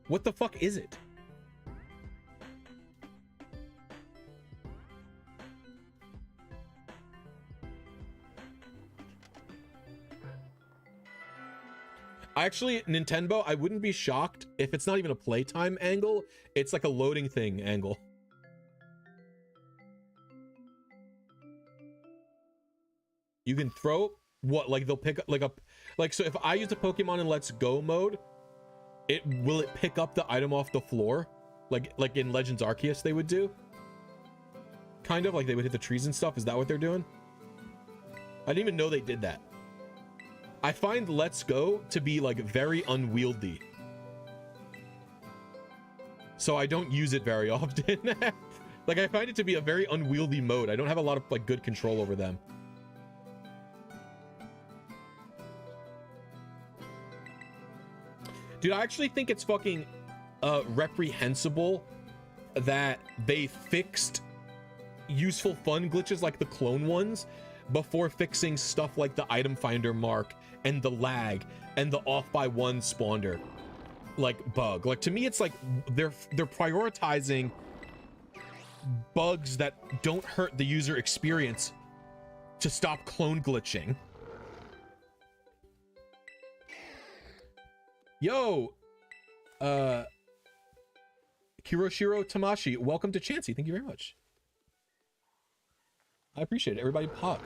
What the fuck is it? Actually, Nintendo, I wouldn't be shocked if it's not even a playtime angle. It's like a loading thing angle. You can throw what, like they'll pick up like so if I use a Pokemon in Let's Go mode, will it pick up the item off the floor? Like in Legends Arceus they would do? Kind of like they would hit the trees and stuff. Is that what they're doing? I didn't even know they did that. I find Let's Go to be like very unwieldy, so I don't use it very often. Like, I find it to be a very unwieldy mode. I don't have a lot of like good control over them. Dude, I actually think it's fucking reprehensible that they fixed useful fun glitches like the clone ones before fixing stuff like the item finder mark and the lag and the off by one spawner like bug. Like, to me, it's like they're prioritizing bugs that don't hurt the user experience to stop clone glitching. Yo, Kiroshiro Tamashi, welcome to Chansey. Thank you very much. I appreciate it. Everybody pog.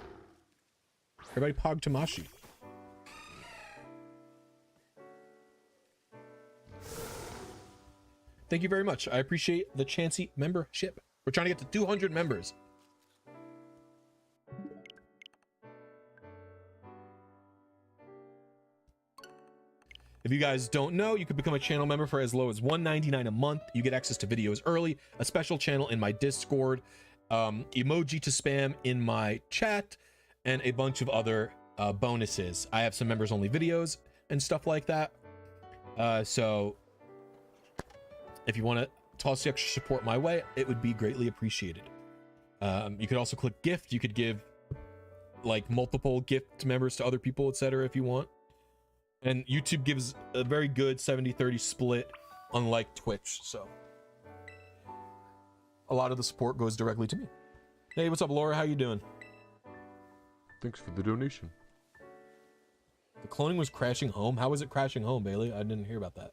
Everybody pog Tamashi. Thank you very much. I appreciate the Chansey membership. We're trying to get to 200 members. If you guys don't know, you could become a channel member for as low as $1.99 a month. You get access to videos early, a special channel in my Discord, emoji to spam in my chat, and a bunch of other bonuses. I have some members only videos and stuff like that. So if you want to toss the extra support my way, it would be greatly appreciated. You could also click gift. You could give like multiple gift members to other people, etc. if you want. And YouTube gives a very good 70-30 split, unlike Twitch. So a lot of the support goes directly to me. Hey, what's up, Laura? How you doing? Thanks for the donation. The cloning was crashing home. How was it crashing home, Bailey? I didn't hear about that.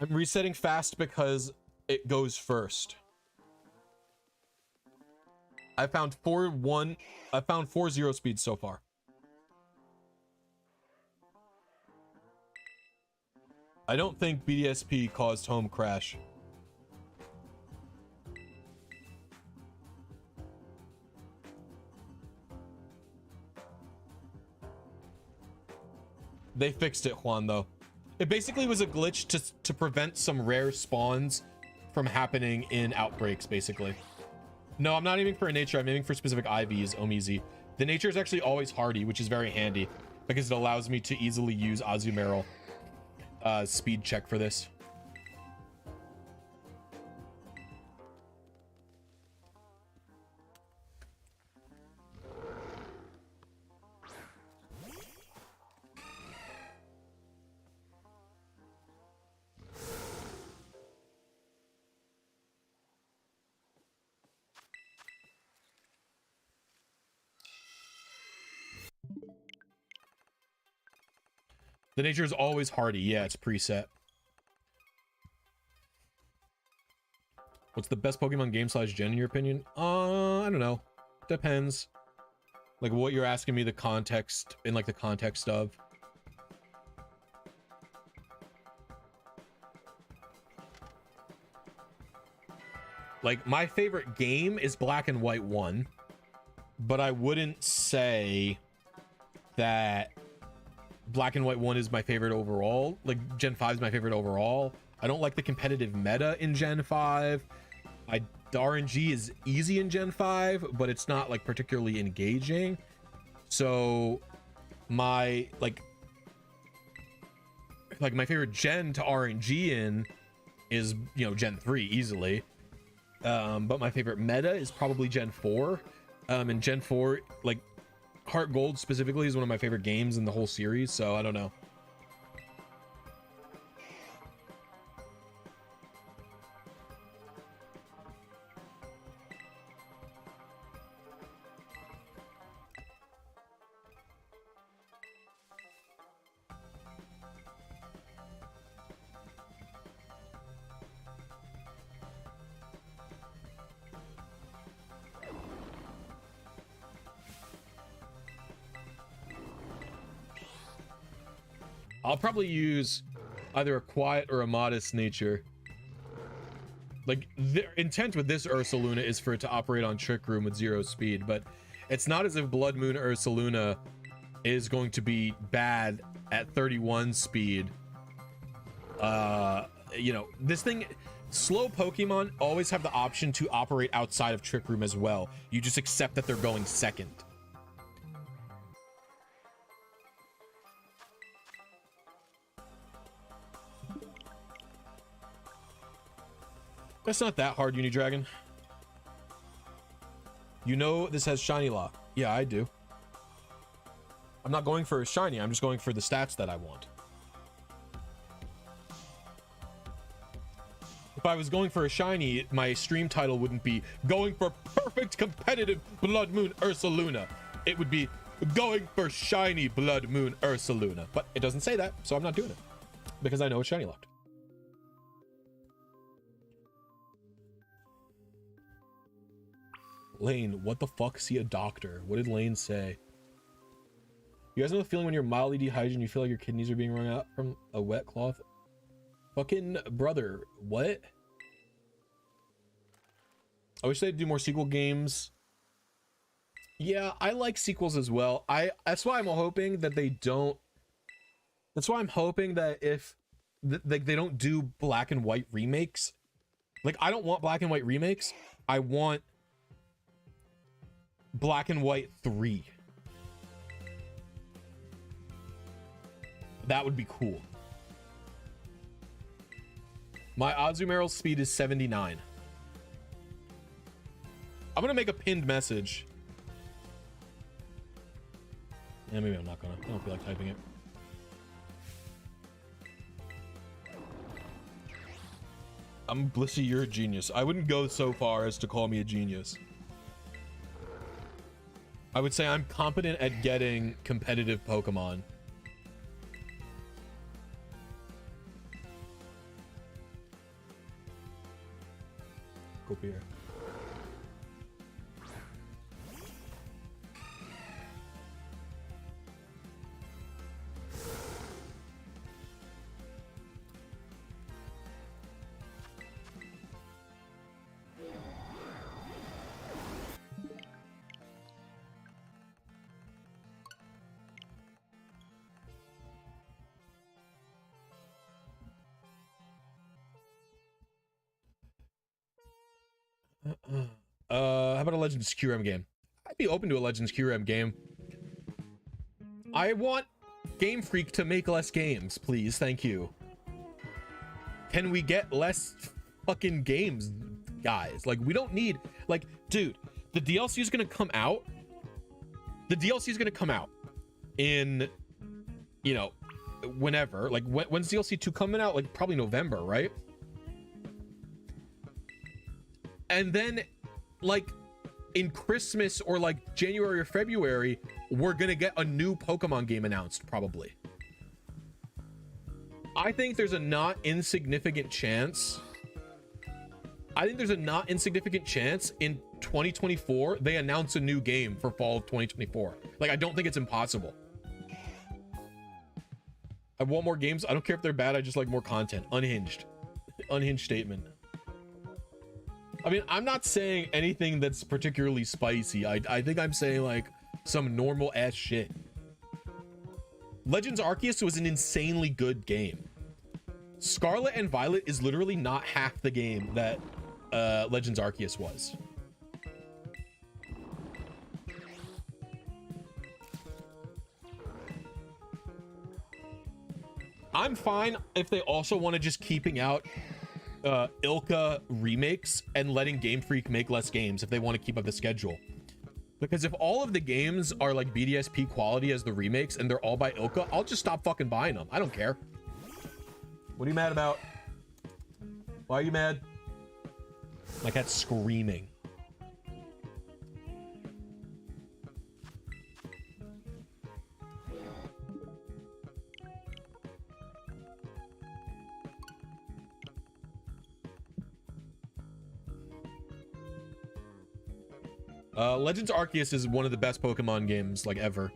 I'm resetting fast because it goes first. I found 4 0 speeds so far. I don't think BDSP caused home crash. They fixed it, Juan, though. It basically was a glitch to prevent some rare spawns from happening in outbreaks, basically. No, I'm not aiming for a nature. I'm aiming for specific IVs, Omizi. The nature is actually always hardy, which is very handy because it allows me to easily use Azumarill speed check for this. The nature is always hardy. Yeah, it's preset. What's the best Pokemon game / gen in your opinion? I don't know. Depends. Like what you're asking me, the context, in like the context of. Like my favorite game is Black and White 1, but I wouldn't say that Black and White 1 is my favorite overall. Like Gen 5 is my favorite overall. I don't like the competitive meta in Gen 5. The RNG is easy in Gen 5, but it's not like particularly engaging. So my like my favorite gen to RNG in is, you know, Gen 3 easily. But my favorite meta is probably Gen 4. And Gen 4, like Heart Gold specifically, is one of my favorite games in the whole series, so I don't know. I'll probably use either a quiet or a modest nature. Like, the intent with this Ursaluna is for it to operate on Trick Room with 0 speed, but it's not as if Blood Moon Ursaluna is going to be bad at 31 speed You know, this thing, slow Pokemon always have the option to operate outside of Trick Room as well. You just accept that they're going second. That's not that hard, Unidragon. You know this has shiny lock. Yeah, I do. I'm not going for a shiny, I'm just going for the stats that I want. If I was going for a shiny, my stream title wouldn't be going for perfect competitive Blood Moon Ursaluna. It would be going for shiny Blood Moon Ursaluna. But it doesn't say that, so I'm not doing it. Because I know it's shiny locked. Lane, what the fuck? See a doctor. What did Lane say? You guys know the feeling when you're mildly dehydrated and you feel like your kidneys are being wrung out from a wet cloth? Fucking brother, what? I wish they'd do more sequel games. Yeah, I like sequels as well. That's why I'm hoping that they don't. That's why I'm hoping that if like they don't do black and white remakes. Like, I don't want black and white remakes. I want Black and White 3. That would be cool. My Azumarill speed is 79. I'm gonna make a pinned message. Yeah, maybe I'm not gonna. I don't feel like typing it. I'm Blissy, you're a genius. I wouldn't go so far as to call me a genius. I would say I'm competent at getting competitive Pokemon. Go here. How about a Legends QRM game? I'd be open to a Legends QRM game. I want Game Freak to make less games, please. Thank you. Can we get less fucking games, guys? Like, we don't need, like, dude, the DLC is gonna come out. The DLC is gonna come out in, you know, whenever. Like, when's DLC 2 coming out? Like, probably November, right? And then, like, in Christmas or like January or February, we're gonna get a new Pokemon game announced, probably. I think there's a not insignificant chance. I think there's a not insignificant chance in 2024 they announce a new game for fall of 2024. Like, I don't think it's impossible. I want more games. I don't care if they're bad. I just like more content. Unhinged. Unhinged statement. I mean, I'm not saying anything that's particularly spicy. I think I'm saying like some normal ass shit. Legends Arceus was an insanely good game. Scarlet and Violet is literally not half the game that Legends Arceus was. I'm fine if they also want to just keeping out Ilka remakes and letting Game Freak make less games if they want to keep up the schedule. Because if all of the games are like BDSP quality as the remakes and they're all by Ilka, I'll just stop fucking buying them. I don't care. What are you mad about? Why are you mad? My cat's screaming. Legends Arceus is one of the best Pokemon games like ever.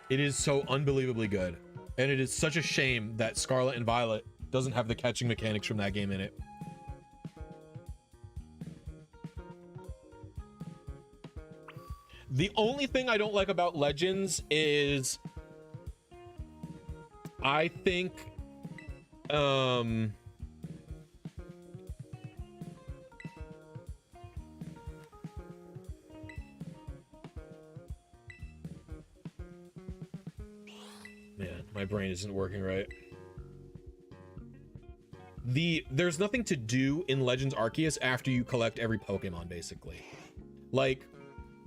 It is so unbelievably good, and it is such a shame that Scarlet and Violet doesn't have the catching mechanics from that game in it. The only thing I don't like about Legends is I think man, my brain isn't working right. There's nothing to do in Legends Arceus after you collect every Pokemon, basically. Like,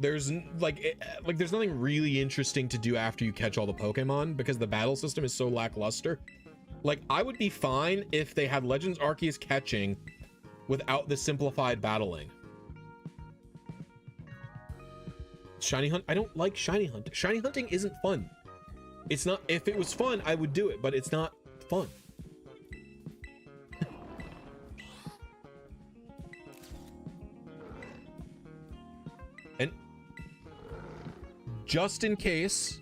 there's there's nothing really interesting to do after you catch all the Pokemon because the battle system is so lackluster. Like, I would be fine if they had Legends Arceus catching without the simplified battling. Shiny hunt? I don't like shiny hunt. Shiny hunting isn't fun. It's not. If it was fun, I would do it, but it's not fun. And just in case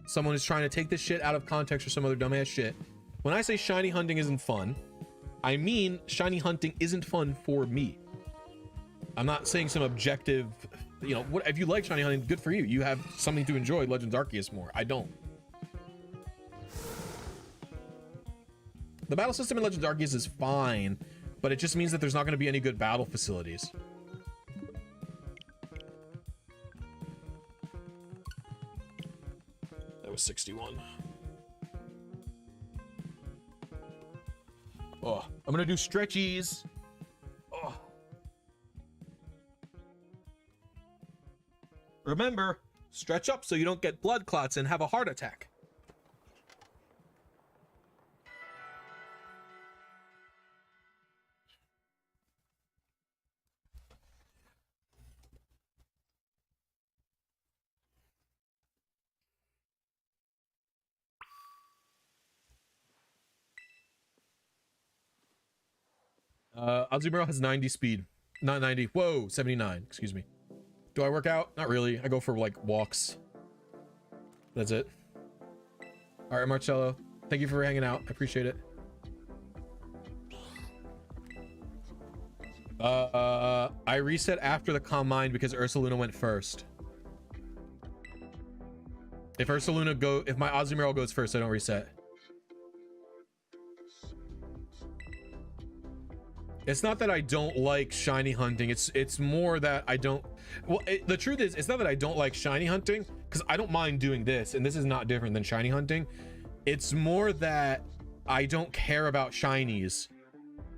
someone is trying to take this shit out of context or some other dumbass shit, when I say shiny hunting isn't fun, I mean shiny hunting isn't fun for me. I'm not saying some objective, you know, what if you like shiny hunting, good for you. You have something to enjoy Legends Arceus more. I don't. The battle system in Legends Arceus is fine, but it just means that there's not going to be any good battle facilities. That was 61. Oh, I'm gonna do stretchies. Oh. Remember, stretch up so you don't get blood clots and have a heart attack. Azumarill has 90 speed. Not 90. Whoa, 79. Excuse me. Do I work out? Not really. I go for like walks. That's it. All right, Marcello. Thank you for hanging out. I appreciate it. I reset after the Calm Mind because Ursaluna went first. If my Azumarill goes first, I don't reset. It's not that I don't like shiny hunting. It's more that I don't. Well, the truth is, it's not that I don't like shiny hunting, because I don't mind doing this, and this is not different than shiny hunting. It's more that I don't care about shinies,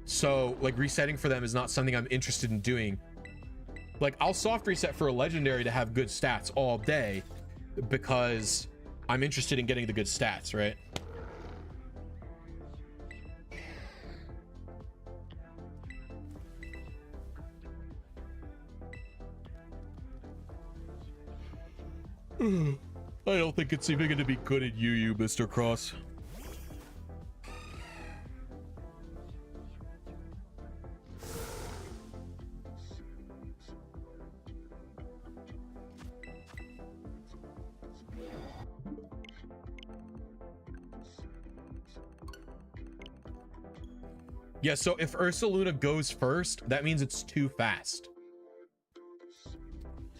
so like resetting for them is not something I'm interested in doing. Like, I'll soft reset for a legendary to have good stats all day because I'm interested in getting the good stats, right? I don't think it's even going to be good at you, Mr. Cross. Yeah, so if Ursaluna goes first, that means it's too fast.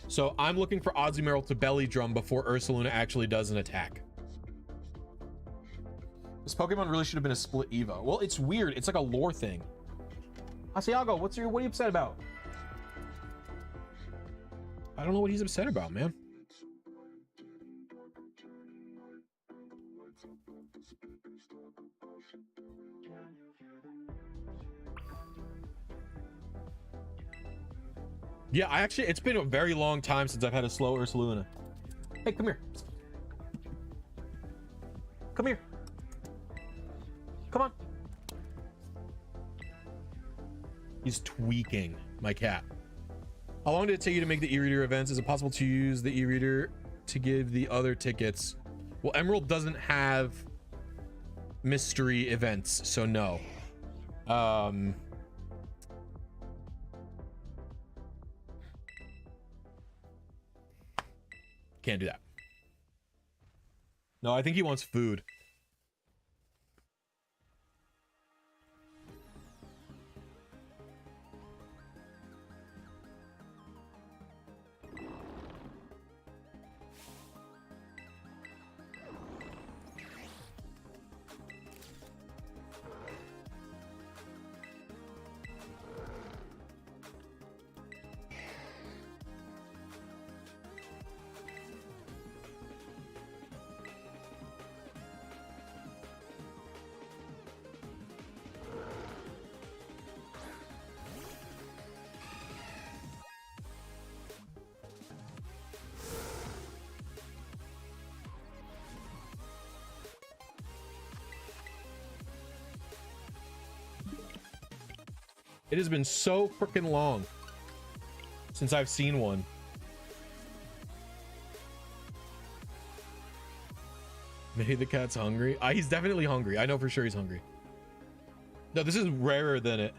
So I'm looking for Azumarill to belly drum before Ursaluna actually does an attack. This Pokemon really should have been a split Evo. Well, it's weird. It's like a lore thing. Asiago, what are you upset about? I don't know what he's upset about, man. Yeah, it's been a very long time since I've had a slow Ursaluna. Hey, come here. Come here. Come on. He's tweaking, my cat. How long did it take you to make the e-reader events? Is it possible to use the e-reader to give the other tickets? Well, Emerald doesn't have mystery events, so no. Can't do that. No, I think he wants food. It has been so freaking long since I've seen one. Maybe the cat's hungry. He's definitely hungry. I know for sure he's hungry. No, this is rarer than it.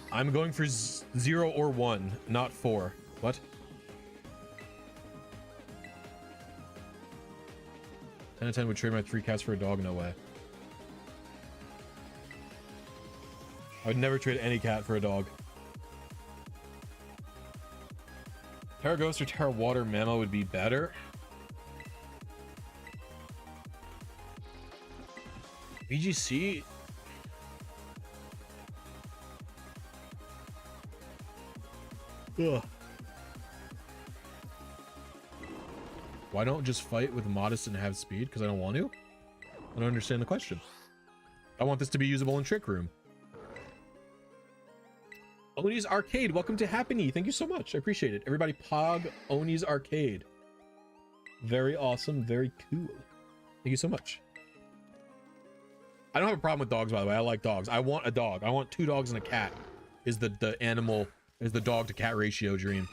I'm going for 0 or 1, not 4. What? 10 out of 10 would trade my 3 cats for a dog. No way. I would never trade any cat for a dog. Terra Ghost or Terra Water Memo would be better. VGC. Ugh. Why don't just fight with modest and have speed? Because I don't want to? I don't understand the question. I want this to be usable in Trick Room. Oni's Arcade, welcome to Happiny. Thank you so much. I appreciate it. Everybody pog Oni's Arcade. Very awesome. Very cool. Thank you so much. I don't have a problem with dogs, by the way. I like dogs. I want a dog. I want 2 dogs and a cat. Is the animal, is the dog to cat ratio dream.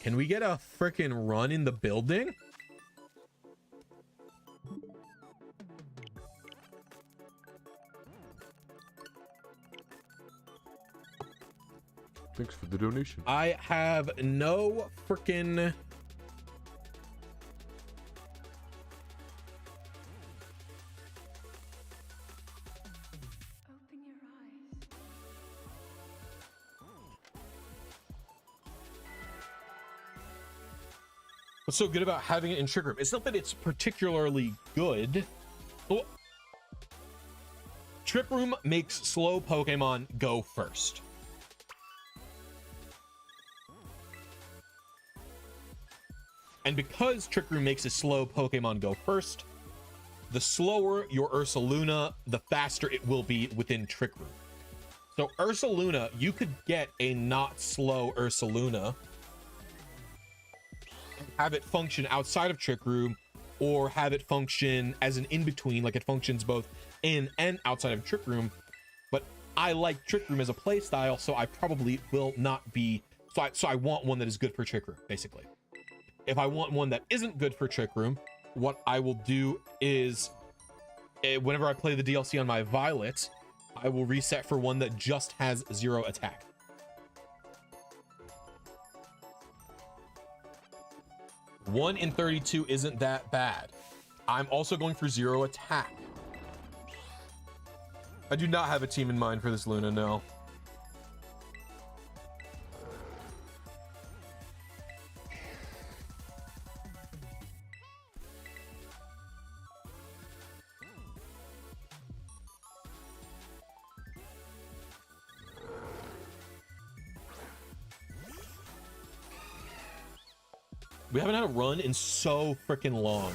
Can we get a freaking run in the building? Thanks for the donation. I have no freaking... What's so good about having it in Trick Room? It's not that it's particularly good. Oh. Trick Room makes slow Pokemon go first. And because Trick Room makes a slow Pokemon go first, the slower your Ursaluna, the faster it will be within Trick Room. So Ursaluna, you could get a not slow Ursaluna, have it function outside of Trick Room, or have it function as an in-between, like it functions both in and outside of Trick Room. But I like Trick Room as a play style, so I probably will not be... So I want one that is good for Trick Room, basically. If I want one that isn't good for Trick Room, what I will do is, whenever I play the DLC on my Violet, I will reset for one that just has 0 attack. One in 32 isn't that bad. I'm also going for 0 attack. I do not have a team in mind for this Luna, no. We haven't had a run in so freaking long.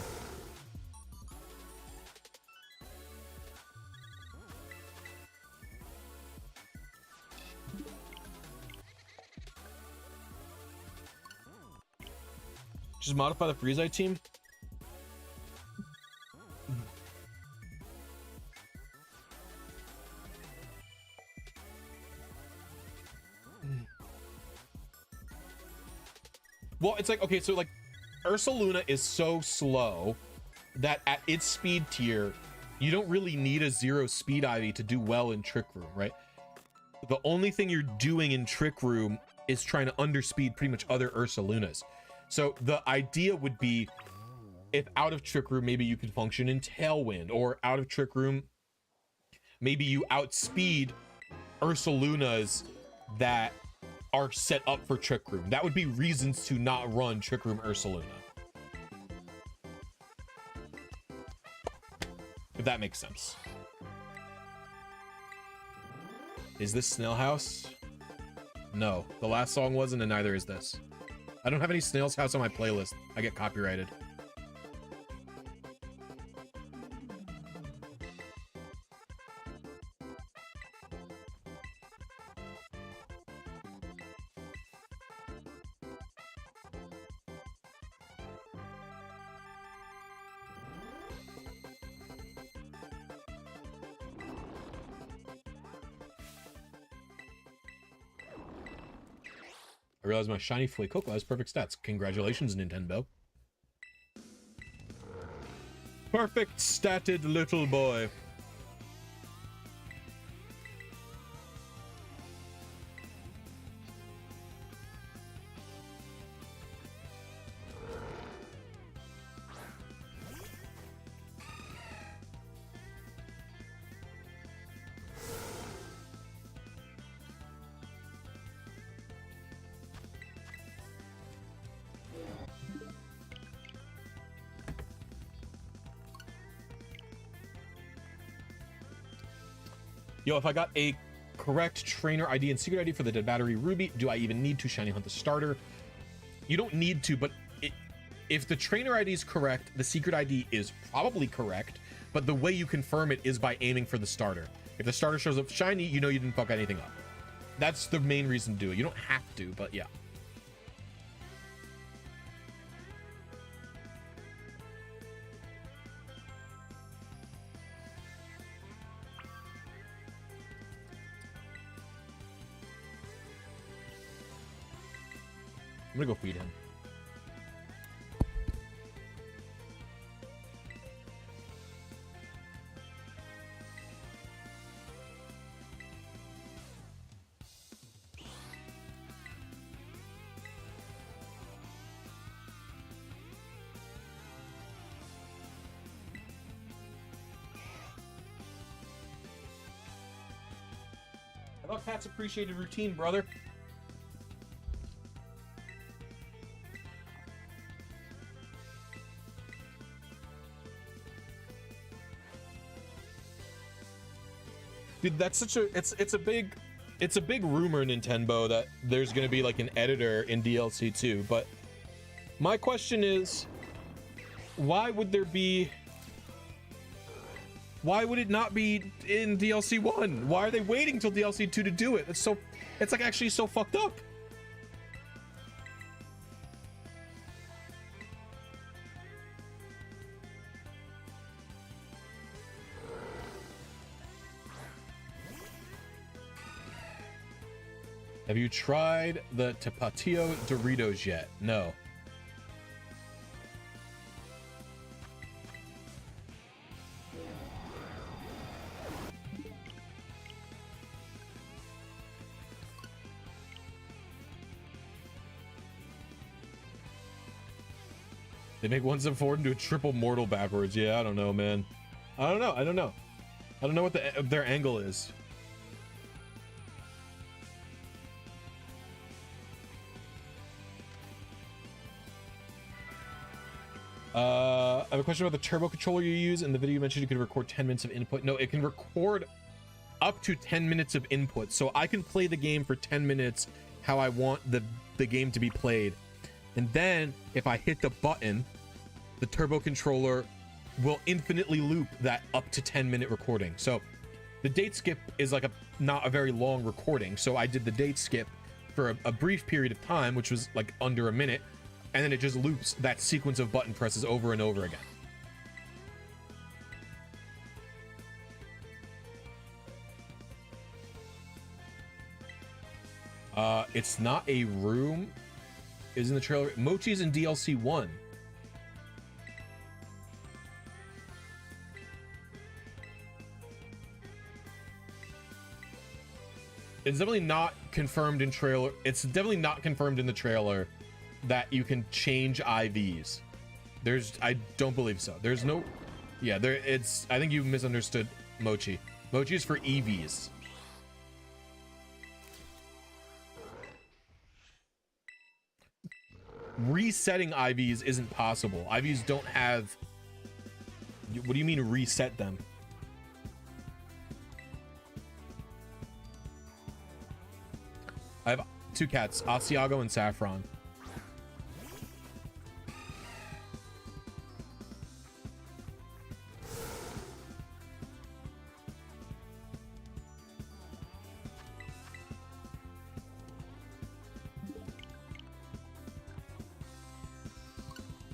Just modify the Freeze-Eye team. Well, it's like, okay, so like Ursaluna is so slow that at its speed tier, you don't really need a 0 speed Ivy to do well in Trick Room, right? The only thing you're doing in Trick Room is trying to underspeed pretty much other Ursalunas. So the idea would be, if out of Trick Room, maybe you could function in Tailwind, or out of Trick Room, maybe you outspeed Ursalunas that are set up for Trick Room. That would be reasons to not run Trick Room Ursaluna. If that makes sense. Is this Snail House? No, the last song wasn't, and neither is this. I don't have any Snail's House on my playlist. I get copyrighted. I realize my shiny Fuecoco has perfect stats. Congratulations, Nintendo. Perfect statted little boy. Yo, if I got a correct trainer ID and secret ID for the Dead Battery Ruby, do I even need to shiny hunt the starter? You don't need to, but if the trainer ID is correct, the secret ID is probably correct, but the way you confirm it is by aiming for the starter. If the starter shows up shiny, you know you didn't fuck anything up. That's the main reason to do it. You don't have to, but yeah. I'm gonna go feed him. I thought cats appreciated routine, brother. Dude, that's such a it's a big rumor, Nintendo, that there's gonna be like an editor in DLC 2, but my question is, why would it not be in DLC 1? Why are they waiting till DLC 2 to do it? It's like actually so fucked up. Have you tried the Tapatio Doritos yet? No. They make 174 into a triple mortal backwards. Yeah, I don't know, man. I don't know what their angle is. I have a question about the turbo controller you use. In the video you mentioned you could record 10 minutes of input. No, it can record up to 10 minutes of input. So I can play the game for 10 minutes how I want the game to be played. And then if I hit the button, the turbo controller will infinitely loop that up to 10-minute recording. So the date skip is like not a very long recording. So I did the date skip for a brief period of time, which was like under a minute. And then it just loops that sequence of button presses over and over again. It's not a room. Is in the trailer. Mochi's in DLC 1. It's definitely not confirmed in trailer. It's definitely not confirmed in the trailer that you can change IVs. I don't believe so. There's no, yeah, I think you misunderstood Mochi. Mochi is for EVs. resetting IVs isn't possible. IVs don't have... What do you mean reset them? I have 2 cats, Asiago and Saffron.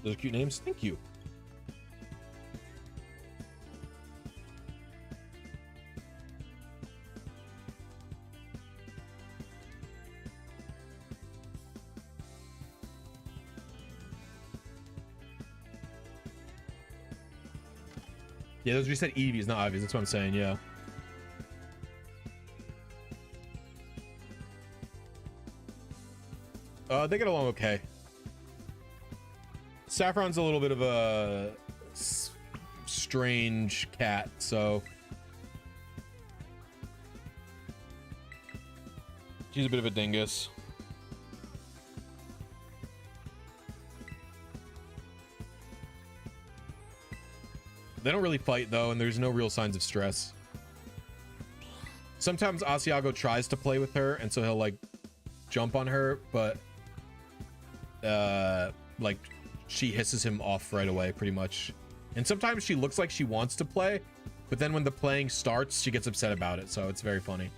Those are cute names. Thank you. Yeah, those reset EVs, not IVs. That's what I'm saying. Yeah. They get along okay. Saffron's a little bit of a strange cat, so she's a bit of a dingus. They don't really fight though, and there's no real signs of stress. Sometimes Asiago tries to play with her, and so he'll like jump on her, but like she hisses him off right away pretty much. And sometimes she looks like she wants to play, but then when the playing starts, she gets upset about it, so it's very funny.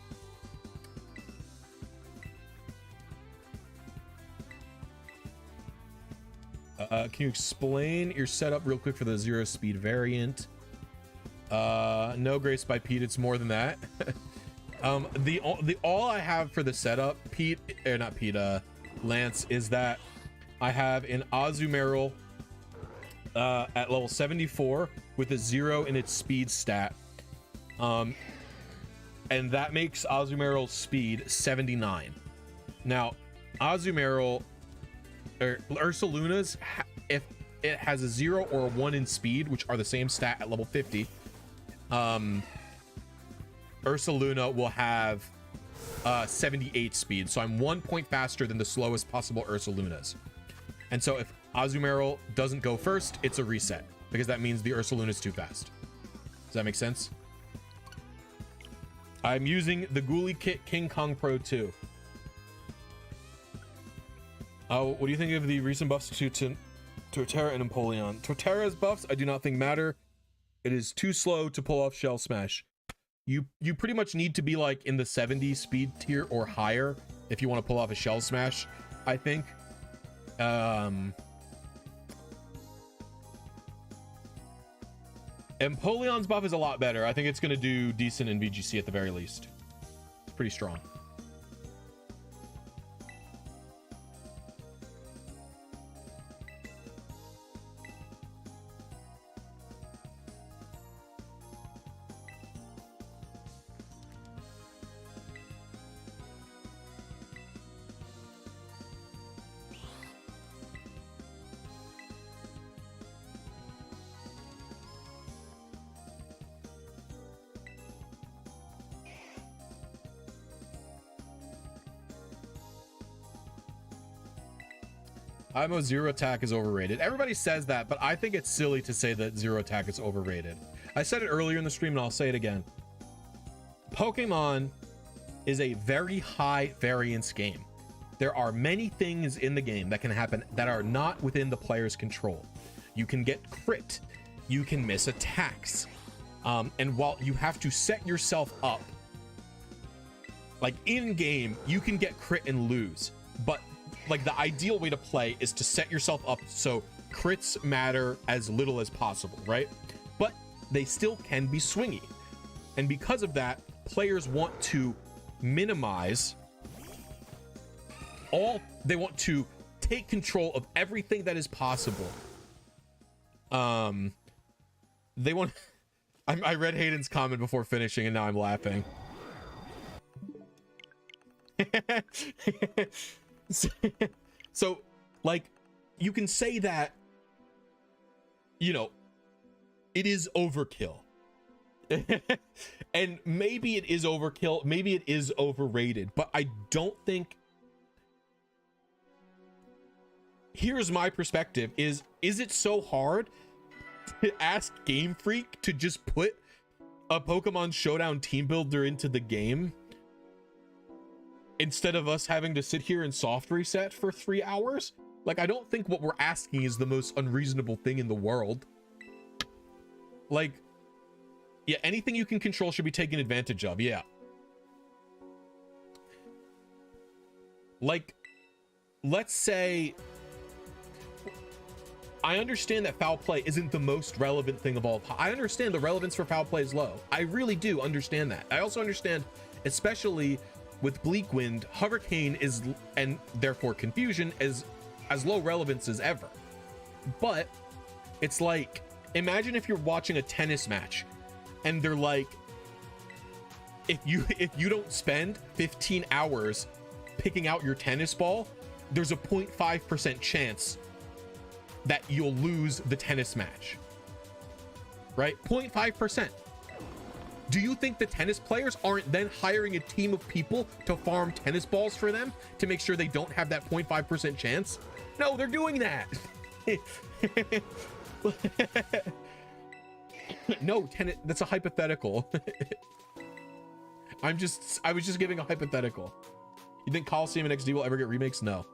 Can you explain your setup real quick for the 0 speed variant? No, Grace by Pete, it's more than that. The all I have for the setup, Pete, or not Pete, Lance, is that I have an Azumarill at level 74 with a 0 in its speed stat. And that makes Azumarill's speed 79. Now, Azumarill or Ursaluna's, if it has a 0 or a 1 in speed, which are the same stat at level 50, Ursaluna will have 78 speed. So I'm 1 point faster than the slowest possible Ursalunas. And so if Azumarill doesn't go first, it's a reset, because that means the Ursaluna is too fast. Does that make sense? I'm using the Ghoulie Kit King Kong Pro 2. What do you think of the recent buffs to Torterra and Empoleon? Torterra's buffs I do not think matter. It is too slow to pull off Shell Smash. You pretty much need to be like in the 70 speed tier or higher if you want to pull off a Shell Smash, I think. Empoleon's buff is a lot better. I think it's going to do decent in VGC at the very least. It's pretty strong. IMO 0 attack is overrated. Everybody says that, but I think it's silly to say that 0 attack is overrated. I said it earlier in the stream and I'll say it again. Pokemon is a very high variance game. There are many things in the game that can happen that are not within the player's control. You can get crit, you can miss attacks. And while you have to set yourself up, like in game, you can get crit and lose, but like the ideal way to play is to set yourself up so crits matter as little as possible, right? But they still can be swingy. And because of that, players want to minimize they want to take control of everything that is possible. They want I read Hayden's comment before finishing and now I'm laughing. So like you can say that, you know, it is overkill. And maybe it is overkill, maybe it is overrated, but I don't think here's my perspective: is it so hard to ask Game Freak to just put a Pokemon Showdown team builder into the game instead of us having to sit here and soft reset for 3 hours? Like, I don't think what we're asking is the most unreasonable thing in the world. Like, yeah, anything you can control should be taken advantage of. Yeah. Like, let's say, I understand that foul play isn't the most relevant thing of all. I understand the relevance for foul play is low. I really do understand that. I also understand, especially with Bleak Wind, Hurricane is, and therefore Confusion, is as low relevance as ever. But it's like, imagine if you're watching a tennis match and they're like, if you don't spend 15 hours picking out your tennis ball, there's a 0.5% chance that you'll lose the tennis match, right? 0.5%. Do you think the tennis players aren't then hiring a team of people to farm tennis balls for them to make sure they don't have that 0.5% chance? No, they're doing that. No, tennis, that's a hypothetical. I was just giving a hypothetical. You think Coliseum and XD will ever get remakes? No.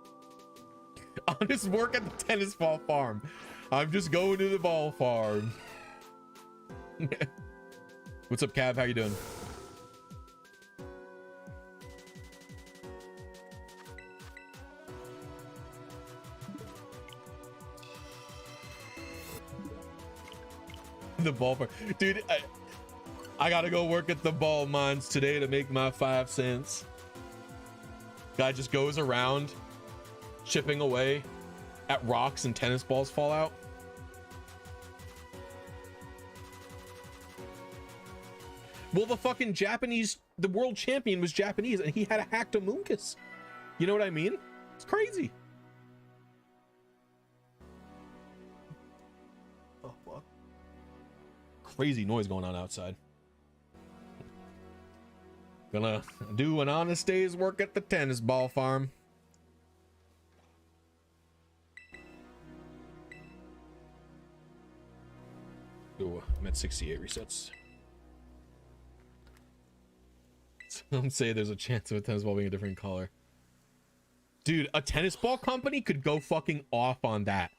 I'll just work at the tennis ball farm. I'm just going to the ball farm. What's up, Cav? How you doing? The ball farm. Dude, I gotta go work at the ball mines today to make my 5 cents. Guy just goes around chipping away at rocks and tennis balls fall out. Well, the fucking the world champion was Japanese and he had a hacked Amoonkus. You know what I mean? It's crazy. Oh, fuck. Crazy noise going on outside. Gonna do an honest day's work at the tennis ball farm. Ooh, I'm at 68 resets. Some say there's a chance of a tennis ball being a different color. Dude, a tennis ball company could go fucking off on that.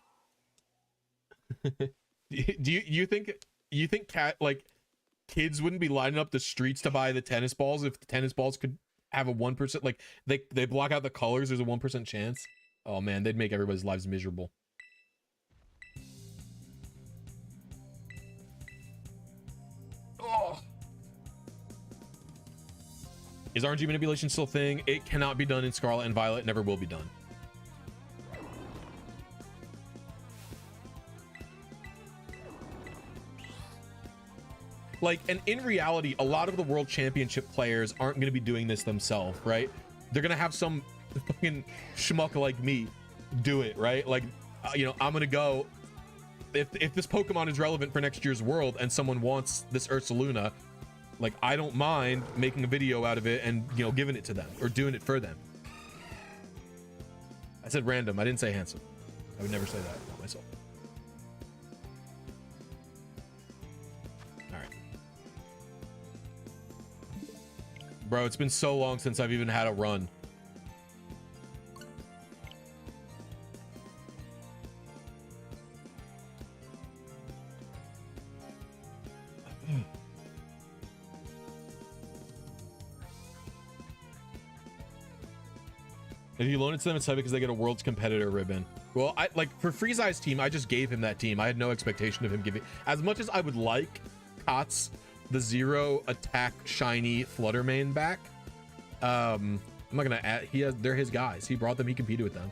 Do you think kids wouldn't be lining up the streets to buy the tennis balls if the tennis balls could have a 1%, like they block out the colors, there's a 1% chance? Oh man, they'd make everybody's lives miserable. Oh. Is RNG manipulation still a thing? It cannot be done in Scarlet and Violet, never will be done. Like, and in reality, a lot of the world championship players aren't going to be doing this themselves, right? They're going to have some fucking schmuck like me do it, right? Like, you know, I'm going to go, if this Pokemon is relevant for next year's world and someone wants this Ursaluna, like, I don't mind making a video out of it and, you know, giving it to them or doing it for them. I said random. I didn't say handsome. I would never say that about myself. All right. Bro, it's been so long since I've even had a run. If you loan it to them, it's heavy because they get a world's competitor ribbon. Well, I like for Freeze Eye's team, I just gave him that team. I had no expectation of him giving, as much as I would like Kotz, the 0 attack shiny Fluttermane back. I'm not gonna add, they're his guys. He brought them, he competed with them.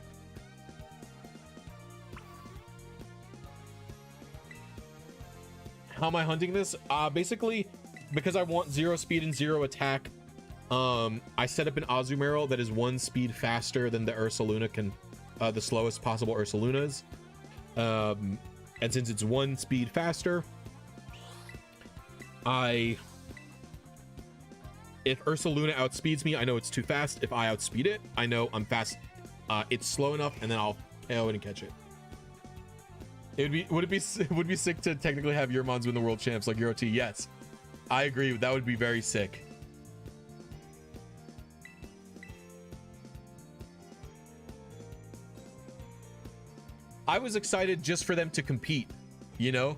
How am I hunting this? Basically, because I want 0 speed and 0 attack, I set up an Azumarill that is 1 speed faster than the Ursaluna can, the slowest possible Ursalunas. And since it's 1 speed faster, if Ursaluna outspeeds me, I know it's too fast. If I outspeed it, I know I'm fast. It's slow enough, and then I'll Yeah, I wouldn't catch it. Would it be sick to technically have your mons win the world champs like Euro T? Yes, I agree. That would be very sick. I was excited just for them to compete, you know?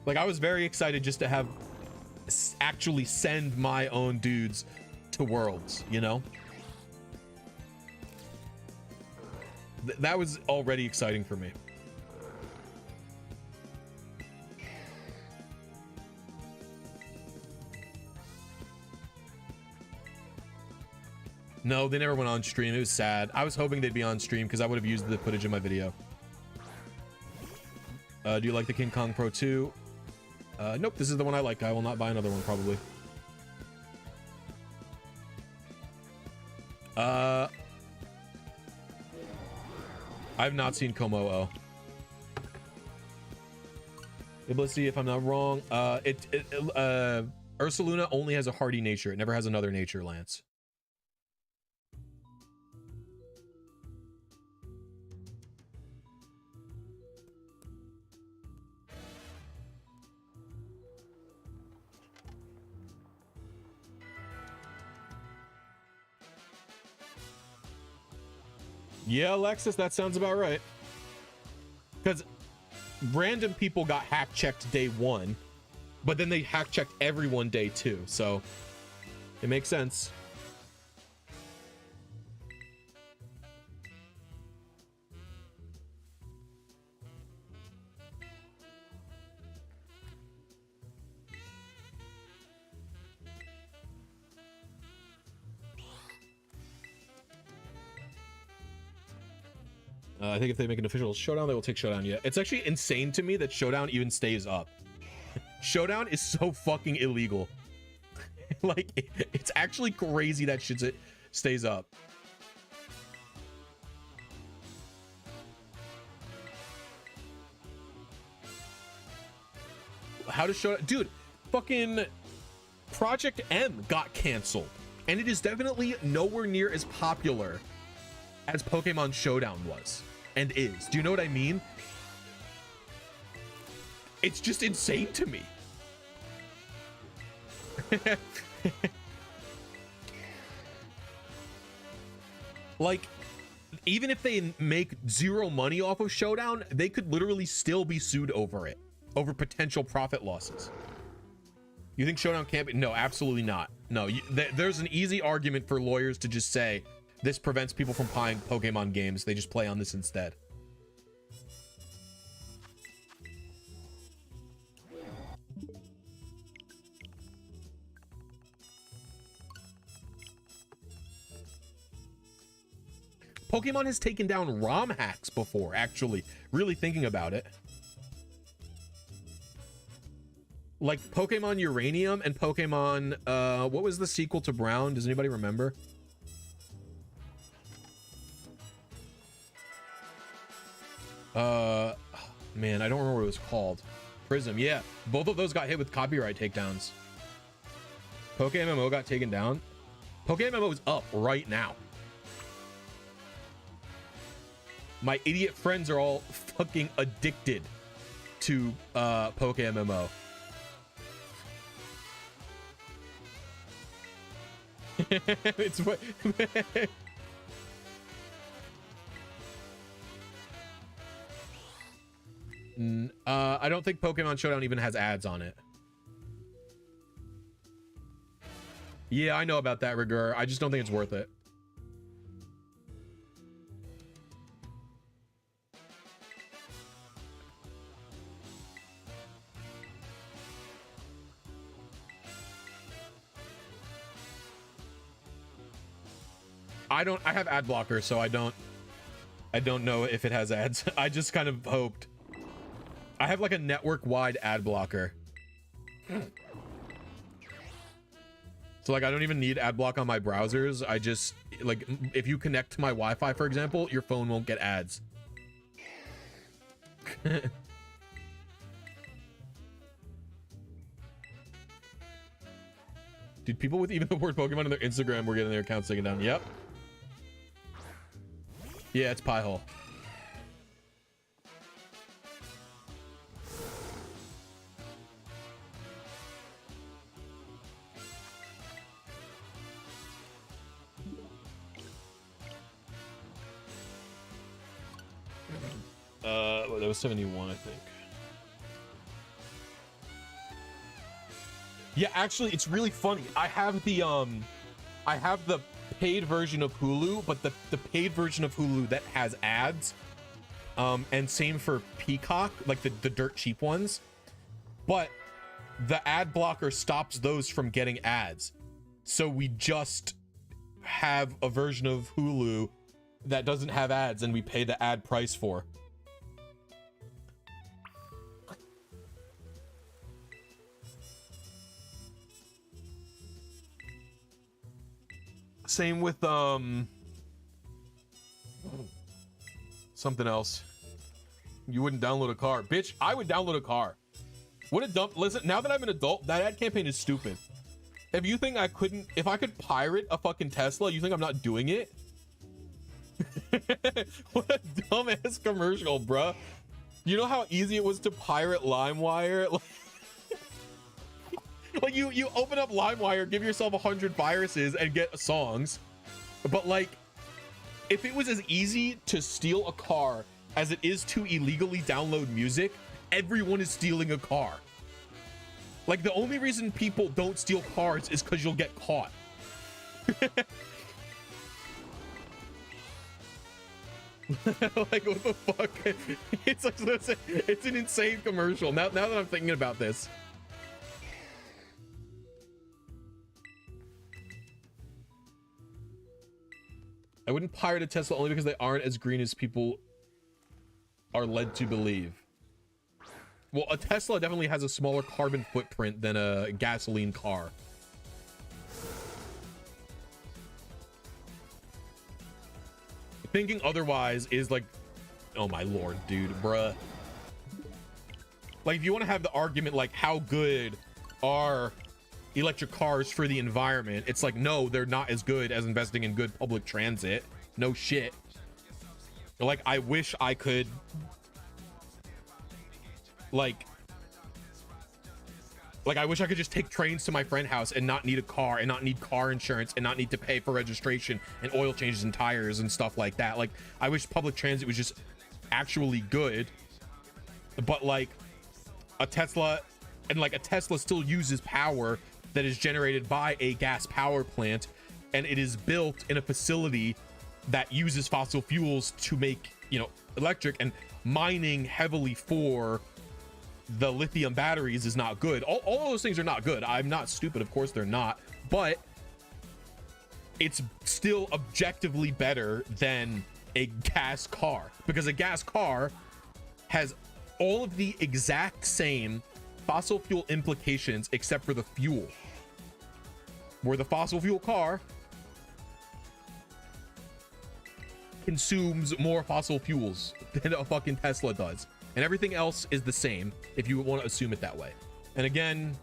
Like, I was very excited just to have actually send my own dudes to worlds, you know? That was already exciting for me. No, they never went on stream. It was sad. I was hoping they'd be on stream because I would have used the footage in my video. Do you like the King Kong Pro 2? Nope, this is the one I like. I will not buy another one, probably. I've not seen Como. Blisy, if I'm not wrong. Ursaluna only has a hardy nature. It never has another nature, Lance. Yeah, Alexis, that sounds about right. Because random people got hack checked day 1, but then they hack checked everyone day 2, so it makes sense. I think if they make an official showdown, they will take showdown. Yeah, it's actually insane to me that showdown even stays up. Showdown is so fucking illegal. Like, it's actually crazy that shit stays up. How does showdown, dude? Fucking Project M got canceled, and it is definitely nowhere near as popular as Pokemon Showdown was and is. Do you know what I mean? It's just insane to me. Like, even if they make zero money off of Showdown, they could literally still be sued over it, over potential profit losses. You think Showdown can't be? No, absolutely not. No, there's an easy argument for lawyers to just say this prevents people from buying Pokemon games. They just play on this instead. Pokemon has taken down ROM hacks before, actually, really thinking about it. Like Pokemon Uranium and Pokemon, what was the sequel to Brown? Does anybody remember? Man, I don't remember what it was called. Prism, yeah. Both of those got hit with copyright takedowns. PokeMMO got taken down. PokeMMO is up right now. My idiot friends are all fucking addicted to PokeMMO. It's what I don't think Pokemon Showdown even has ads on it. Yeah, I know about that, Rigor. I just don't think it's worth it. I have ad blocker, so I don't know if it has ads. I just kind of hoped. I have like a network-wide ad blocker. So like I don't even need ad block on my browsers. I just like if you connect to my Wi-Fi, for example, your phone won't get ads. Dude, people with even the word Pokemon in their Instagram were getting their accounts taken down. Yep. Yeah, it's Piehole. that was 71, I think. Yeah, actually, it's really funny. I have the paid version of Hulu, but the paid version of Hulu that has ads, and same for Peacock, like the dirt cheap ones, but the ad blocker stops those from getting ads. So we just have a version of Hulu that doesn't have ads, and we pay the ad price for. Same with something else. You wouldn't download a car, bitch. I would download a car. What a dump. Listen, now that I'm an adult, that ad campaign is stupid. If you think if I could pirate a fucking Tesla, you think I'm not doing it? What a dumbass commercial, bruh. You know how easy it was to pirate LimeWire? Like you open up LimeWire, give yourself 100 viruses and get songs. But like, if it was as easy to steal a car as it is to illegally download music, everyone is stealing a car. Like, the only reason people don't steal cars is because you'll get caught. Like, what the fuck? It's an insane commercial. Now that I'm thinking about this. I wouldn't pirate a Tesla only because they aren't as green as people are led to believe. Well, a Tesla definitely has a smaller carbon footprint than a gasoline car. Thinking otherwise is like, oh my lord, dude, bruh. Like, if you want to have the argument, like, how good are electric cars for the environment, it's like, no, they're not as good as investing in good public transit. No shit. Like, I wish I could, like I wish I could just take trains to my friend's house and not need a car and not need car insurance and not need to pay for registration and oil changes and tires and stuff like that. Like, I wish public transit was just actually good. But like a Tesla, and like a Tesla still uses power that is generated by a gas power plant, and it is built in a facility that uses fossil fuels to make, you know, electric, and mining heavily for the lithium batteries is not good. All of those things are not good. I'm not stupid, of course they're not, but it's still objectively better than a gas car, because a gas car has all of the exact same fossil fuel implications except for the fuel, where the fossil fuel car consumes more fossil fuels than a fucking Tesla does, and everything else is the same if you want to assume it that way. And again,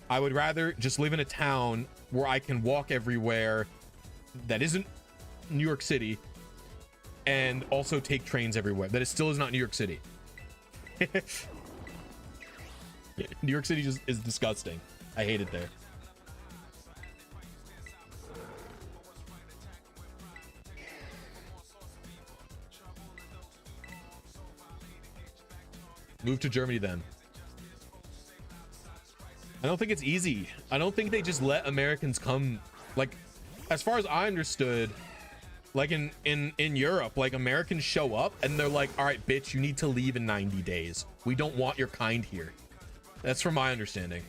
I would rather just live in a town where I can walk everywhere that isn't New York City, and also take trains everywhere that it still is not New York City. New York City just is disgusting. I hate it there. Move to Germany then. I don't think it's easy. I don't think they just let Americans come. Like, as far as I understood, like in Europe, like, Americans show up and they're like, all right, bitch, you need to leave in 90 days. We don't want your kind here. That's from my understanding.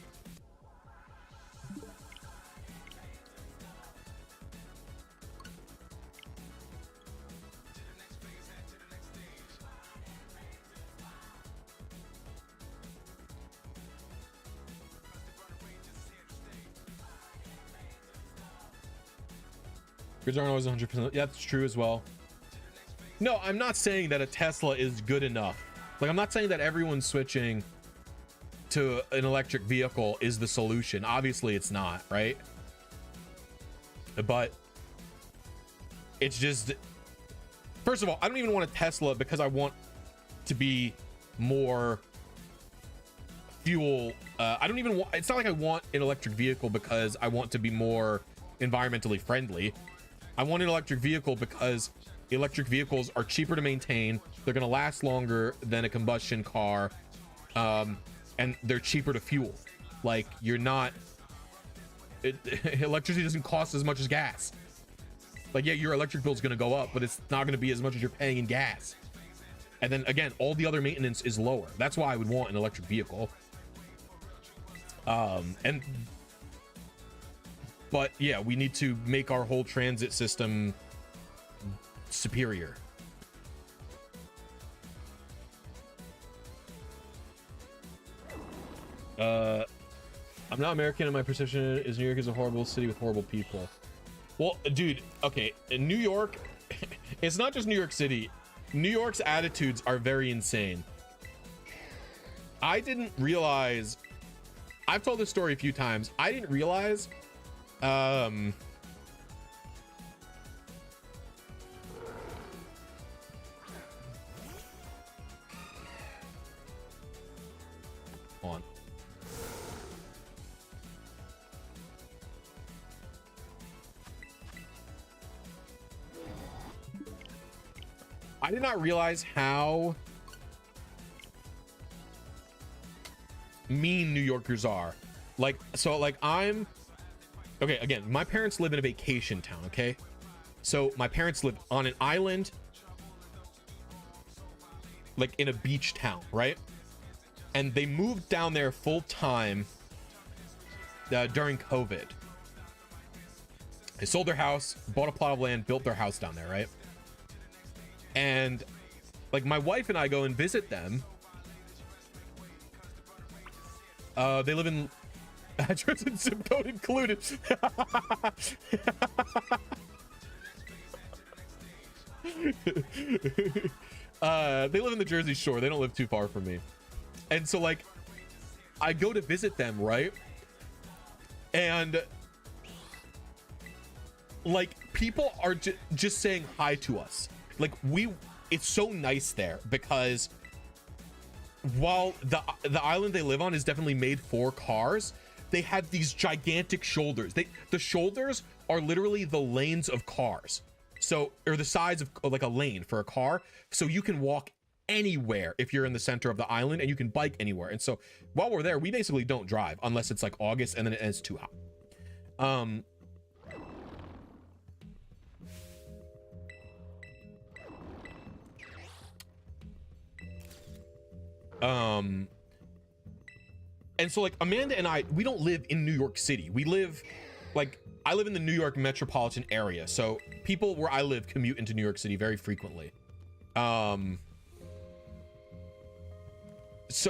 Grids aren't always 100%. Yeah, that's true as well. No, I'm not saying that a Tesla is good enough. Like, I'm not saying that everyone switching to an electric vehicle is the solution. Obviously it's not, right? But it's just, first of all, I don't even want a Tesla because I want to be more fuel. I don't even want, it's not like I want an electric vehicle because I want to be more environmentally friendly. I want an electric vehicle because electric vehicles are cheaper to maintain. They're going to last longer than a combustion car. And they're cheaper to fuel. Like, you're not... electricity doesn't cost as much as gas. Like, yeah, your electric bill is going to go up, but it's not going to be as much as you're paying in gas. And then, again, all the other maintenance is lower. That's why I would want an electric vehicle. But, yeah, we need to make our whole transit system superior. I'm not American, and my perception is New York is a horrible city with horrible people. Well, dude, okay, in New York, it's not just New York City. New York's attitudes are very insane. I didn't realize, I've told this story a few times. I didn't realize, on. I did not realize how mean New Yorkers are. Like, so like I'm, okay, again, my parents live in a vacation town, okay? So my parents live on an island, like in a beach town, right? And they moved down there full time during COVID. They sold their house, bought a plot of land, built their house down there, right? And like my wife and I go and visit them. They live in address and zip code included. They live in the Jersey Shore. They don't live too far from me. And so like I go to visit them, right? And like people are just saying hi to us. Like it's so nice there because while the island they live on is definitely made for cars, they have these gigantic shoulders. The shoulders are literally the lanes of cars. So, or the size of like a lane for a car. So you can walk anywhere if you're in the center of the island, and you can bike anywhere. And so while we're there, we basically don't drive unless it's like August and then it's too hot. And so like Amanda and I, we don't live in New York City. We live like, I live in the New York metropolitan area. So people where I live commute into New York City very frequently. So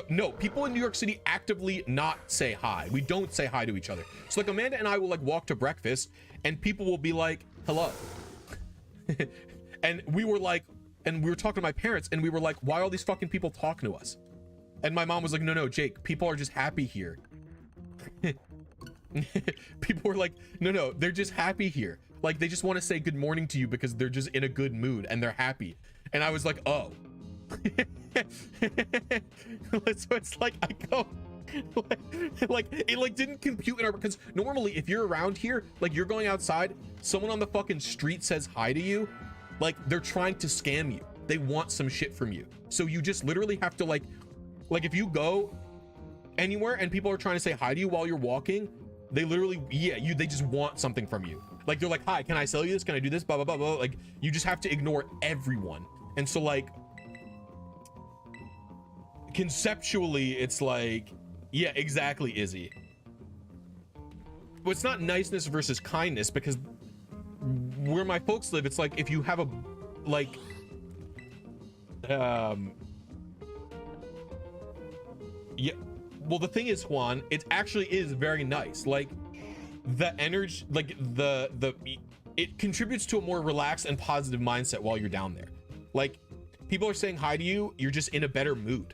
no, people in New York City actively not say hi. We don't say hi to each other. So like Amanda and I will like walk to breakfast and people will be like, hello. And we were like, and we were talking to my parents and we were like, why are all these fucking people talking to us? And my mom was like, no, Jake, people are just happy here. People were like, no, they're just happy here. Like they just want to say good morning to you because they're just in a good mood and they're happy. And I was like, oh. So it's like I go like it like didn't compute in our, because normally if you're around here, like you're going outside, someone on the fucking street says hi to you, like they're trying to scam you. They want some shit from you. So you just literally have to like if you go anywhere and people are trying to say hi to you while you're walking, they literally, they just want something from you. Like they're like, hi, can I sell you this? Can I do this? Blah, blah, blah, blah. Like you just have to ignore everyone. And so like conceptually it's like, yeah, exactly, Izzy. But it's not niceness versus kindness, because where my folks live, it's like if you have a like yeah, well the thing is, Juan, it actually is very nice. Like the energy, like it contributes to a more relaxed and positive mindset while you're down there. Like people are saying hi to you, you're just in a better mood.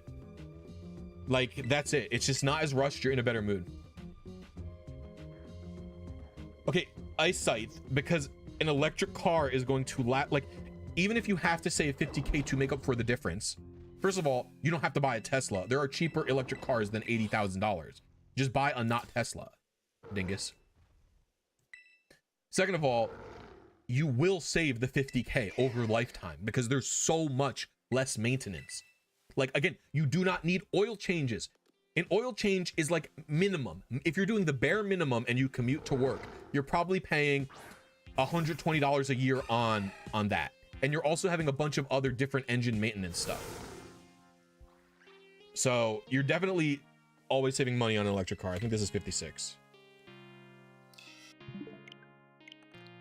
Like that's it. It's just not as rushed. You're in a better mood. Okay, Ice Scythe, because an electric car is going to like, even if you have to save 50K to make up for the difference, first of all, you don't have to buy a Tesla. There are cheaper electric cars than $80,000. Just buy a not Tesla, dingus. Second of all, you will save the 50K over lifetime because there's so much less maintenance. Like, again, you do not need oil changes. An oil change is like minimum. If you're doing the bare minimum and you commute to work, you're probably paying $120 a year on that. And you're also having a bunch of other different engine maintenance stuff. So you're definitely always saving money on an electric car. I think this is 56.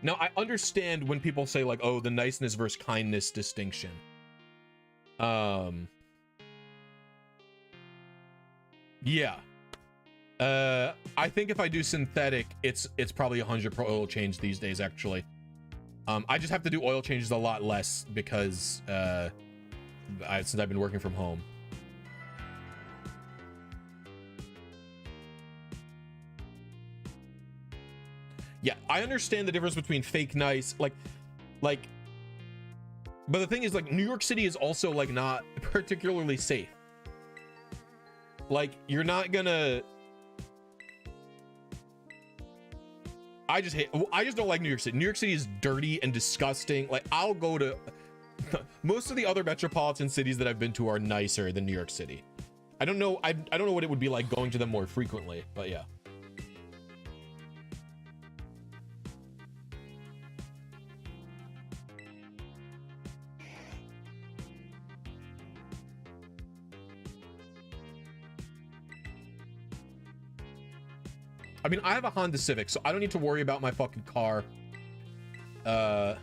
Now, I understand when people say like, oh, the niceness versus kindness distinction. Yeah. I think if I do synthetic, it's probably 100 per oil change these days, actually. I just have to do oil changes a lot less because since I've been working from home. Yeah, I understand the difference between fake nice, like, but the thing is, like, New York City is also like not particularly safe. Like, you're not gonna. I just don't like New York City. New York City is dirty and disgusting. Like, I'll go to most of the other metropolitan cities that I've been to are nicer than New York City. I don't know what it would be like going to them more frequently, but yeah. I mean, I have a Honda Civic, so I don't need to worry about my fucking car. I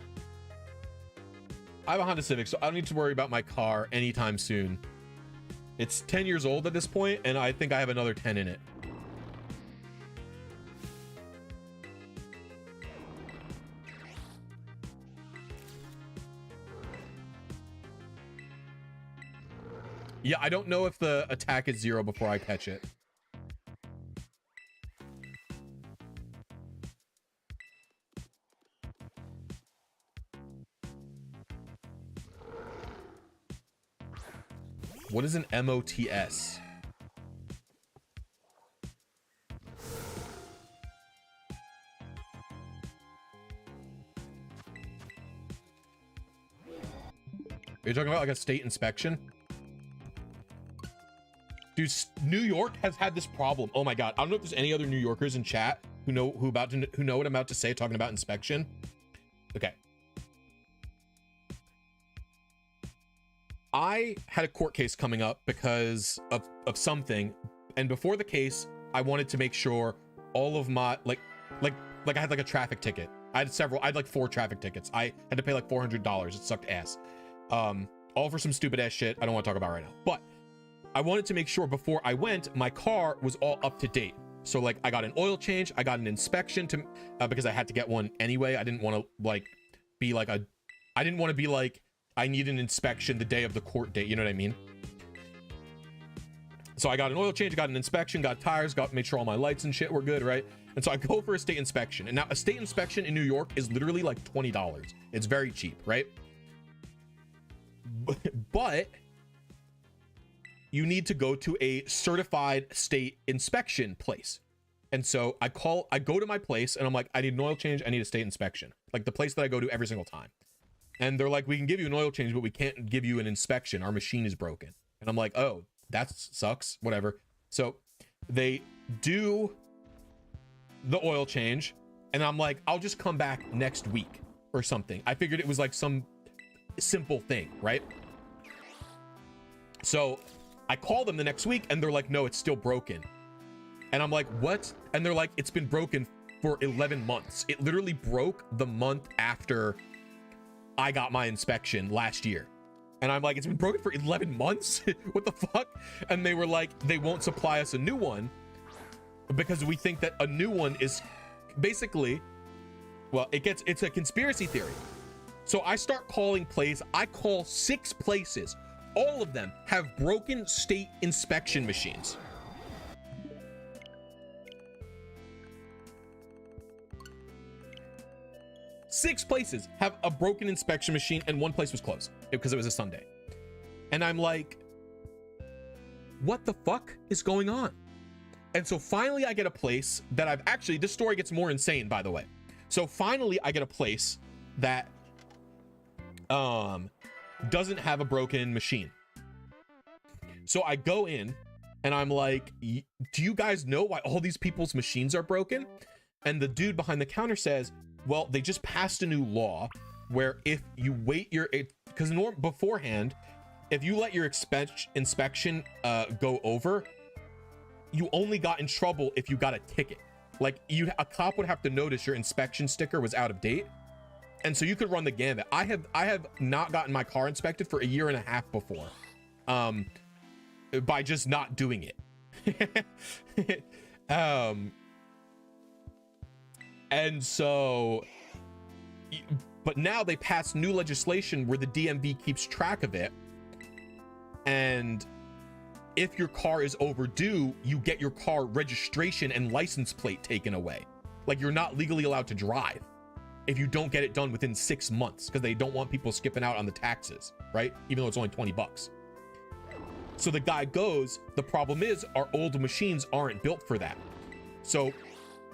have a Honda Civic, so I don't need to worry about my car anytime soon. It's 10 years old at this point, and I think I have another 10 in it. Yeah, I don't know if the attack is 0 before I catch it. What is an MOTS? Are you talking about like a state inspection? Dude, New York has had this problem. Oh my God. I don't know if there's any other New Yorkers in chat who know what I'm about to say talking about inspection. Okay. I had a court case coming up because of something, and before the case, I wanted to make sure all of my like I had like a traffic ticket. I had like 4 traffic tickets. I had to pay like $400. It sucked ass. All for some stupid ass shit I don't want to talk about right now. But I wanted to make sure before I went, my car was all up to date. So like I got an oil change, I got an inspection to because I had to get one anyway. I didn't want to like be like I need an inspection the day of the court date. You know what I mean? So I got an oil change, got an inspection, got tires, made sure all my lights and shit were good, right? And so I go for a state inspection. And now a state inspection in New York is literally like $20. It's very cheap, right? But you need to go to a certified state inspection place. And so I go to my place and I'm like, I need an oil change. I need a state inspection. Like the place that I go to every single time. And they're like, we can give you an oil change, but we can't give you an inspection. Our machine is broken. And I'm like, oh, that sucks. Whatever. So they do the oil change. And I'm like, I'll just come back next week or something. I figured it was like some simple thing, right? So I call them the next week and they're like, no, it's still broken. And I'm like, what? And they're like, it's been broken for 11 months. It literally broke the month after I got my inspection last year. And I'm like, it's been broken for 11 months? What the fuck? And they were like, they won't supply us a new one because we think that a new one is basically, well, it's a conspiracy theory. So I start calling places. I call 6 places. All of them have broken state inspection machines. Six places have a broken inspection machine, and 1 place was closed because it was a Sunday. And I'm like, what the fuck is going on? And so finally I get a place that this story gets more insane, by the way. So finally I get a place that doesn't have a broken machine. So I go in and I'm like, do you guys know why all these people's machines are broken? And the dude behind the counter says, well, they just passed a new law where if you wait because beforehand, if you let your inspection go over, you only got in trouble if you got a ticket. Like a cop would have to notice your inspection sticker was out of date. And so you could run the gambit. I have not gotten my car inspected for 1.5 years before. By just not doing it. And so, but now they passed new legislation where the DMV keeps track of it. And if your car is overdue, you get your car registration and license plate taken away. Like you're not legally allowed to drive if you don't get it done within 6 months, because they don't want people skipping out on the taxes, right? Even though it's only 20 bucks. So the guy goes, the problem is our old machines aren't built for that. So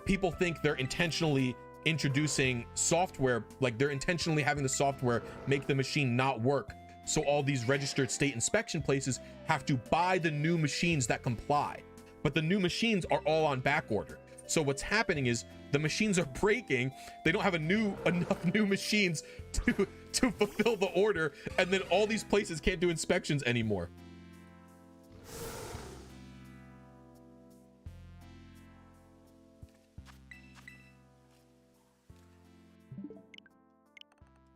people think they're intentionally introducing software, like they're intentionally having the software make the machine not work. So all these registered state inspection places have to buy the new machines that comply. But the new machines are all on back order. So what's happening is the machines are breaking. They don't have enough new machines to fulfill the order. And then all these places can't do inspections anymore.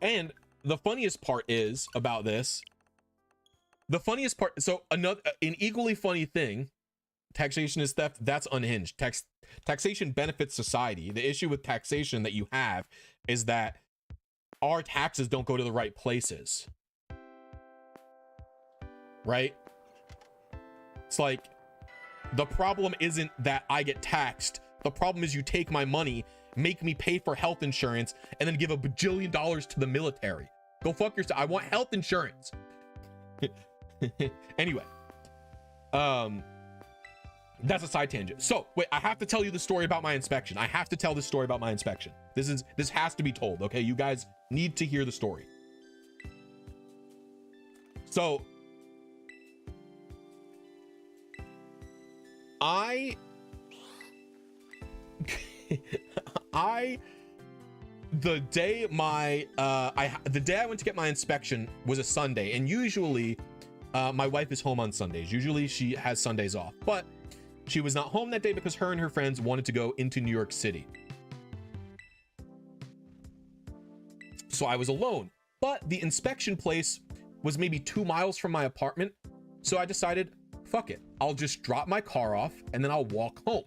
And the funniest part is about this. The funniest part, so an equally funny thing, taxation is theft, that's unhinged. Taxation benefits society. The issue with taxation that you have is that our taxes don't go to the right places. Right? It's like, the problem isn't that I get taxed. The problem is you take my money, make me pay for health insurance, and then give $1 bajillion to the military. Go fuck yourself. I want health insurance. Anyway, that's a side tangent. So wait, I have to tell you the story about my inspection. I have to tell this story about my inspection. This has to be told. Okay, you guys need to hear the story. So the day I went to get my inspection was a Sunday, and usually my wife is home on Sundays. Usually she has Sundays off, but she was not home that day because her and her friends wanted to go into New York City. So I was alone, but the inspection place was maybe 2 miles from my apartment. So I decided, fuck it. I'll just drop my car off and then I'll walk home.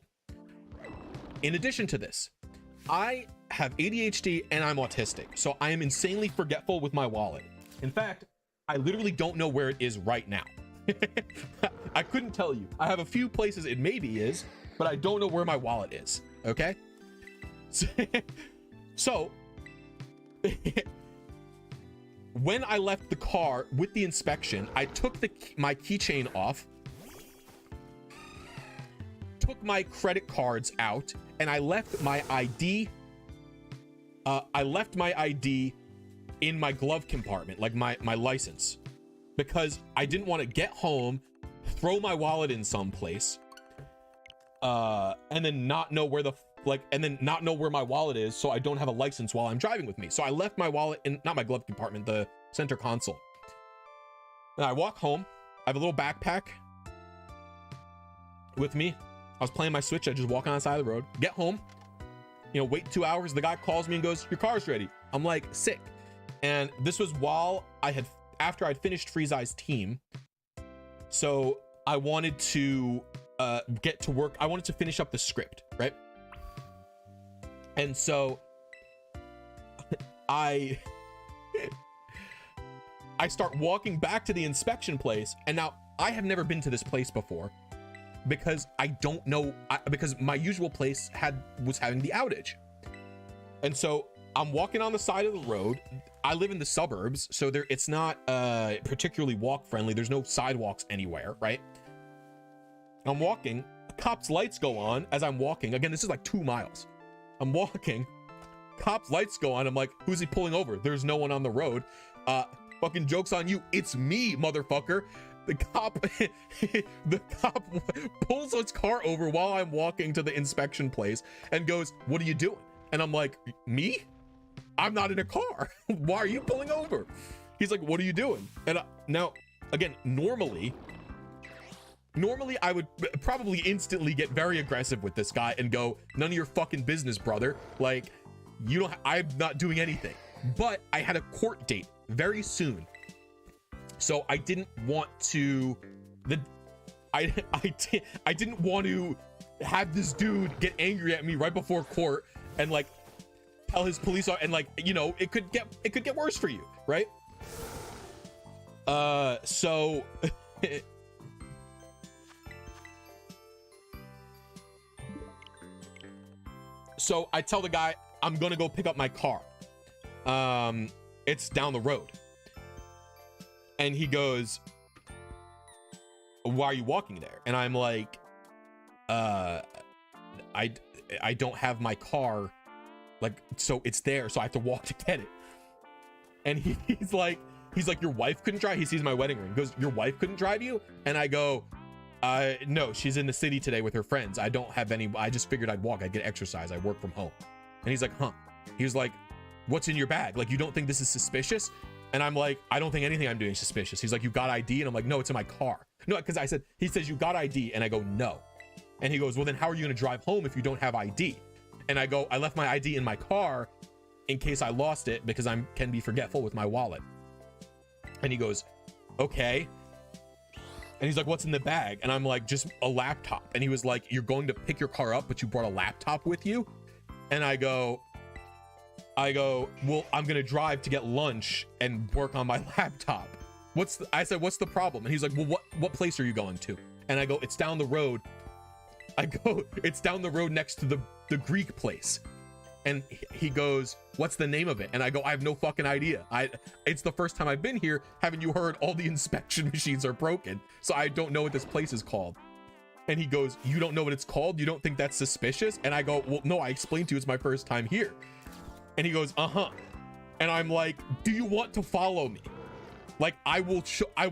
In addition to this, I have ADHD and I'm autistic, so I am insanely forgetful with my wallet. In fact, I literally don't know where it is right now. I couldn't tell you. I have a few places it maybe is, but I don't know where my wallet is. Okay? So when I left the car with the inspection, I took my keychain off, took my credit cards out, and I left my ID. I left my ID in my glove compartment, like my license, because I didn't want to get home, throw my wallet in someplace, and then not know where not know where my wallet is, so I don't have a license while I'm driving with me. So I left my wallet in, not my glove compartment, the center console. And I walk home. I have a little backpack with me. I was playing my Switch. I just walk on the side of the road, get home, wait 2 hours. The guy calls me and goes, your car's ready. I'm like, sick. And this was after I'd finished Freeze Eye's team. So I wanted to get to work. I wanted to finish up the script, right? And so I start walking back to the inspection place. And now I have never been to this place before, because I don't know, because my usual place was having the outage. And so I'm walking on the side of the road. I live in the suburbs, so it's not particularly walk friendly. There's no sidewalks anywhere, right? I'm walking, a cop's lights go on as I'm walking. Again, this is like 2 miles. I'm walking, Cop's lights go on. I'm like, who's he pulling over? There's no one on the road. Fucking joke's on you. It's me, motherfucker. The cop pulls his car over while I'm walking to the inspection place and goes, what are you doing? And I'm like, me? I'm not in a car. Why are you pulling over? He's like, what are you doing? And now, again, normally I would probably instantly get very aggressive with this guy and go, none of your fucking business, brother. Like, I'm not doing anything. But I had a court date very soon. So I didn't want to, I didn't want to have this dude get angry at me right before court and like tell his police, and like, you know, it could get worse for you, right? So so I tell the guy I'm gonna go pick up my car. It's down the road. And he goes, why are you walking there? And I'm like, I don't have my car, like, so it's there, so I have to walk to get it. And he's like, your wife couldn't drive? He sees my wedding ring. He goes, your wife couldn't drive you? And I go, no, she's in the city today with her friends. I don't have any, I just figured I'd walk, I'd get exercise, I work from home. And he's like, huh? He was like, what's in your bag? Like, you don't think this is suspicious? And I'm like, I don't think anything I'm doing is suspicious. He's like, you got ID? And I'm like, no, it's in my car. No, because he says, you got ID? And I go, no. And he goes, well, then how are you gonna drive home if you don't have ID? And I go, I left my ID in my car in case I lost it because I can be forgetful with my wallet. And he goes, okay. And he's like, what's in the bag? And I'm like, just a laptop. And he was like, you're going to pick your car up, but you brought a laptop with you? And I go, well, I'm gonna drive to get lunch and work on my laptop. I said, what's the problem? And he's like, well, what place are you going to? And I go, it's down the road. I go, it's down the road next to the Greek place. And he goes, what's the name of it? And I go, I have no fucking idea. It's the first time I've been here. Haven't you heard all the inspection machines are broken? So I don't know what this place is called. And he goes, you don't know what it's called? You don't think that's suspicious? And I go, well, no, I explained to you it's my first time here. And he goes, uh-huh. And I'm like, do you want to follow me? Like, I will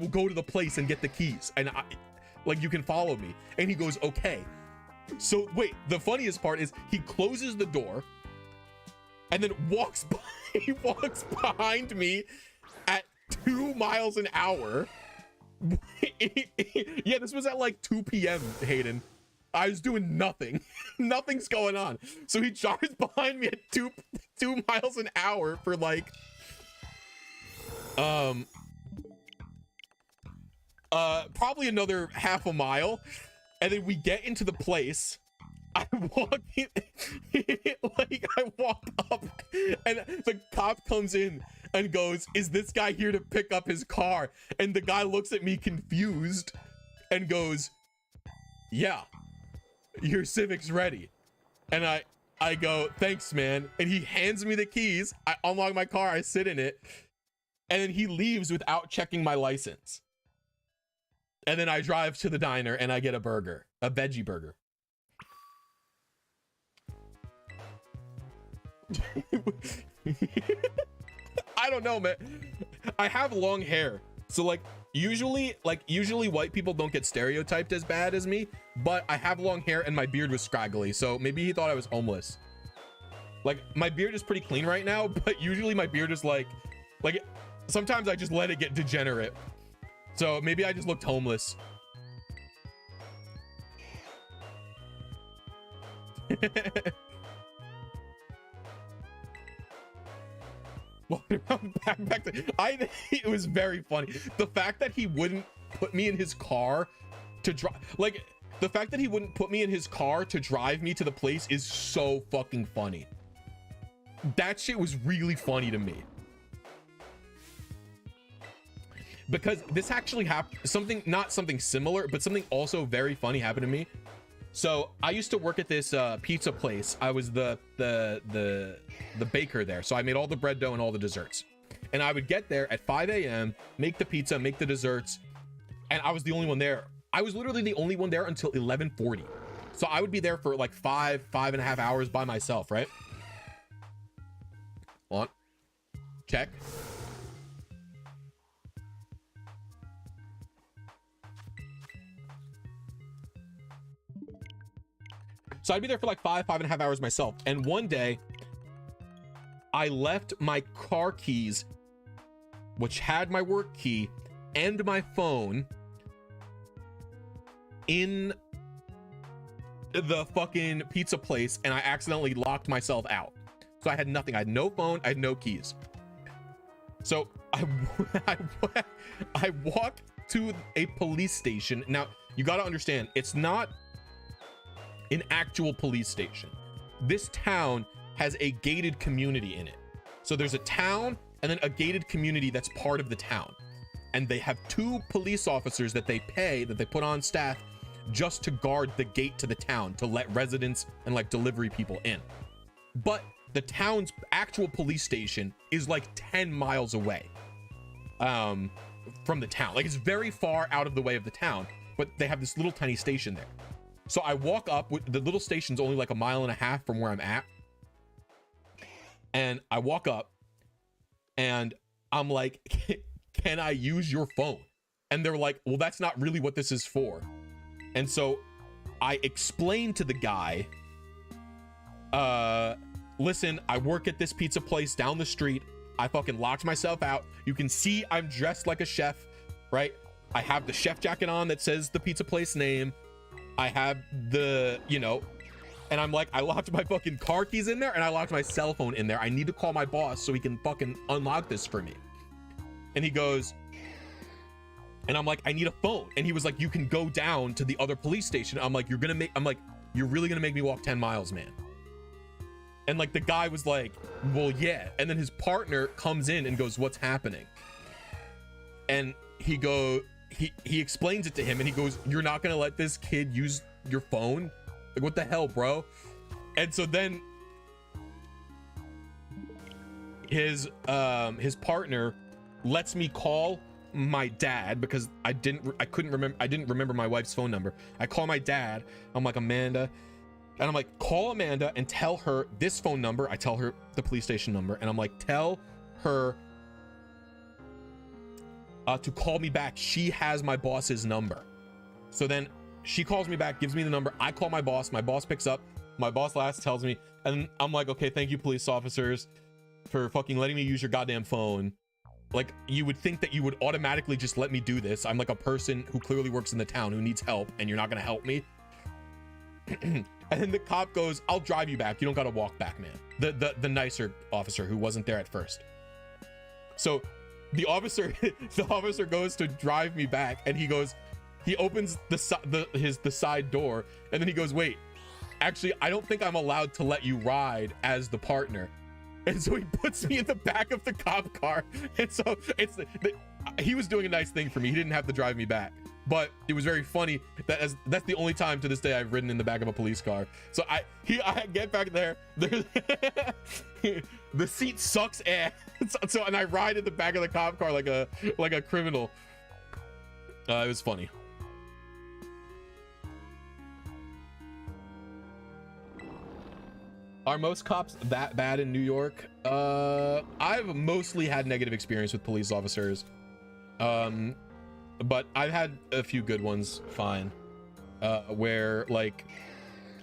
go to the place and get the keys. And like, you can follow me. And he goes, okay. So wait, the funniest part is he closes the door and then he walks behind me at 2 miles an hour. Yeah, this was at like 2 p.m. Hayden. I was doing nothing. Nothing's going on. So he drives behind me at 2 miles an hour for like probably another half a mile. And then we get into the place. I walk in, like I walk up and the cop comes in and goes, is this guy here to pick up his car? And the guy looks at me confused and goes, yeah, your Civic's ready. And I go, thanks, man. And he hands me the keys. I unlock my car, I sit in it, and then he leaves without checking my license. And then I drive to the diner and I get a burger, a veggie burger. I don't know, man. I have long hair. So like usually white people don't get stereotyped as bad as me, but I have long hair and my beard was scraggly. So maybe he thought I was homeless. Like my beard is pretty clean right now, but usually my beard is like sometimes I just let it get degenerate. So maybe I just looked homeless. It was very funny. The fact that he wouldn't put me in his car to drive, like the fact that he wouldn't put me in his car to drive me to the place is so fucking funny. That shit was really funny to me. Because this actually happened, something, not something similar, but something also very funny happened to me. So I used to work at this pizza place. I was the baker there. So I made all the bread dough and all the desserts. And I would get there at 5 a.m., make the pizza, make the desserts. And I was the only one there. I was literally the only one there until 11:40. So I would be there for like 5.5 hours by myself, right? Hold on. Check. So I'd be there for like 5.5 hours myself. And one day I left my car keys, which had my work key and my phone, in the fucking pizza place, and I accidentally locked myself out. So I had nothing. I had no phone. I had no keys. So I walked to a police station. Now, you got to understand, it's not an actual police station. This town has a gated community in it. So there's a town and then a gated community that's part of the town. And they have 2 police officers that they pay, that they put on staff just to guard the gate to the town, to let residents and like delivery people in. But the town's actual police station is like 10 miles away from the town. Like, it's very far out of the way of the town, but they have this little tiny station there. So I walk up with the little station's only like 1.5 miles from where I'm at. And I walk up and I'm like, can I use your phone? And they're like, well, that's not really what this is for. And so I explained to the guy, listen, I work at this pizza place down the street. I fucking locked myself out. You can see I'm dressed like a chef, right? I have the chef jacket on that says the pizza place name. I have the, you know, and I'm like, I locked my fucking car keys in there and I locked my cell phone in there. I need to call my boss so he can fucking unlock this for me. And he goes, and I'm like, I need a phone. And he was like, you can go down to the other police station. I'm like, you're really gonna make me walk 10 miles, man. And like, the guy was like, well, yeah. And then his partner comes in and goes, what's happening? And he explains it to him and he goes, you're not gonna let this kid use your phone? Like, what the hell, bro? And so then his partner lets me call my dad, because I didn't remember my wife's phone number. I call my dad. I'm like, Amanda, and I'm like, call Amanda and tell her this phone number. I tell her the police station number, and I'm like, tell her to call me back. She has my boss's number. So then she calls me back, gives me the number. I call my boss. My boss picks up. My boss last tells me, and I'm like, okay, thank you, police officers, for fucking letting me use your goddamn phone. Like, you would think that you would automatically just let me do this. I'm like a person who clearly works in the town who needs help, and you're not gonna help me. And then the cop goes, I'll drive you back. You don't gotta walk back, man. The nicer officer who wasn't there at first. So the officer goes to drive me back, and he opens the side door, and then he goes, wait, actually, I don't think I'm allowed to let you ride as the partner. And so he puts me in the back of the cop car. And so he was doing a nice thing for me. He didn't have to drive me back, but it was very funny that that's the only time to this day I've ridden in the back of a police car. So I get back there, the seat sucks ass. So and I ride in the back of the cop car like a criminal. It was funny. Are most cops that bad in New York? I've mostly had negative experience with police officers. But I've had a few good ones, fine. Where, like,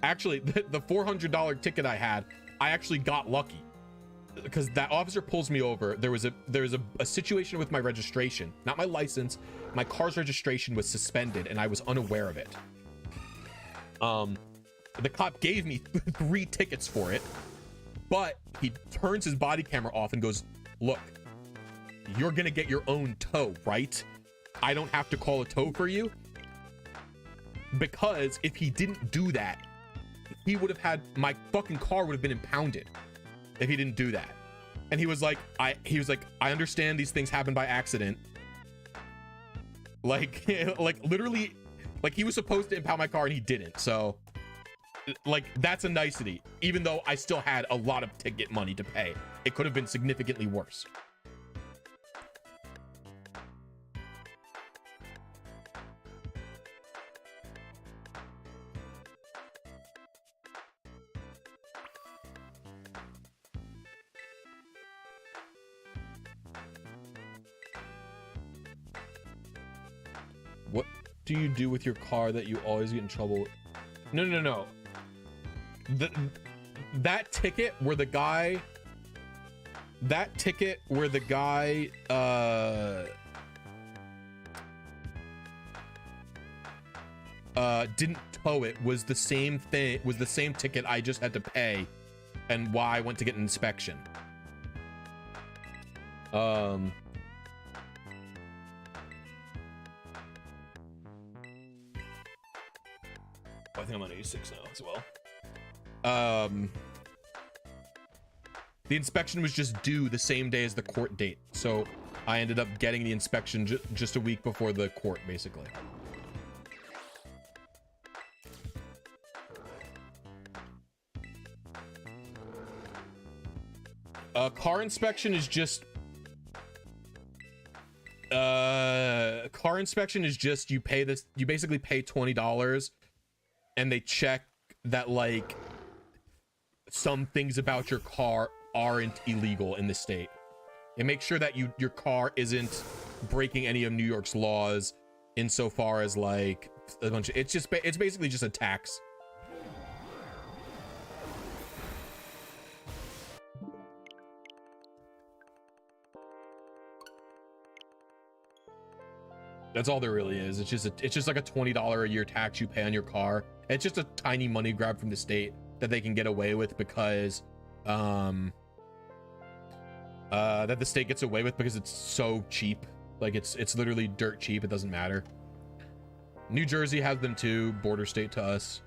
actually, the $400 ticket I had, I actually got lucky. Because that officer pulls me over. There was a situation with my registration, not my license. My car's registration was suspended, and I was unaware of it. The cop gave me 3 tickets for it, but he turns his body camera off and goes, look, you're gonna get your own tow, right? I don't have to call a tow for you. Because if he didn't do that, he would have had, my fucking car would have been impounded if he didn't do that. And he was like, I understand these things happen by accident. Like, like literally, like he was supposed to impound my car and he didn't. So like, that's a nicety, even though I still had a lot of ticket money to pay. It could have been significantly worse. What do you do with your car that you always get in trouble? No. That ticket where the guy didn't tow it was the same ticket I just had to pay and why I went to get an inspection. I think I'm on 86 now as well. The inspection was just due the same day as the court date, so I ended up getting the inspection just a week before the court, basically. Car inspection is just you basically pay $20 and they check that like some things about your car aren't illegal in the state. They make sure that your car isn't breaking any of New York's laws insofar as like a bunch of, it's basically just a tax. That's all there really is. It's just like a $20 a year tax you pay on your car. It's just a tiny money grab from the state that they can get away with because that the state gets away with because it's so cheap. Like it's literally dirt cheap. It doesn't matter. New Jersey has them too, border state to us.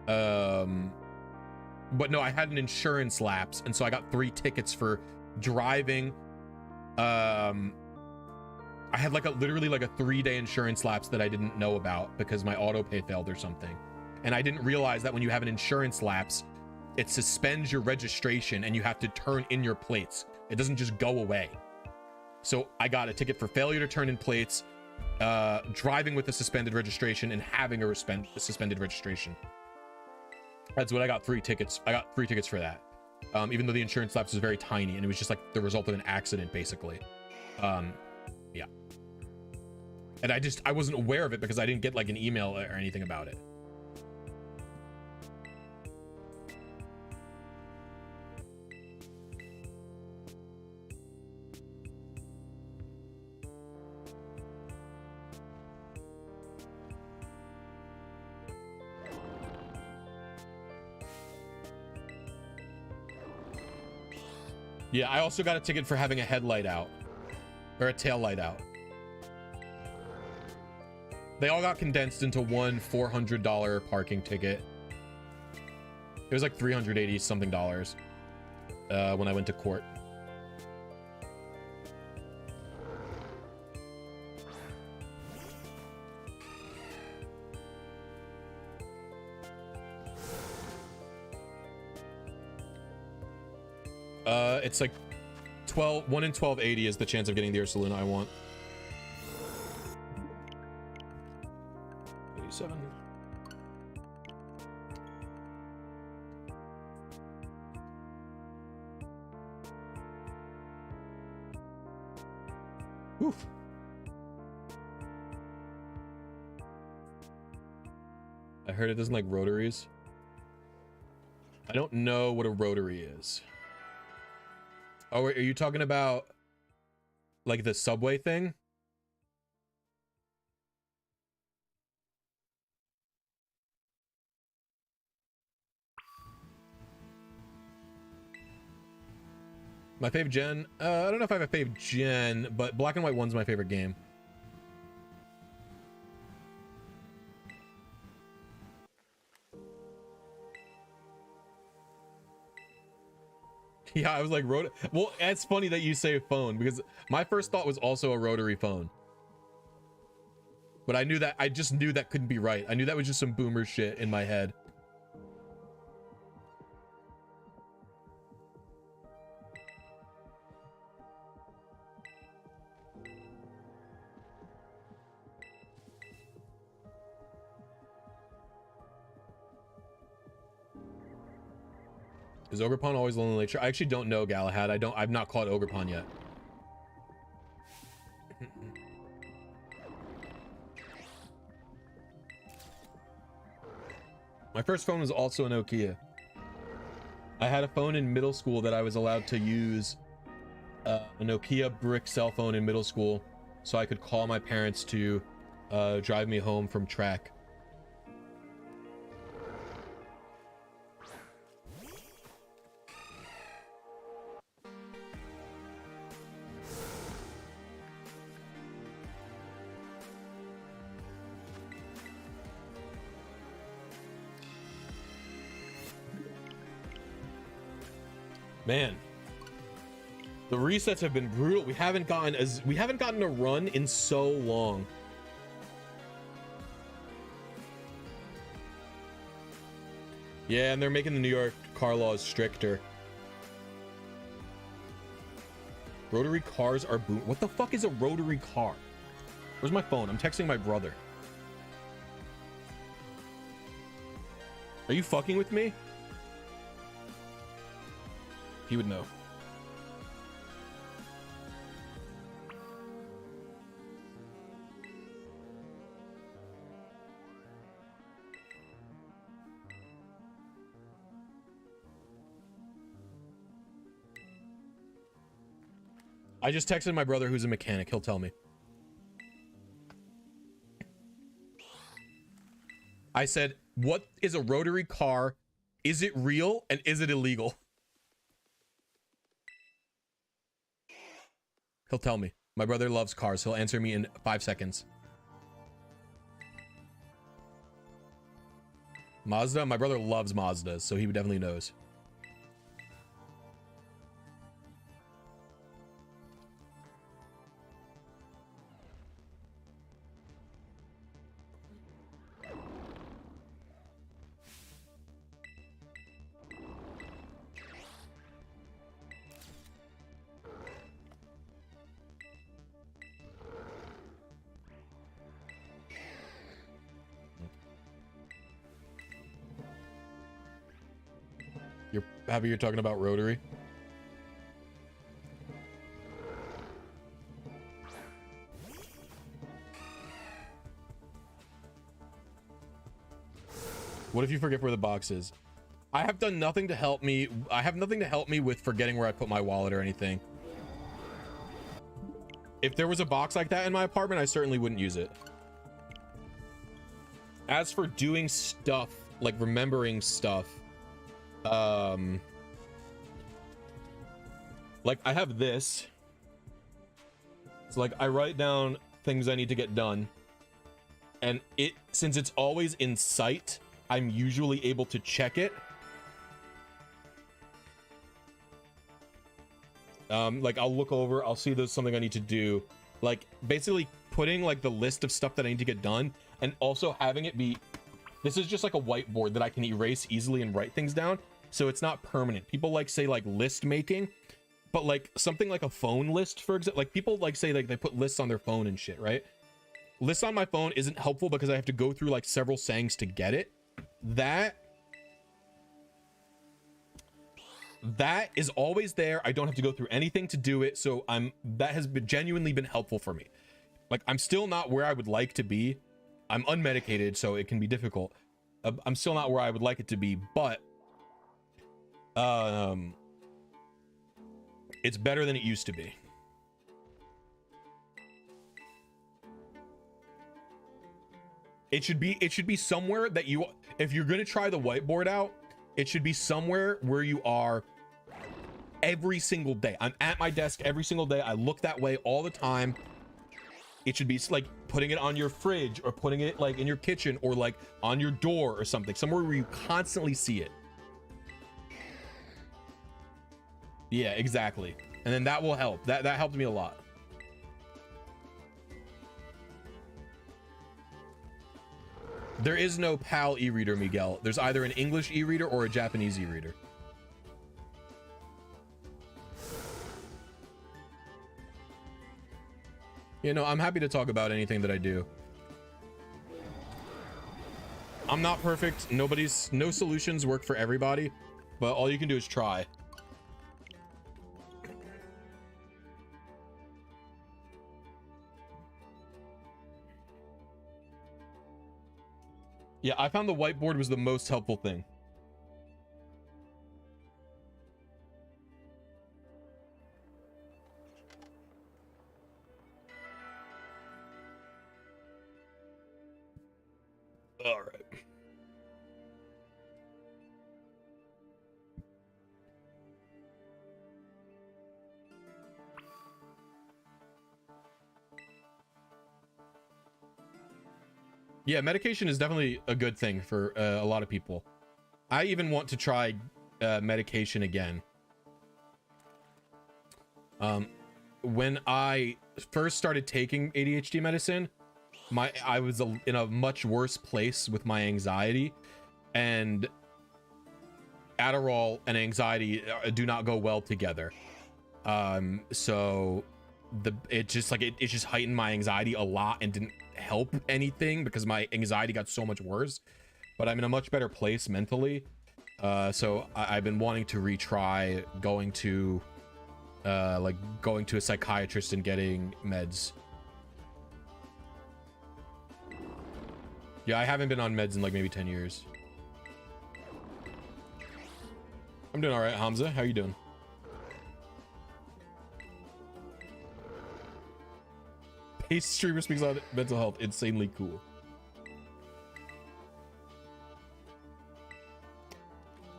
But no, I had an insurance lapse, and so I got 3 tickets for driving. I had like literally like a 3-day insurance lapse that I didn't know about because my auto pay failed or something. And I didn't realize that when you have an insurance lapse, it suspends your registration and you have to turn in your plates. It doesn't just go away. So I got a ticket for failure to turn in plates, driving with a suspended registration, and having a suspended registration. That's what I got. 3 tickets. I got 3 tickets for that. Even though the insurance lapse was very tiny and it was just like the result of an accident, basically. Yeah. And I wasn't aware of it because I didn't get like an email or anything about it. Yeah, I also got a ticket for having a headlight out. Or a tail light out. They all got condensed into one $400 parking ticket. It was like $380 something when I went to court. It's like 1 in 1280 is the chance of getting the Ursaluna I want. 87. Oof. I heard it doesn't like rotaries. I don't know what a rotary is. Oh, are you talking about like the subway thing? My favorite gen? I don't know if I have a favorite gen, but Black and White 1's my favorite game. Yeah, I was like, well, it's funny that you say phone because my first thought was also a rotary phone. But I just knew that couldn't be right. I knew that was just some boomer shit in my head. Is Ogerpon always Lonely Lake Shore? I actually don't know, Galahad. I've not caught Ogerpon yet. My first phone was also a Nokia. I had a phone in middle school that I was allowed to use, a Nokia brick cell phone in middle school, so I could call my parents to drive me home from track. Man, the resets have been brutal. We haven't gotten a run in so long. Yeah, and they're making the New York car laws stricter. Rotary cars are boom. What the fuck is a rotary car? Where's my phone? I'm texting my brother. Are you fucking with me? He would know. I just texted my brother who's a mechanic. He'll tell me. I said, what is a rotary car? Is it real? And is it illegal? He'll tell me. My brother loves cars. He'll answer me in 5 seconds. Mazda? My brother loves Mazdas, so he definitely knows. You're happy you're talking about rotary? What if you forget where the box is? I have done nothing to help me. I have nothing to help me with forgetting where I put my wallet or anything. If there was a box like that in my apartment, I certainly wouldn't use it. As for doing stuff, like remembering stuff, like I have this. It's like I write down things I need to get done, and since it's always in sight, I'm usually able to check it. Like I'll look over, I'll see there's something I need to do, like basically putting like the list of stuff that I need to get done, and also having it be, this is just like a whiteboard that I can erase easily and write things down, so it's not permanent. People like say like list making, but like something like a phone list, for example, like people like say like they put lists on their phone and shit, right? Lists on my phone isn't helpful because I have to go through like several sayings to get it. That is always there. I don't have to go through anything to do it, so that has genuinely been helpful for me. Like I'm still not where I would like to be. I'm unmedicated, so it can be difficult. I'm still not where I would like it to be, but it's better than it used to be. It should be somewhere that you, if you're going to try the whiteboard out, it should be somewhere where you are every single day. I'm at my desk every single day. I look that way all the time. It should be like putting it on your fridge, or putting it like in your kitchen, or like on your door or something, somewhere where you constantly see it. Yeah, exactly. And then that will help. That helped me a lot. There is no PAL e-reader, Miguel. There's either an English e-reader or a Japanese e-reader. You know, I'm happy to talk about anything that I do. I'm not perfect. No solutions work for everybody, but all you can do is try. Yeah, I found the whiteboard was the most helpful thing. All right. Yeah, medication is definitely a good thing for a lot of people. I even want to try medication again. When I first started taking ADHD medicine, I was in a much worse place with my anxiety, and Adderall and anxiety do not go well together. So it just heightened my anxiety a lot and didn't help anything because my anxiety got so much worse. But I'm in a much better place mentally. So I've been wanting to retry going to a psychiatrist and getting meds. Yeah, I haven't been on meds in like maybe 10 years. I'm doing all right, Hamza. How you doing? Pace streamer speaks on mental health. Insanely cool.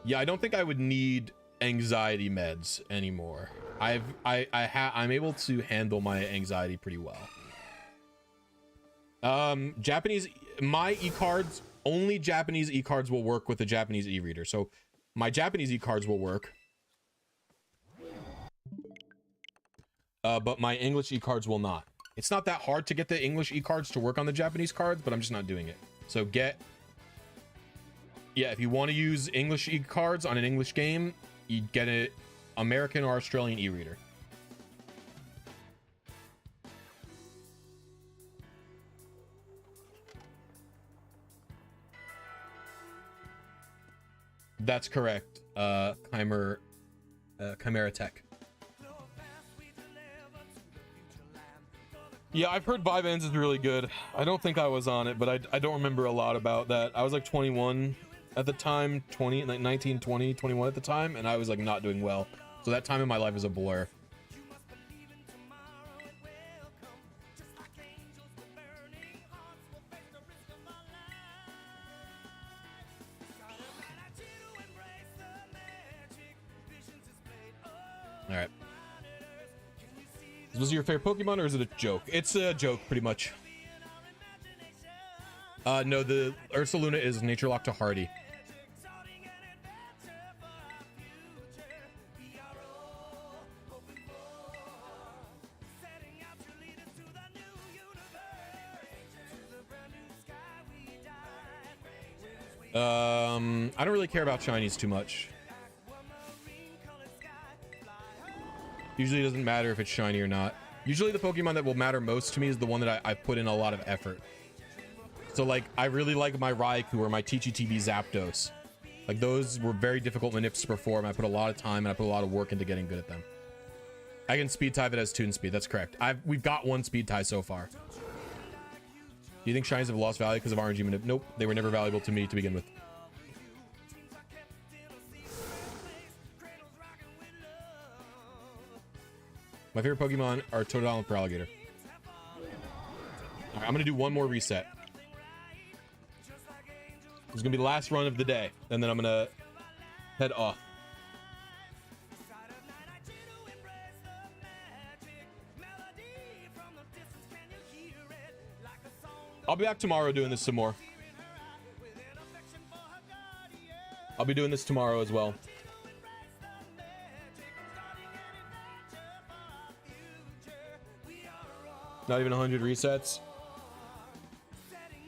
Yeah, I don't think I would need anxiety meds anymore. I'm able to handle my anxiety pretty well. Japanese, my e-cards, only Japanese e-cards will work with the Japanese e-reader. So my Japanese e-cards will work. But my English e-cards will not. It's not that hard to get the English e-cards to work on the Japanese cards, but I'm just not doing it. So yeah, if you want to use English e-cards on an English game, you get an American or Australian e-reader. That's correct. Chimera Tech. Yeah, I've heard Vibe Ends is really good. I don't think I was on it, but I don't remember a lot about that. I was like 21 at the time, 19, 20, 21 at the time, and I was like not doing well. So that time in my life is a blur. All right. Was it your favorite Pokemon, or is it a joke? It's a joke, pretty much. No, the Ursaluna is nature locked to Hardy. I don't really care about shinies too much. Usually it doesn't matter if it's shiny or not. Usually the Pokemon that will matter most to me is the one that I put in a lot of effort. So like, I really like my Raikou or my TB Zapdos. Like those were very difficult manips to perform. I put a lot of time and I put a lot of work into getting good at them. I can speed tie if it has Toon Speed. That's correct. We've got one speed tie so far. Do you think shinies have lost value because of RNG manip? Nope. They were never valuable to me to begin with. My favorite Pokemon are Totodile and Feraligatr. All right, I'm gonna do one more reset. This is gonna be the last run of the day, and then I'm gonna head off. I'll be back tomorrow doing this some more. I'll be doing this tomorrow as well. Not even 100 resets.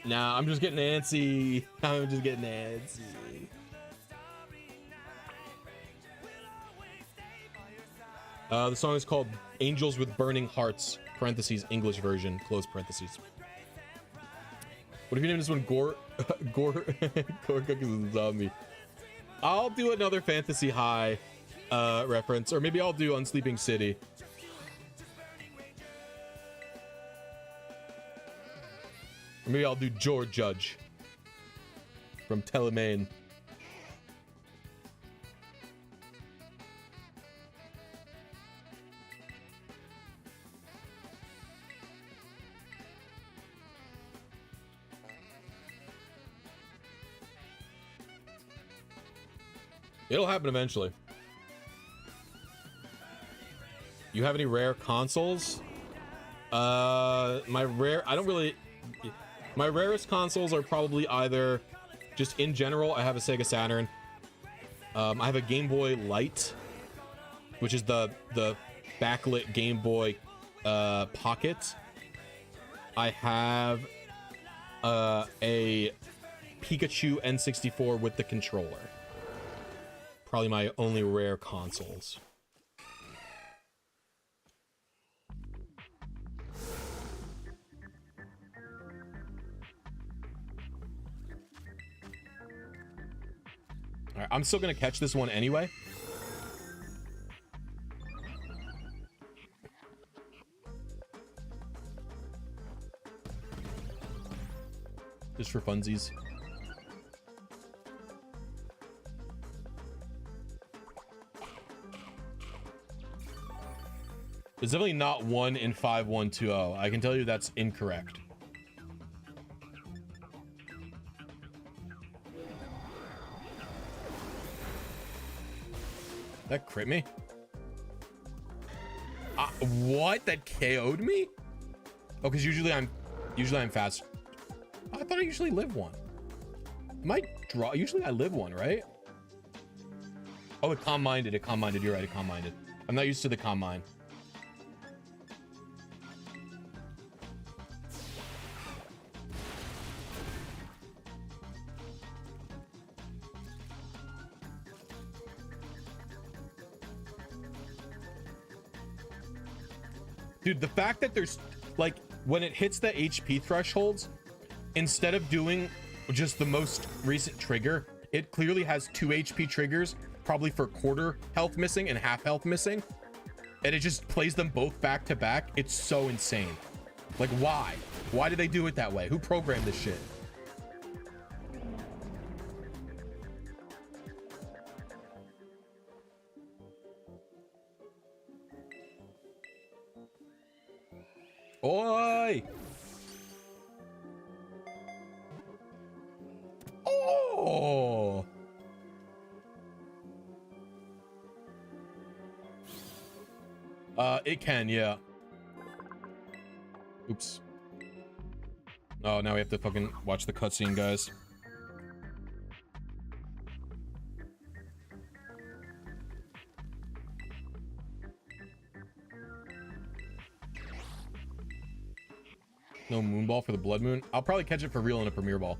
Nah, I'm just getting antsy. I'm just getting antsy. The song is called Angels with Burning Hearts, parentheses, English version, close parentheses. What if you name this one Gore Cookies and Zombie? I'll do another Fantasy High reference, or maybe I'll do Unsleeping City. Or maybe I'll do George Judge. from Telemaine. It'll happen eventually. You have any rare consoles? My rarest consoles are probably either just in general. I have a Sega Saturn. I have a Game Boy Light, which is the backlit Game Boy Pocket. I have a Pikachu N64 with the controller. Probably my only rare consoles. All right, I'm still gonna catch this one anyway. Just for funsies. It's definitely not 1 in 5120. I can tell you that's incorrect. That crit me? What? That KO'd me? Oh, because usually I'm fast. Oh, I thought I usually live one. Usually I live one, right? Oh, it calm-minded. You're right, it calm-minded. I'm not used to the calm mind. Dude, the fact that there's, like, when it hits the HP thresholds, instead of doing just the most recent trigger, it clearly has 2 HP triggers, probably for quarter health missing and half health missing. And it just plays them both back to back. It's so insane. Like, why? Why did they do it that way? Who programmed this shit? Oi! Oh! It can, yeah. Oops. Oh, now we have to fucking watch the cutscene, guys. No moonball for the blood moon. I'll probably catch it for real in a premiere ball.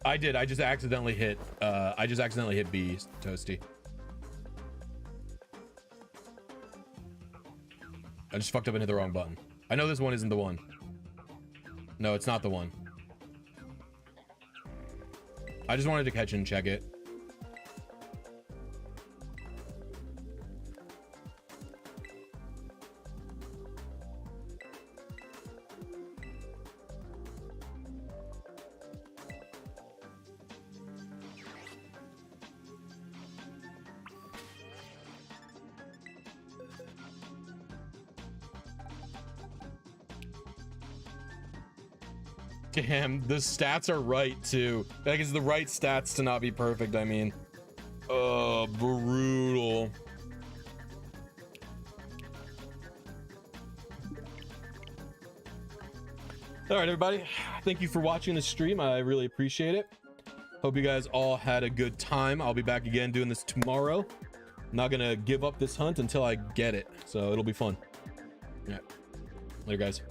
I did. I just accidentally hit B, Toasty. I just fucked up and hit the wrong button. I know this one isn't the one. No, it's not the one. I just wanted to catch it and check it. Damn, the stats are right too. Like, it's the right stats to not be perfect, I mean. Oh, brutal. All right, everybody. Thank you for watching the stream. I really appreciate it. Hope you guys all had a good time. I'll be back again doing this tomorrow. I'm not gonna give up this hunt until I get it, so it'll be fun. Yeah. Later, guys.